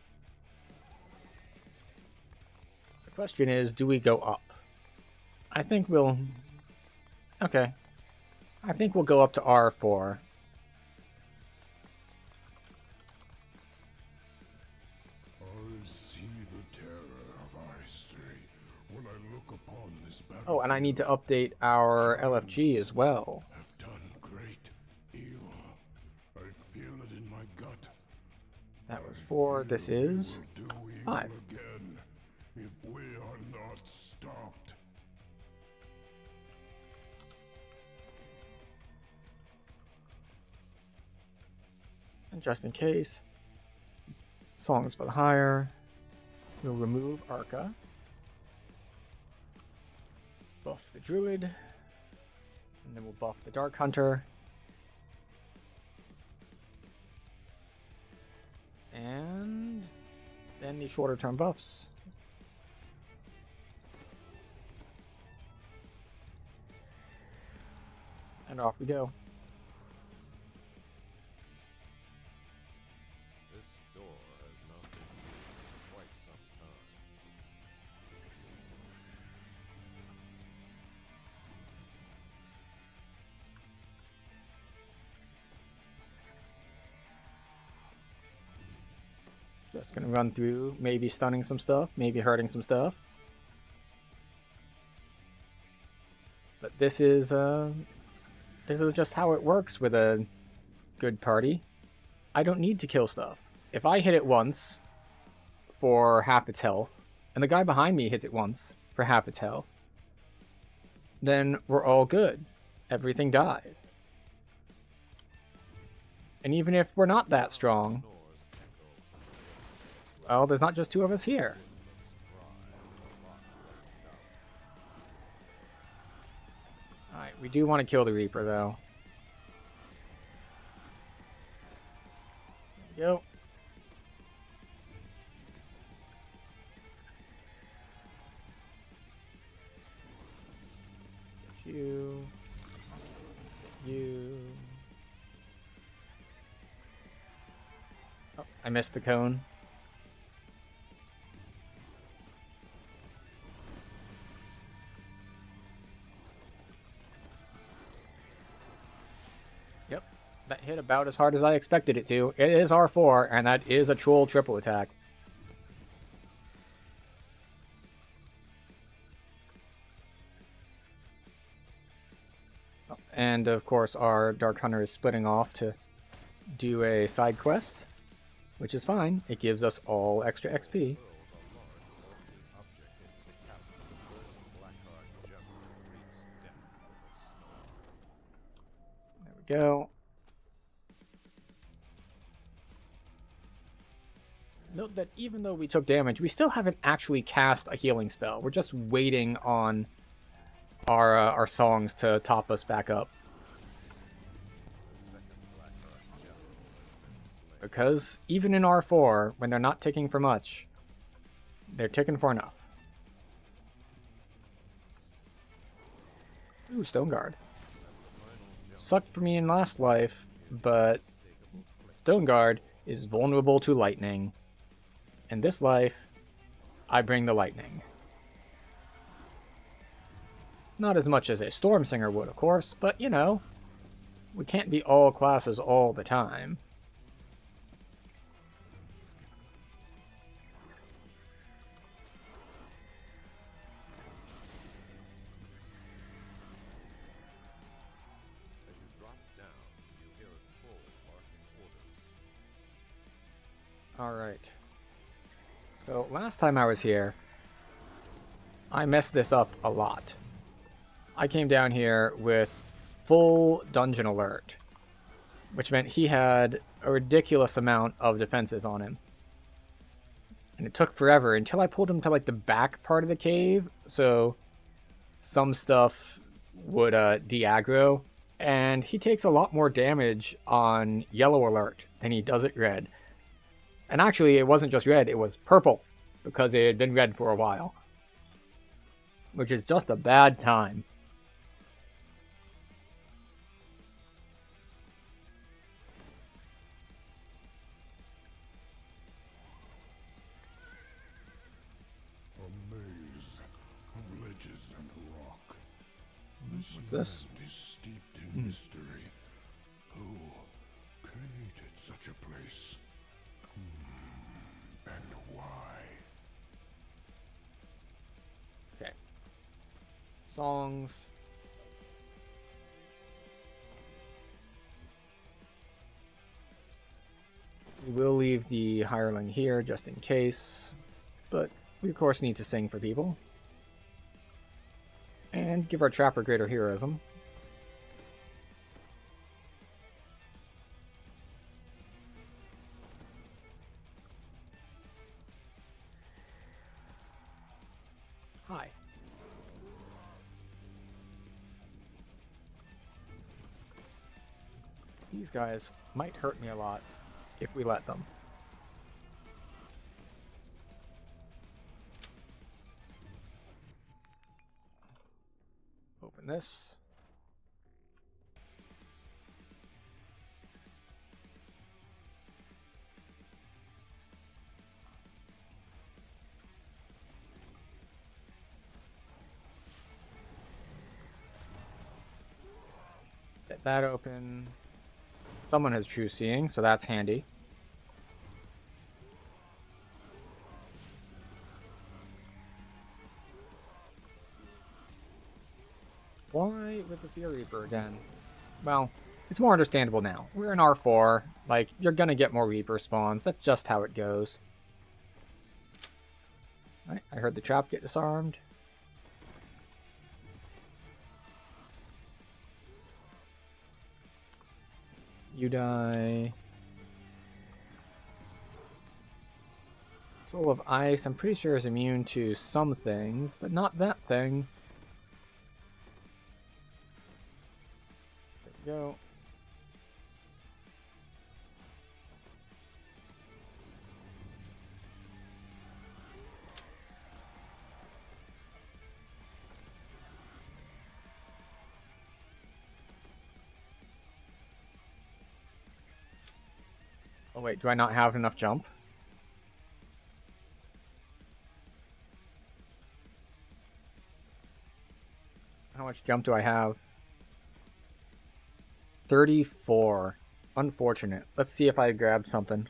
The question is, do we go up? I think we'll... Okay. I think we'll go up to R4. I see the terror of our history when I look upon this battlefield. Oh, and I need to update our LFG as well. Have done great evil. I feel it in my gut. That was 4. This is We will do evil 5. again if we are not stopped. And just in case, songs for the hire. We'll remove Arca. Buff the druid. And then we'll buff the dark hunter. And then the shorter term buffs. And off we go. This door has not been used in quite some time. Just gonna run through, maybe stunning some stuff, maybe hurting some stuff. But this is just how it works with a good party. I don't need to kill stuff. If I hit it once for half its health, and the guy behind me hits it once for half its health, then we're all good. Everything dies. And even if we're not that strong, well, there's not just 2 of us here. Alright, we do want to kill the Reaper, though. There we go. Get you. You. Oh, I missed the cone. Yep, that hit about as hard as I expected it to. It is R4, and that is a troll triple attack. Oh, and of course our Dark Hunter is splitting off to do a side quest, which is fine. It gives us all extra XP. There we go. Note that even though we took damage, we still haven't actually cast a healing spell. We're just waiting on our songs to top us back up. Because even in R4, when they're not ticking for much, they're ticking for enough. Ooh, Stone Guard. Sucked for me in last life, but Stone Guard is vulnerable to lightning. In this life, I bring the lightning. Not as much as a Storm Singer would, of course, but you know, we can't be all classes all the time. As you drop down, you hear a troll barking orders. Alright. So, last time I was here, I messed this up a lot. I came down here with full dungeon alert, which meant he had a ridiculous amount of defenses on him. And it took forever until I pulled him to like the back part of the cave, so some stuff would de-aggro, and he takes a lot more damage on yellow alert than he does at red. And actually, it wasn't just red, it was purple, because it had been red for a while. Which is just a bad time. A maze of ledges and rock. What's this? Land is steeped in mystery. Who created such a place? And why? Okay. Songs. We will leave the hireling here just in case, but we of course need to sing for people. And give our trapper greater heroism. Hi. These guys might hurt me a lot if we let them. Open this. Get that open. Someone has true seeing, so that's handy. Why with the Fury Reaper again? Well, it's more understandable now. We're in R4. Like, you're gonna get more Reaper spawns. That's just how it goes. Right, I heard the trap get disarmed. You die. Soul of Ice, I'm pretty sure is immune to some things, but not that thing. There we go. Oh wait, do I not have enough jump? How much jump do I have? 34. Unfortunate. Let's see if I grab something.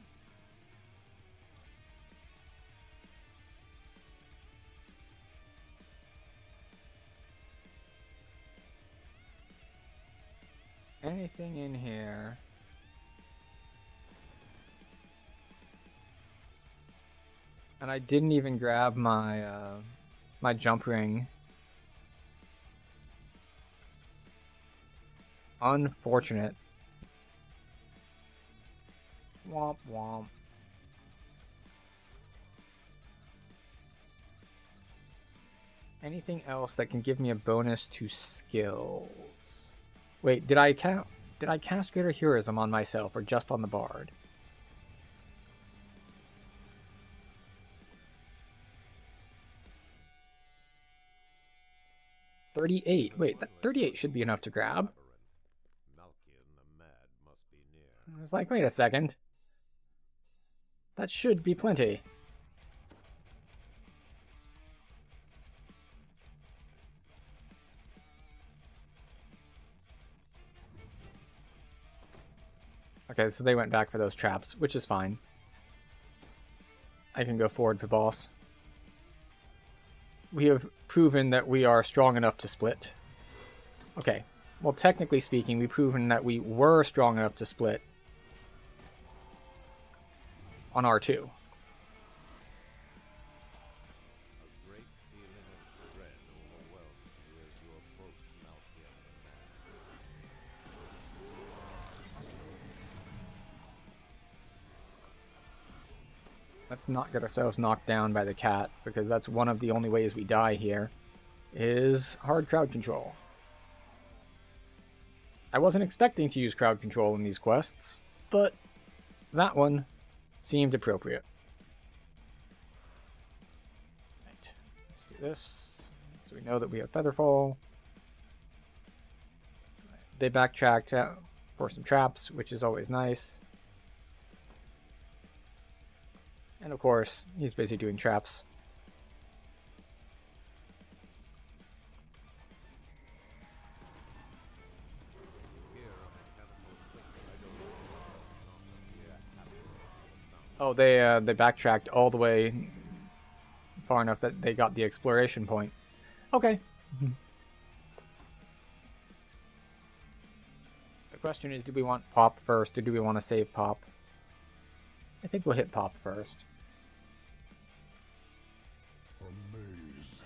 Anything in here? And I didn't even grab my my jump ring. Unfortunate. Womp womp. Anything else that can give me a bonus to skills? Wait, did I cast greater heroism on myself or just on the bard? $38. Wait, that 38 should be enough to grab. I was like, wait a second. That should be plenty. Okay, so they went back for those traps, which is fine. I can go forward for boss. We have proven that we are strong enough to split. Okay, well, technically speaking, we've proven that we were strong enough to split. on R2. A great feeling of dread overwhelms you as you approach Mount Let's not get ourselves knocked down by the cat, because that's one of the only ways we die here, is hard crowd control. I wasn't expecting to use crowd control in these quests, but that one seemed appropriate. Right, let's do this, so we know that we have Featherfall. They backtracked for some traps, which is always nice. And of course, he's busy doing traps. Oh, they backtracked all the way far enough that they got the exploration point. Okay. The question is, do we want Pop first, or do we want to save Pop? I think we'll hit Pop first. A maze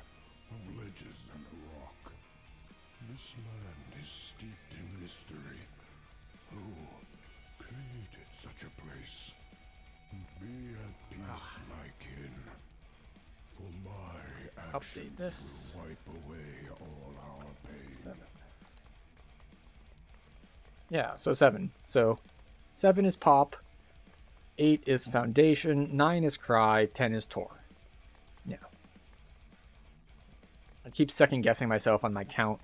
of ledges and rock. This land is steeped in mystery. Who created such a place? Be at peace, my kin. For my actions Update this. will wipe away all our pain. 7. Yeah, so 7. So 7 is Pop, 8 is Foundation, 9 is Cry, 10 is Tor. Yeah. I keep second guessing myself on my count.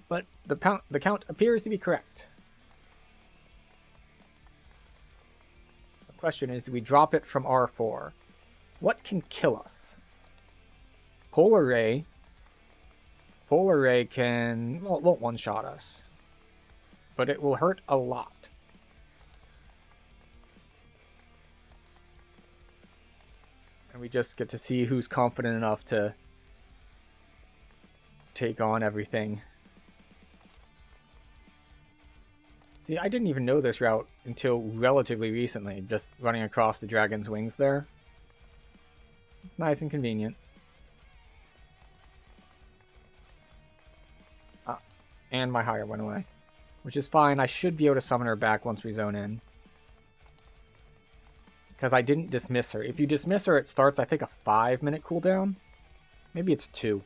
But the count appears to be correct. The question is, do we drop it from R4? What can kill us? Polar Ray. Polar Ray can... well, it won't one-shot us. But it will hurt a lot. And we just get to see who's confident enough to take on everything. See, I didn't even know this route until relatively recently, just running across the dragon's wings there. It's nice and convenient. Ah, and my hire went away. Which is fine, I should be able to summon her back once we zone in. Because I didn't dismiss her. If you dismiss her, it starts, I think, a 5-minute cooldown. Maybe it's 2.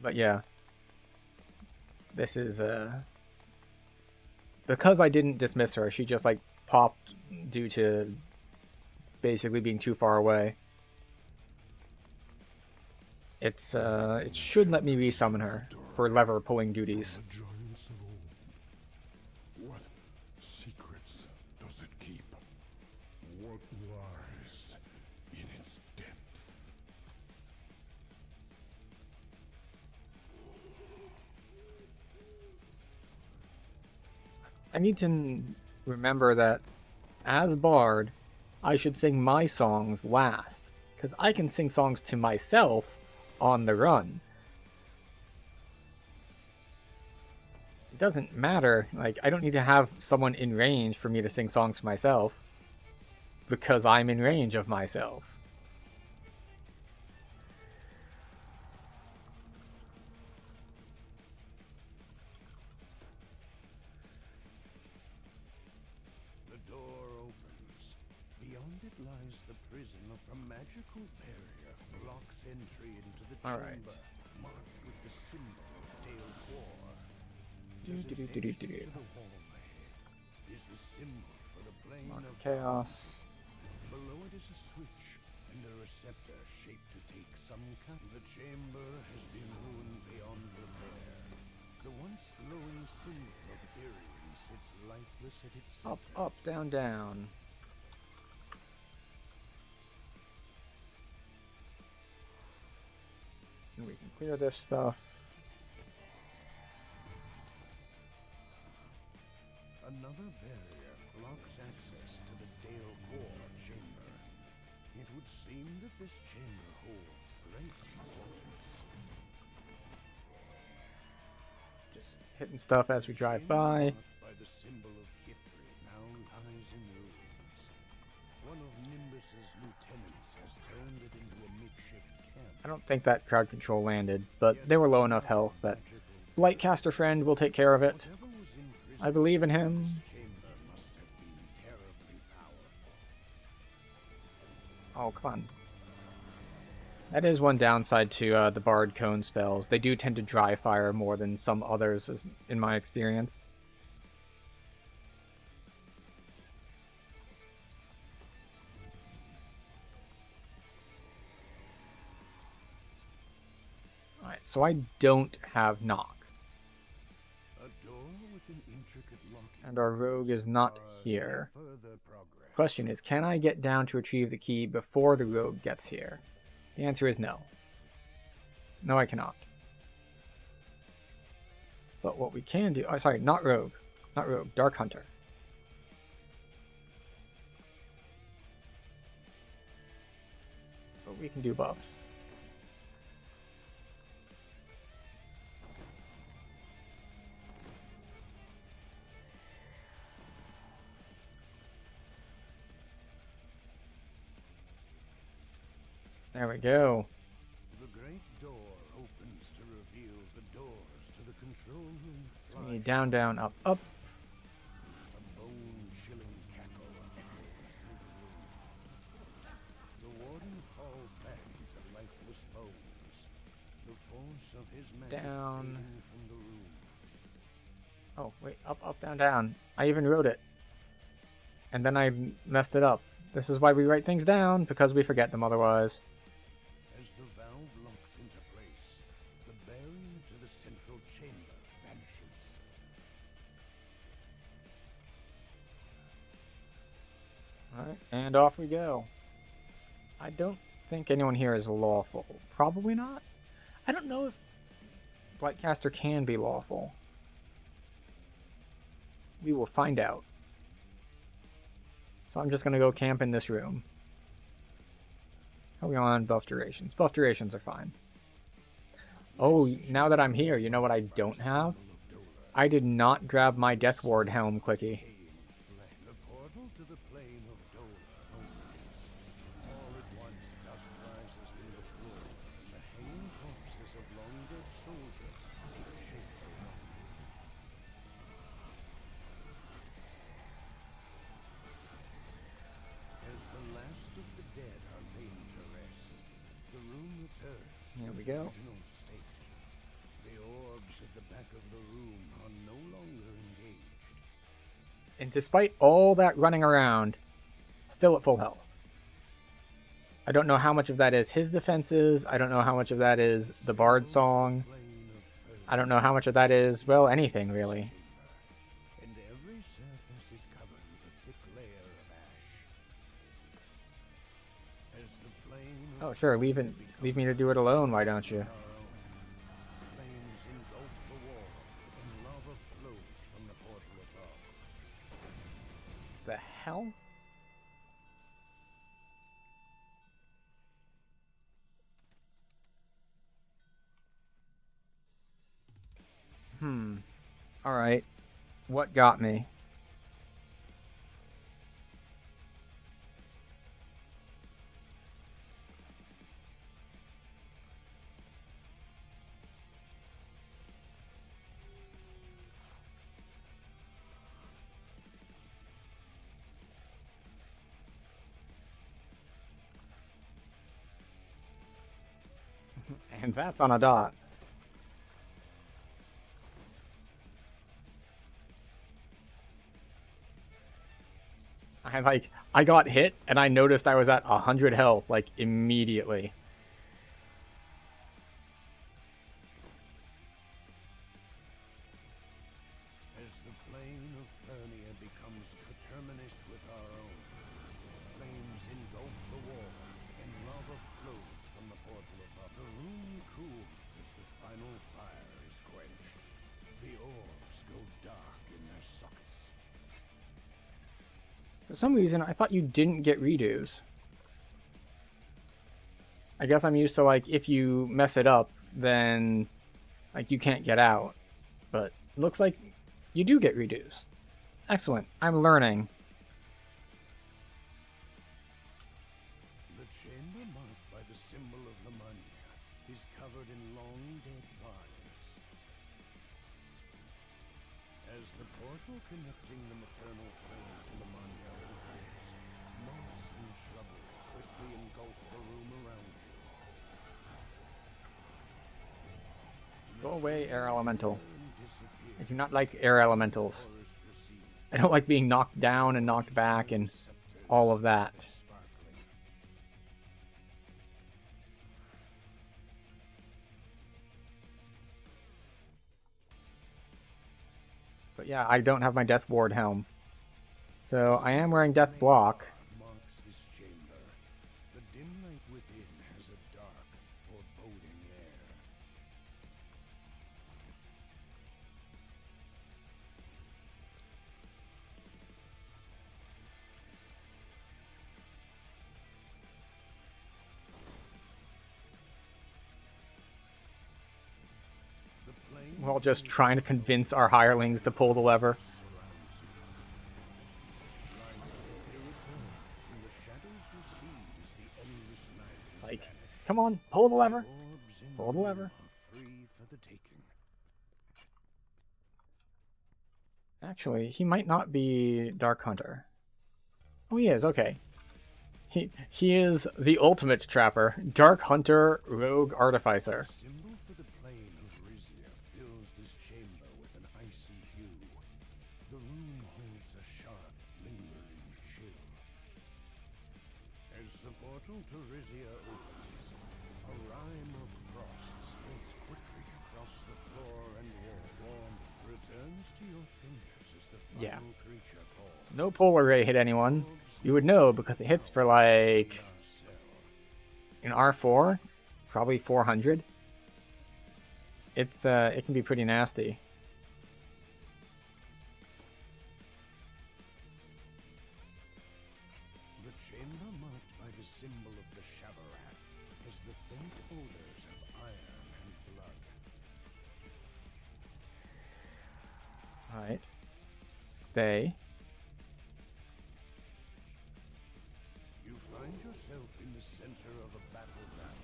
But yeah. This is, because I didn't dismiss her, she just, like, popped due to basically being too far away. It should let me resummon her for lever pulling duties. The giants of old. What secrets does it keep? What lies in its depths? I need to remember that as Bard, I should sing my songs last, because I can sing songs to myself on the run. It doesn't matter, like, I don't need to have someone in range for me to sing songs to myself, because I'm in range of myself. The door opens. Beyond it lies the prison of a magical barrier blocks entry into the All chamber, right. marked with the symbol of Dale War. Do-do-do-do-do-do. To the hallway is the symbol for the plane Mark of of Chaos. Below it is a switch and a receptor shaped to take some kind. The chamber has been ruined beyond repair. The once glowing symbol of Irium sits lifeless at its center. Up, up, down, down. And we can clear this stuff. Another barrier blocks access to the Dale Core chamber. It would seem that this chamber holds great importance. Just hitting stuff as we drive by. By the symbol of Kithri now lies in ruins. One of Nimbus's lieutenants has turned it into a makeshift camp. I don't think that crowd control landed, but they were low enough health that Lightcaster friend will take care of it. Whatever was imprisoned I believe in in him. this chamber must have been terribly powerful. Oh, come on. That is one downside to the Bard Cone spells. They do tend to dry fire more than some others, in my experience. Alright, so I don't have knock. A door with an intricate lock. And our rogue is not here. Further progress. Question is, can I get down to retrieve the key before the rogue gets here? The answer is no. No, I cannot. But what we can do... Oh, sorry, not rogue. Not rogue. Dark Hunter. But we can do buffs. There we go. The great door opens to reveal the doors to the control room. So we need down, down, up, up. A bone-chilling cackle echoes through the room. The warden falls back into lifeless bones. The force of his magic Down. fading from the room. Oh, wait, up, up, down, down. I even wrote it. And then I messed it up. This is why we write things down, because we forget them otherwise. As the valve locks into place, the barrier to the central chamber vanishes. Alright, and off we go. I don't think anyone here is lawful. Probably not. I don't know if Blightcaster can be lawful. We will find out. So I'm just going to go camp in this room. How are we on buff durations? Buff durations are fine. Oh, now that I'm here, you know what I don't have? I did not grab my Death Ward helm quickie. The portal to the plane of Dola opens. All at once, dust rises from the floor. The hanging corpses of long-dead soldiers take shape around you. As the last of the dead are laid to rest, the room returns Here to we its go. original state. The orbs at the back of the room are no longer engaged. And despite all that running around, still at full health. I don't know how much of that is his defenses. I don't know how much of that is the Bard song. I don't know how much of that is, well, anything really. And every surface is covered with a thick layer of ash. As the plane of Oh, sure, leave me to do it alone, why don't you? flames engulf the walls, and lava flows from the portal above. The hell? Alright. What got me? And that's on a dot. I got hit and I noticed I was at 100 health, like, immediately. As the plane of Fernia becomes coterminous with our own, flames engulf the walls, and lava flows from the portal above. The room cools as the final fire is quenched. The orbs go dark in their sockets. For some reason, I thought you didn't get redos. I guess I'm used to, like, if you mess it up, then, like, you can't get out. but it looks like you do get redos. Excellent. I'm learning. The chamber marked by the symbol of Lamania is covered in long dead vines. As the portal connecting the maternal plane to Lamania opens, moss and shrubbery quickly engulf the room around you. Go away, air elemental. Disappear. I do not like air elementals. Forest recedes. I don't like being knocked down and knocked back and all of that. Sparkling. But yeah, I don't have my Death Ward helm. So I am wearing Death Block. Marks this chamber. The dim light within has a dark, foreboding air. The plane We're all just trying to convince our hirelings to pull the lever. Like, come on, pull the lever. Pull the lever. Free for the taking. Actually, he might not be Dark Hunter. Oh, he is, okay. He is the ultimate trapper. Dark Hunter, Rogue Artificer. Symbol for the plane of Rizia fills this chamber with an icy hue. The room holds a sharp, lingering chill. As the portal to Rizia opens, a rime of frost spreads quickly across the floor and wall. Warmth returns to your fingers as the Yeah. final creature falls. No polar ray hit anyone. You would know because it hits for like an R4, probably 400. It can be pretty nasty. The chamber marked by the symbol of the Shavarath has the faint odors of iron and blood. Alright. Stay. You find yourself in the center of a battleground.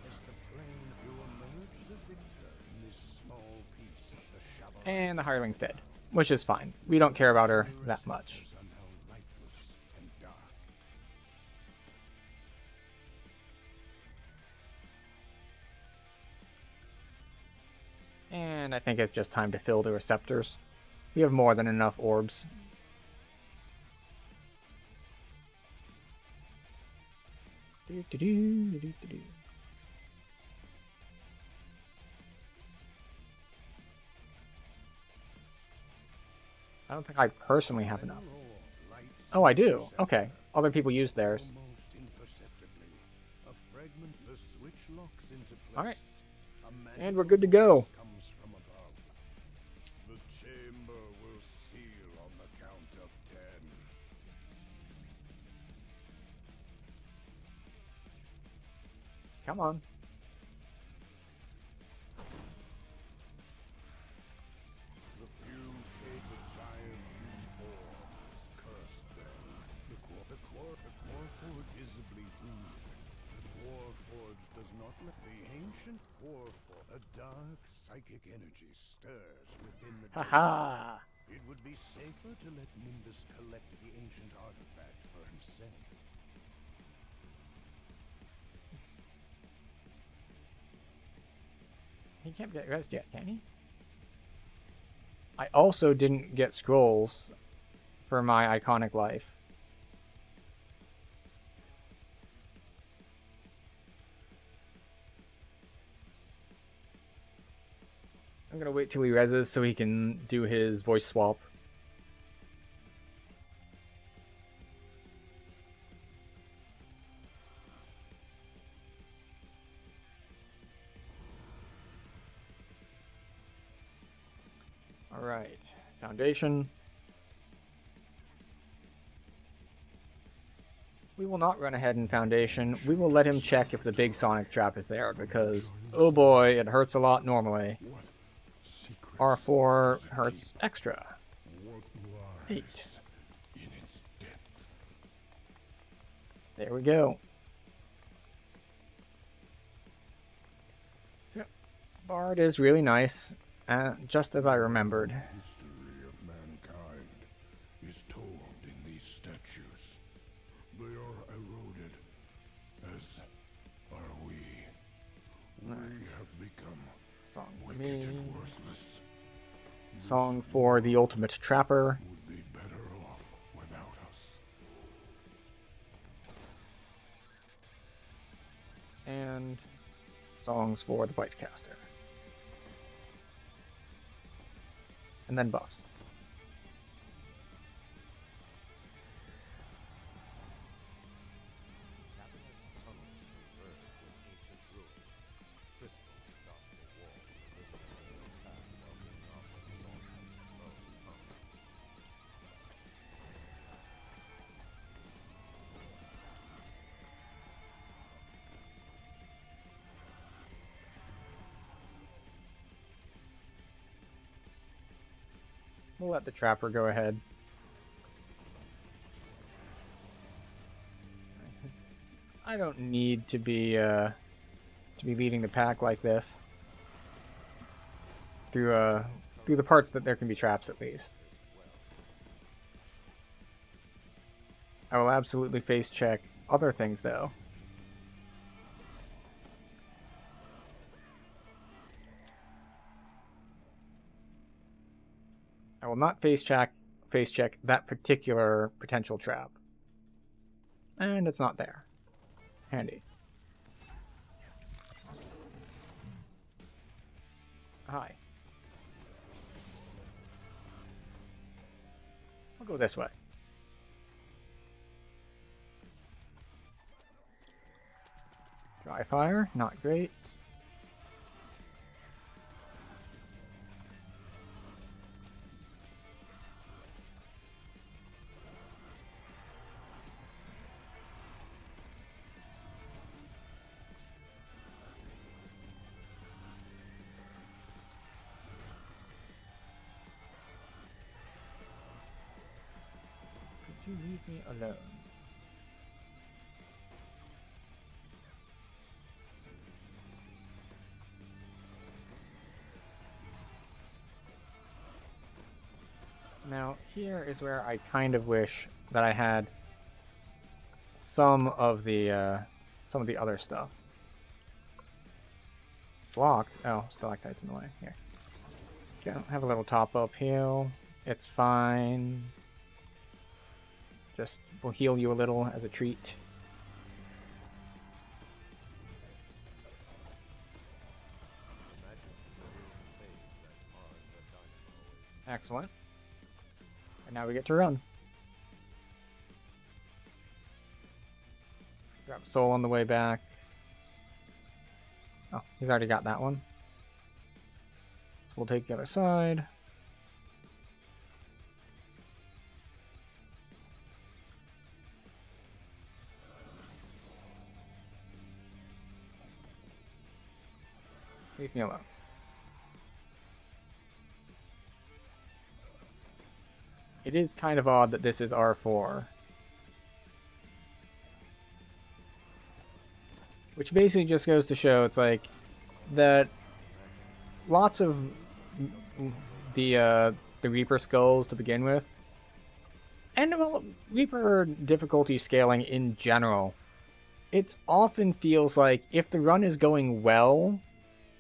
As the plane, you emerge the victor in this small piece of the Shavarath. And the hireling's dead. Which is fine. We don't care about her that much. Are now lifeless and dark. And I think it's just time to fill the receptors. We have more than enough orbs. Do-do-do-do-do-do. I don't think I personally have enough. Oh, I do. Okay. Other people use theirs. Almost imperceptibly, a fragment the switch locks into place. All right. A And we're magic good to go. comes from above. The chamber will seal on the count of 10. Come on. The few paid the giant newborns cursed them. The core forge visibly wounded. The core forge does not let the ancient core forge. A dark psychic energy stirs within the Haha. desert. It would be safer to let Nimbus collect the ancient artifact for himself. He can't get rest yet, can he? I also didn't get scrolls for my iconic life. I'm gonna wait till he reses so he can do his voice swap. Alright, foundation. We will not run ahead in foundation. We will let him check if the big sonic trap is there because, oh boy, it hurts a lot normally. What secret R4 hurts extra. What 8. lies in its depths? There we go. So, Bard is really nice, just as I remembered. The history of mankind is told in these statues. They are eroded, as are we. We have become Song for wicked me. and worthless. Song for the ultimate trapper. Would be better off without us. And songs for the Bitecaster. And then buffs. Cavernous tunnels converge with ancient ruins. Crystals dot the wall, illuminating the path melting off the sulphur below the tunnel. We'll let the trapper go ahead. I don't need to be leading the pack like this. Through the parts that there can be traps at least. I will absolutely face check other things though. I will not face check that particular potential trap. And it's not there. Handy. Hi. I'll go this way. Dry fire, not great. Could you leave me alone? Now, here is where I kind of wish that I had some of the other stuff. Blocked. Oh, stalactites in the way. Here. Okay, have a little top up heal. It's fine. Just we'll heal you a little as a treat. Excellent. And now we get to run. Grab soul on the way back. Oh, he's already got that one. So we'll take the other side. Leave me alone. It is kind of odd that this is R4. Which basically just goes to show it's like that lots of the Reaper skulls to begin with, and well, Reaper difficulty scaling in general, it often feels like if the run is going well,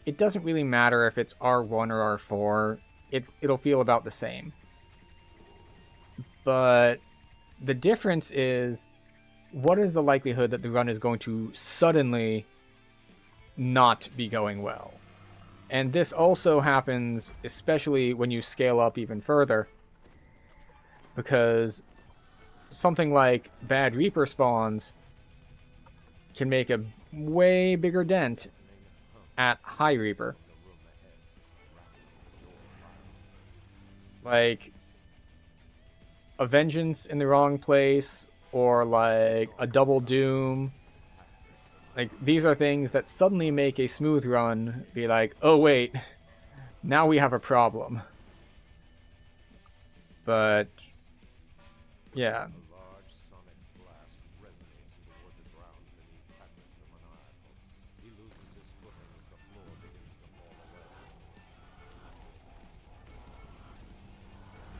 it doesn't really matter if it's R1 or R4, it'll feel about the same. But the difference is, what is the likelihood that the run is going to suddenly not be going well? And this also happens especially when you scale up even further, because something like bad Reaper spawns can make a way bigger dent at high Reaper. Like a Vengeance in the wrong place, or like a double Doom. Like, these are things that suddenly make a smooth run be like, oh wait, Now we have a problem. But yeah. A large sonic blast resonates toward the ground beneath Patrick the Maniacal. He loses his footing as the floor begins to fall away.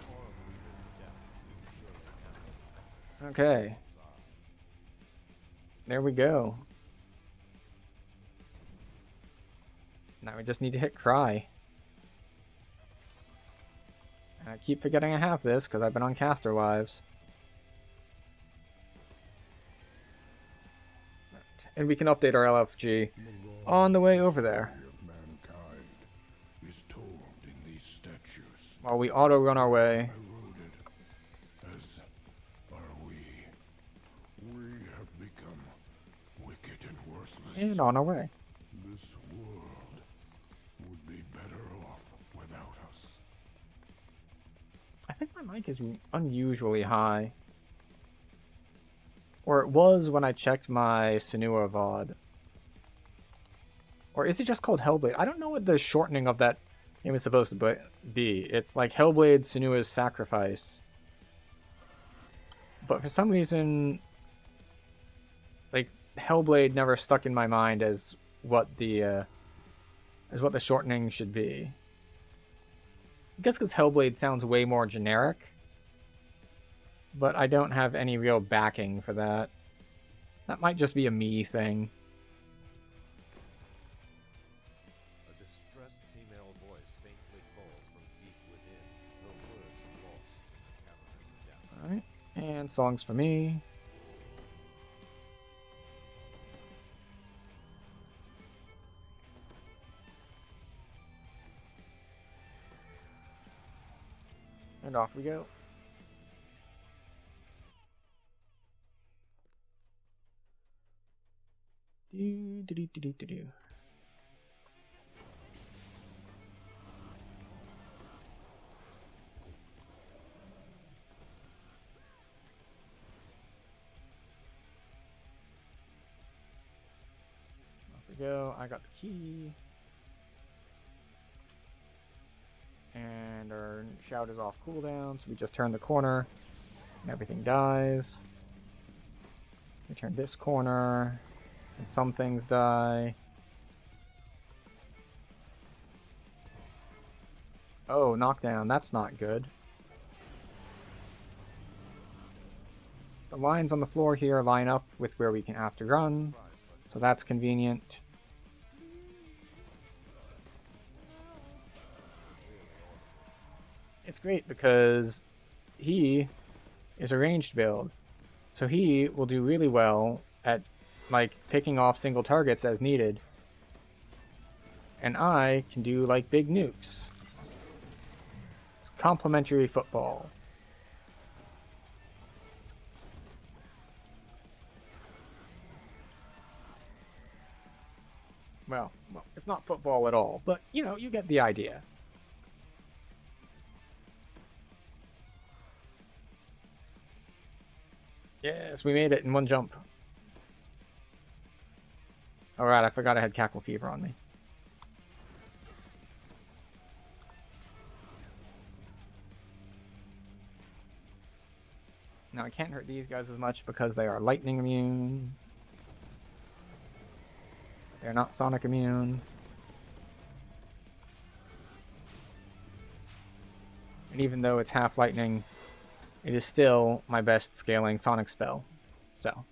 All of Weaver's death surely cannot. Okay. There we go. Now we just need to hit Cry. And I keep forgetting I have this because I've been on caster lives. And we can update our LFG on the way over there. Of mankind is told in these statues. While we auto run our way. Eroded, as are we. We have become wicked and worthless. And on our way. This world would be better off without us. I think my mic is unusually high. Or it was when I checked my Senua VOD. Or is it just called Hellblade? I don't know what the shortening of that name is supposed to be. It's like Hellblade Senua's Sacrifice. But for some reason, like, Hellblade never stuck in my mind as what the shortening should be. I guess because Hellblade sounds way more generic. But I don't have any real backing for that. That might just be a me thing. A distressed female voice faintly calls from deep within, her words lost in the cavernous depths. Alright, and songs for me. And off we go. Do, do, do, do, do, do, do. Off we go. I got the key. And our shout is off cooldown, so we just turn the corner and everything dies. We turn this corner. And some things die. Oh, knockdown. That's not good. The lines on the floor here line up with where we can have to run. So that's convenient. It's great because he is a ranged build. So he will do really well at like picking off single targets as needed. And I can do like big nukes. It's complementary football. Well, it's not football at all, but you know, you get the idea. Yes, we made it in one jump. Alright, I forgot I had Cackle Fever on me. Now I can't hurt these guys as much because they are lightning immune. They're not sonic immune. And even though it's half lightning, it is still my best scaling sonic spell. So.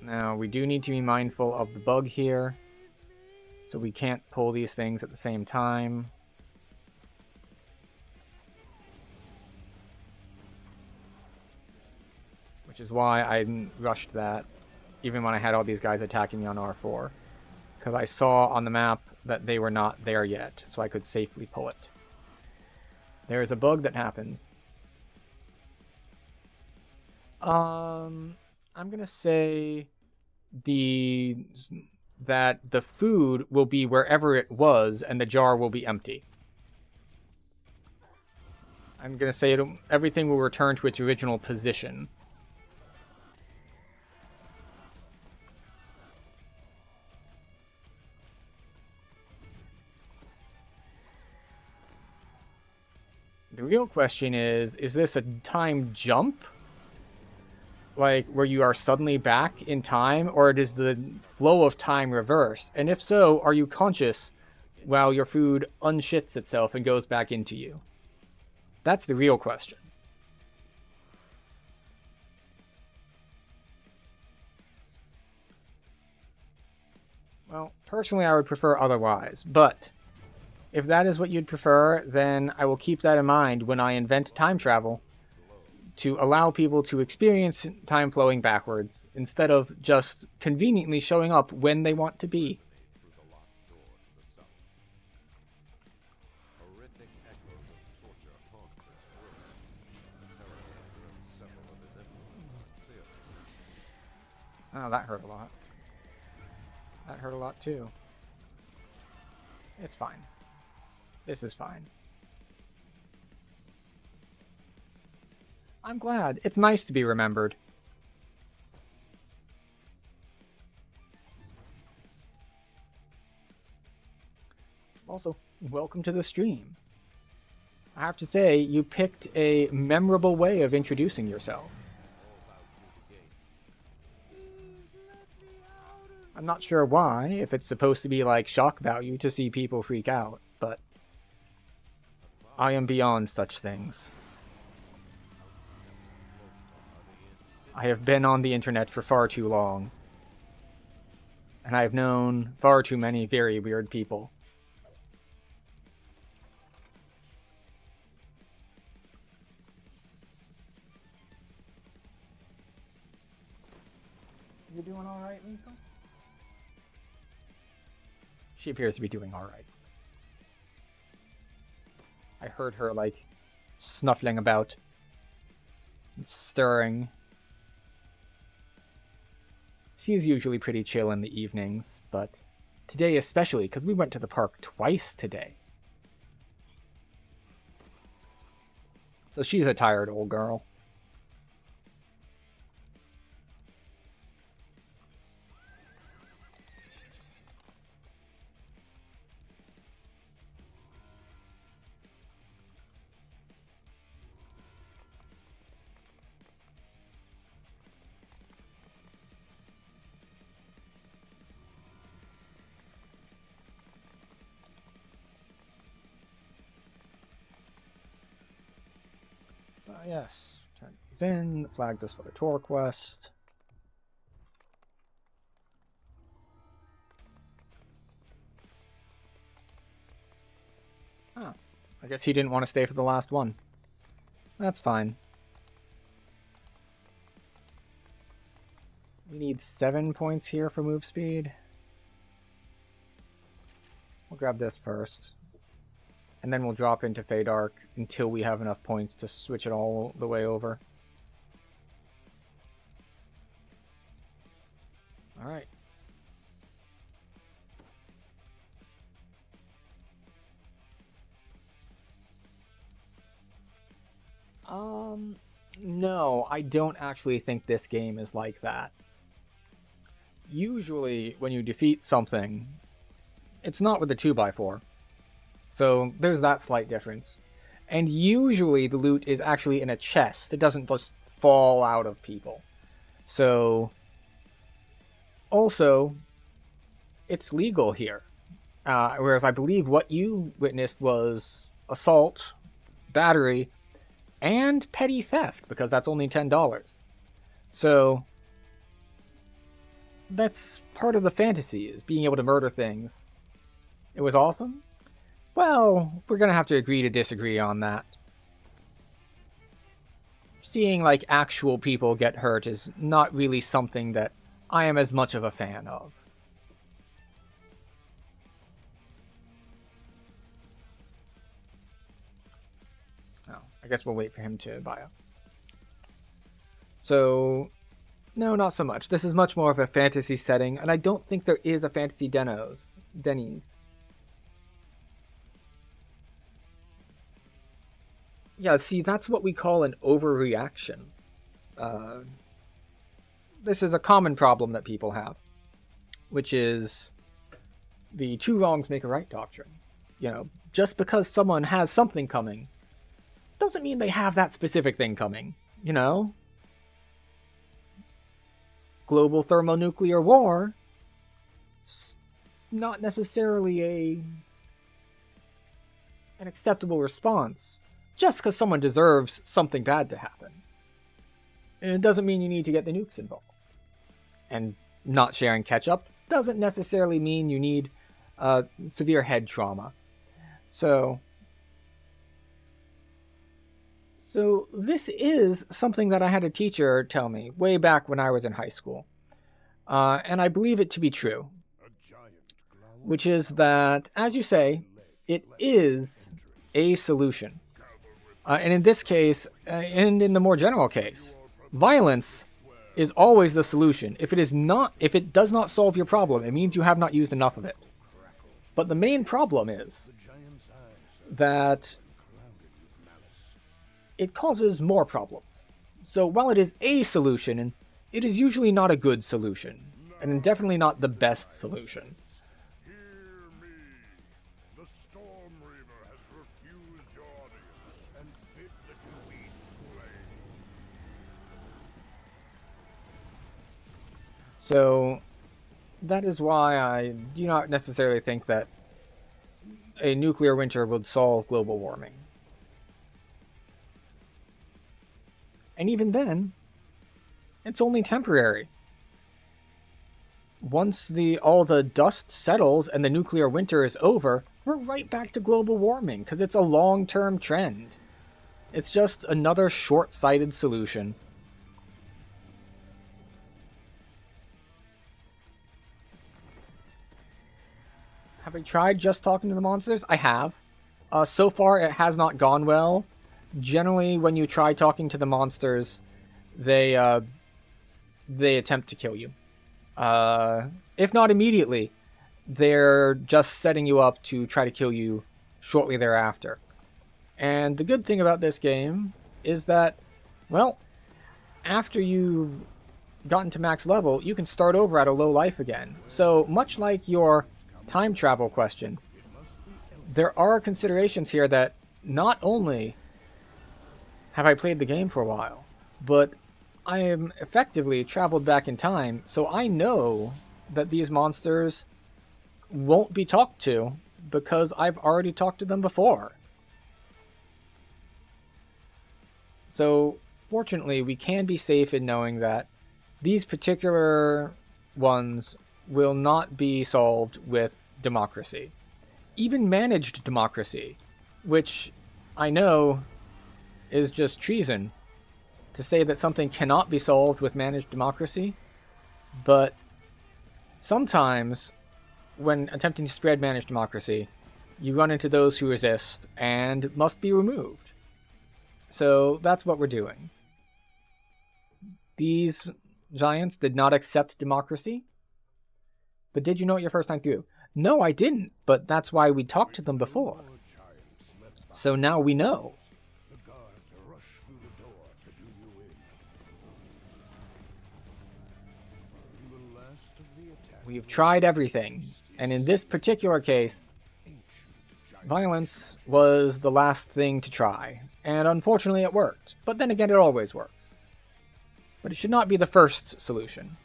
Now, we do need to be mindful of the bug here. So we can't pull these things at the same time. Which is why I rushed that, even when I had all these guys attacking me on R4. Because I saw on the map that they were not there yet, so I could safely pull it. There is a bug that happens. I'm gonna say that the food will be wherever it was, and the jar will be empty. I'm gonna say everything will return to its original position, The real question is this a time jump? Like, where you are suddenly back in time, or does the flow of time reverse? And if so, are you conscious while your food unshits itself and goes back into you? That's the real question. Well, personally, I would prefer otherwise, but if that is what you'd prefer, then I will keep that in mind when I invent time travel to allow people to experience time flowing backwards instead of just conveniently showing up when they want to be. Through the locked door to the south. Horrific echoes of torture haunt this world. Terror and several of its influences are clearly visible. Oh, that hurt a lot. That hurt a lot too. It's fine. This is fine. I'm glad. It's nice to be remembered. Also, welcome to the stream. I have to say, you picked a memorable way of introducing yourself. I'm not sure why, if it's supposed to be like shock value to see people freak out, but I am beyond such things. I have been on the internet for far too long, and I have known far too many very weird people. You doing alright, Lisa? She appears to be doing alright. I heard her, like, snuffling about and stirring. She's usually pretty chill in the evenings, but today especially, because we went to the park twice today. So she's a tired old girl. Yes, turn these in, flagged us for the tour quest. Oh, I guess he didn't want to stay for the last one. That's fine. We need 7 points here for move speed. We'll grab this first. And then we'll drop into Feydark until we have enough points to switch it all the way over. Alright. No, I don't actually think this game is like that. Usually, when you defeat something, it's not with a 2x4. So there's that slight difference. And usually the loot is actually in a chest. It doesn't just fall out of people. So also, it's legal here. Whereas I believe what you witnessed was assault, battery, and petty theft, because that's only $10. So that's part of the fantasy, is being able to murder things. It was awesome? Well, we're gonna have to agree to disagree on that. Seeing, like, actual people get hurt is not really something that I am as much of a fan of. Oh, I guess we'll wait for him to buy up. So, no, not so much. This is much more of a fantasy setting, and I don't think there is a fantasy Denny's. Yeah, see, that's what we call an overreaction. This is a common problem that people have, which is the two wrongs make a right doctrine. You know, just because someone has something coming doesn't mean they have that specific thing coming, you know? Global thermonuclear war, not necessarily an acceptable response just because someone deserves something bad to happen. And it doesn't mean you need to get the nukes involved. And not sharing ketchup doesn't necessarily mean you need severe head trauma. So this is something that I had a teacher tell me way back when I was in high school. And I believe it to be true. Which is that, as you say, it is a solution. And in this case, and in the more general case, violence is always the solution. If it does not solve your problem, it means you have not used enough of it. But the main problem is that it causes more problems. So while it is a solution, it is usually not a good solution, and definitely not the best solution. Hear me. The Storm Reaver has refused your audience and bid that you be slain. So that is why I do not necessarily think that a nuclear winter would solve global warming. And even then, it's only temporary. Once all the dust settles and the nuclear winter is over, we're right back to global warming because it's a long-term trend. It's just another short-sighted solution. Have I tried just talking to the monsters? I have. So far, it has not gone well. Generally, when you try talking to the monsters, they attempt to kill you. If not immediately, they're just setting you up to try to kill you shortly thereafter. And the good thing about this game is that, well, after you've gotten to max level, you can start over at a low life again. So, much like your time travel question, there are considerations here that not only have I played the game for a while, but I am effectively traveled back in time, so I know that these monsters won't be talked to because I've already talked to them before. So, fortunately, we can be safe in knowing that these particular ones will not be solved with democracy. Even managed democracy, which I know is just treason to say that something cannot be solved with managed democracy, but sometimes when attempting to spread managed democracy, you run into those who resist and must be removed. So that's what we're doing. These giants did not accept democracy. But did you know it your first time through? No, I didn't, but that's why we talked to them before. So now we know. The guards rush through the door to do you in. The last of the attack. We've tried everything, and in this particular case, violence was the last thing to try. And unfortunately it worked. But then again, it always works. But it should not be the first solution.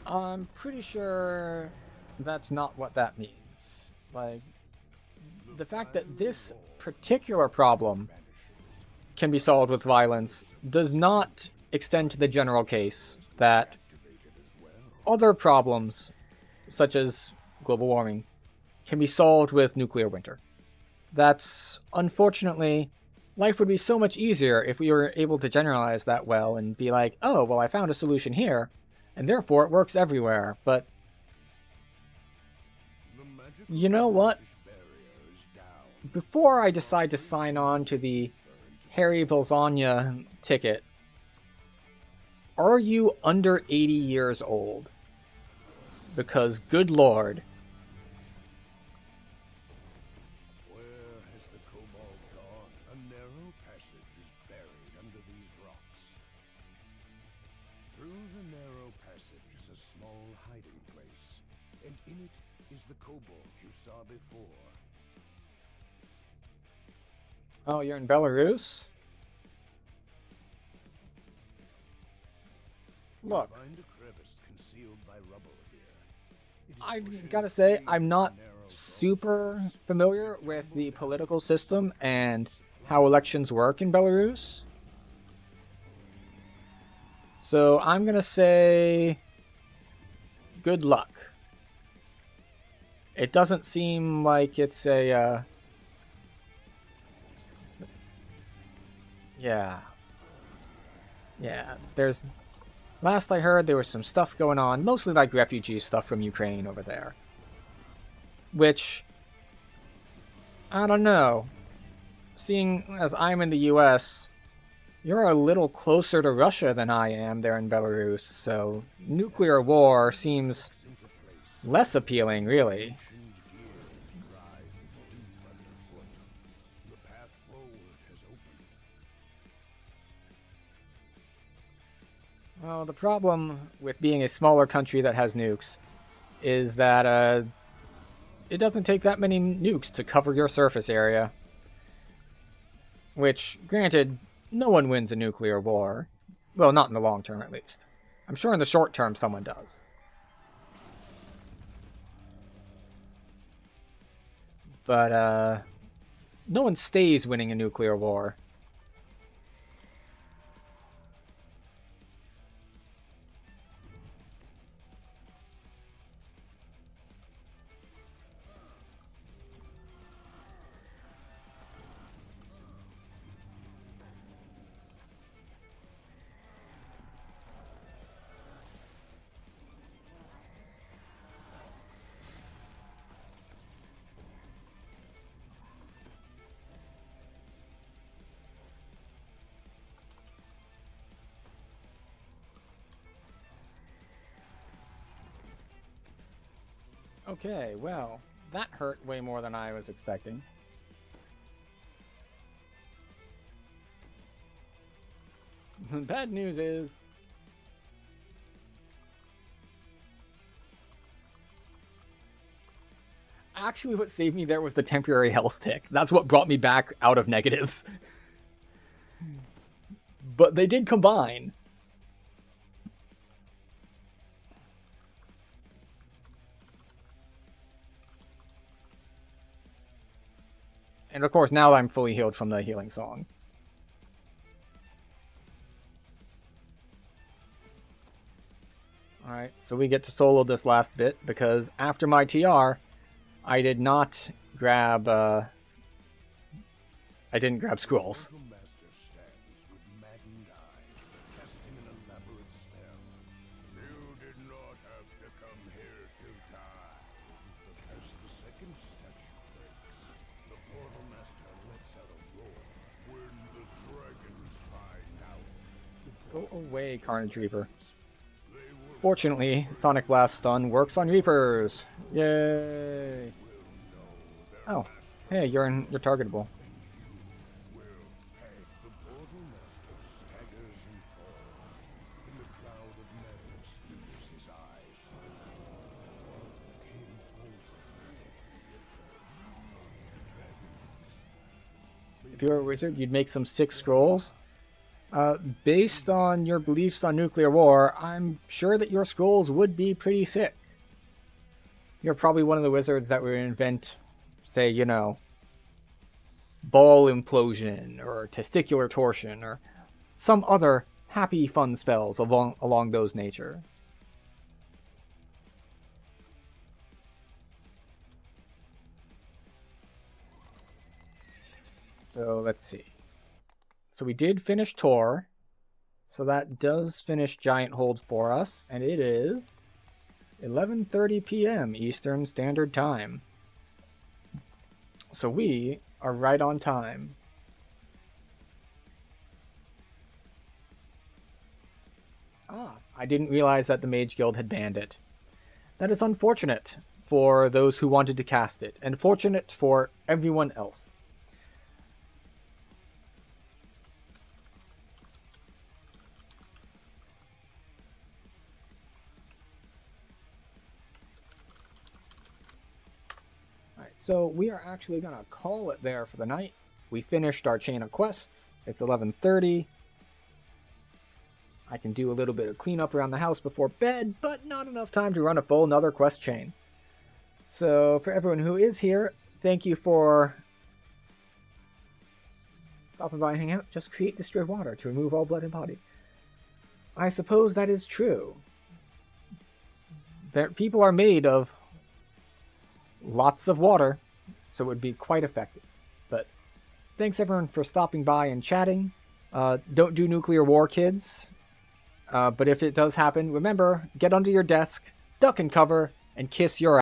I'm pretty sure that's not what that means. Like, the fact that this particular problem can be solved with violence does not extend to the general case that other problems, such as global warming, can be solved with nuclear winter. That's, unfortunately, life would be so much easier if we were able to generalize that well and be like, oh, well, I found a solution here, and therefore it works everywhere. But you know what? Before I decide to sign on to the Harry Bolzania ticket, Are you under 80 years old? Because, good lord. Where has the kobold gone? A narrow passage is buried under these rocks. Through the narrow passage is a small hiding place, and in it is the kobold you saw before. Oh, you're in Belarus? Look, You find a crevice concealed by rubble here. It is I pushing gotta say, free I'm of not the narrow super gulf space. familiar with the political system and how elections work in Belarus. So I'm gonna say good luck. It doesn't seem like it's a, yeah. Yeah, there's... Last I heard, there was some stuff going on, mostly like refugee stuff from Ukraine over there. Which, I don't know. Seeing as I'm in the US, you're a little closer to Russia than I am there in Belarus, so nuclear war seems Into place. less appealing, really. Ancient gears drive into deep underfoot. The path forward has opened. Well, the problem with being a smaller country that has nukes is that it doesn't take that many nukes to cover your surface area. Which, granted, no one wins a nuclear war. Well, not in the long term, at least. I'm sure in the short term someone does. But, no one stays winning a nuclear war. Okay, well, that hurt way more than I was expecting. The bad news is... Actually, what saved me there was the temporary health tick. That's what brought me back out of negatives. But they did combine. And of course, now I'm fully healed from the healing song. Alright, so we get to solo this last bit, because after my TR, I did not grab, I didn't grab scrolls. The master stands with maddened eyes, casting an elaborate spell. You did not have to come here to die. But as the second statue breaks, the portal master lets out a roar. When the dragons find out, Go away, Carnage Reaper. they will Fortunately, Sonic Blast Stun works on Reapers. Yay! Oh, hey, you're targetable. The portal master staggers and falls. In the cloud of madness leaves his eyes. Came over. If you were a wizard, you'd make some 6 scrolls. Based on your beliefs on nuclear war, I'm sure that your scrolls would be pretty sick. You're probably one of the wizards that would invent, say, you know, ball implosion, or testicular torsion, or some other happy fun spells along those nature. So let's see. So we did finish Tor. So that does finish Giant Hold for us. And it is 11:30 p.m. Eastern Standard Time. So we are right on time. I didn't realize that the Mage Guild had banned it. That is unfortunate for those who wanted to cast it, and fortunate for everyone else. Alright, so we are actually going to call it there for the night. We finished our chain of quests. It's 11:30. I can do a little bit of cleanup around the house before bed, but not enough time to run a full another quest chain. So for everyone who is here, thank you for stopping by and hanging out. Just create distilled water to remove all blood and body. I suppose that is true. People are made of lots of water, so it would be quite effective. But thanks everyone for stopping by and chatting. Don't do nuclear war, kids. But if it does happen, remember, get under your desk, duck and cover, and kiss your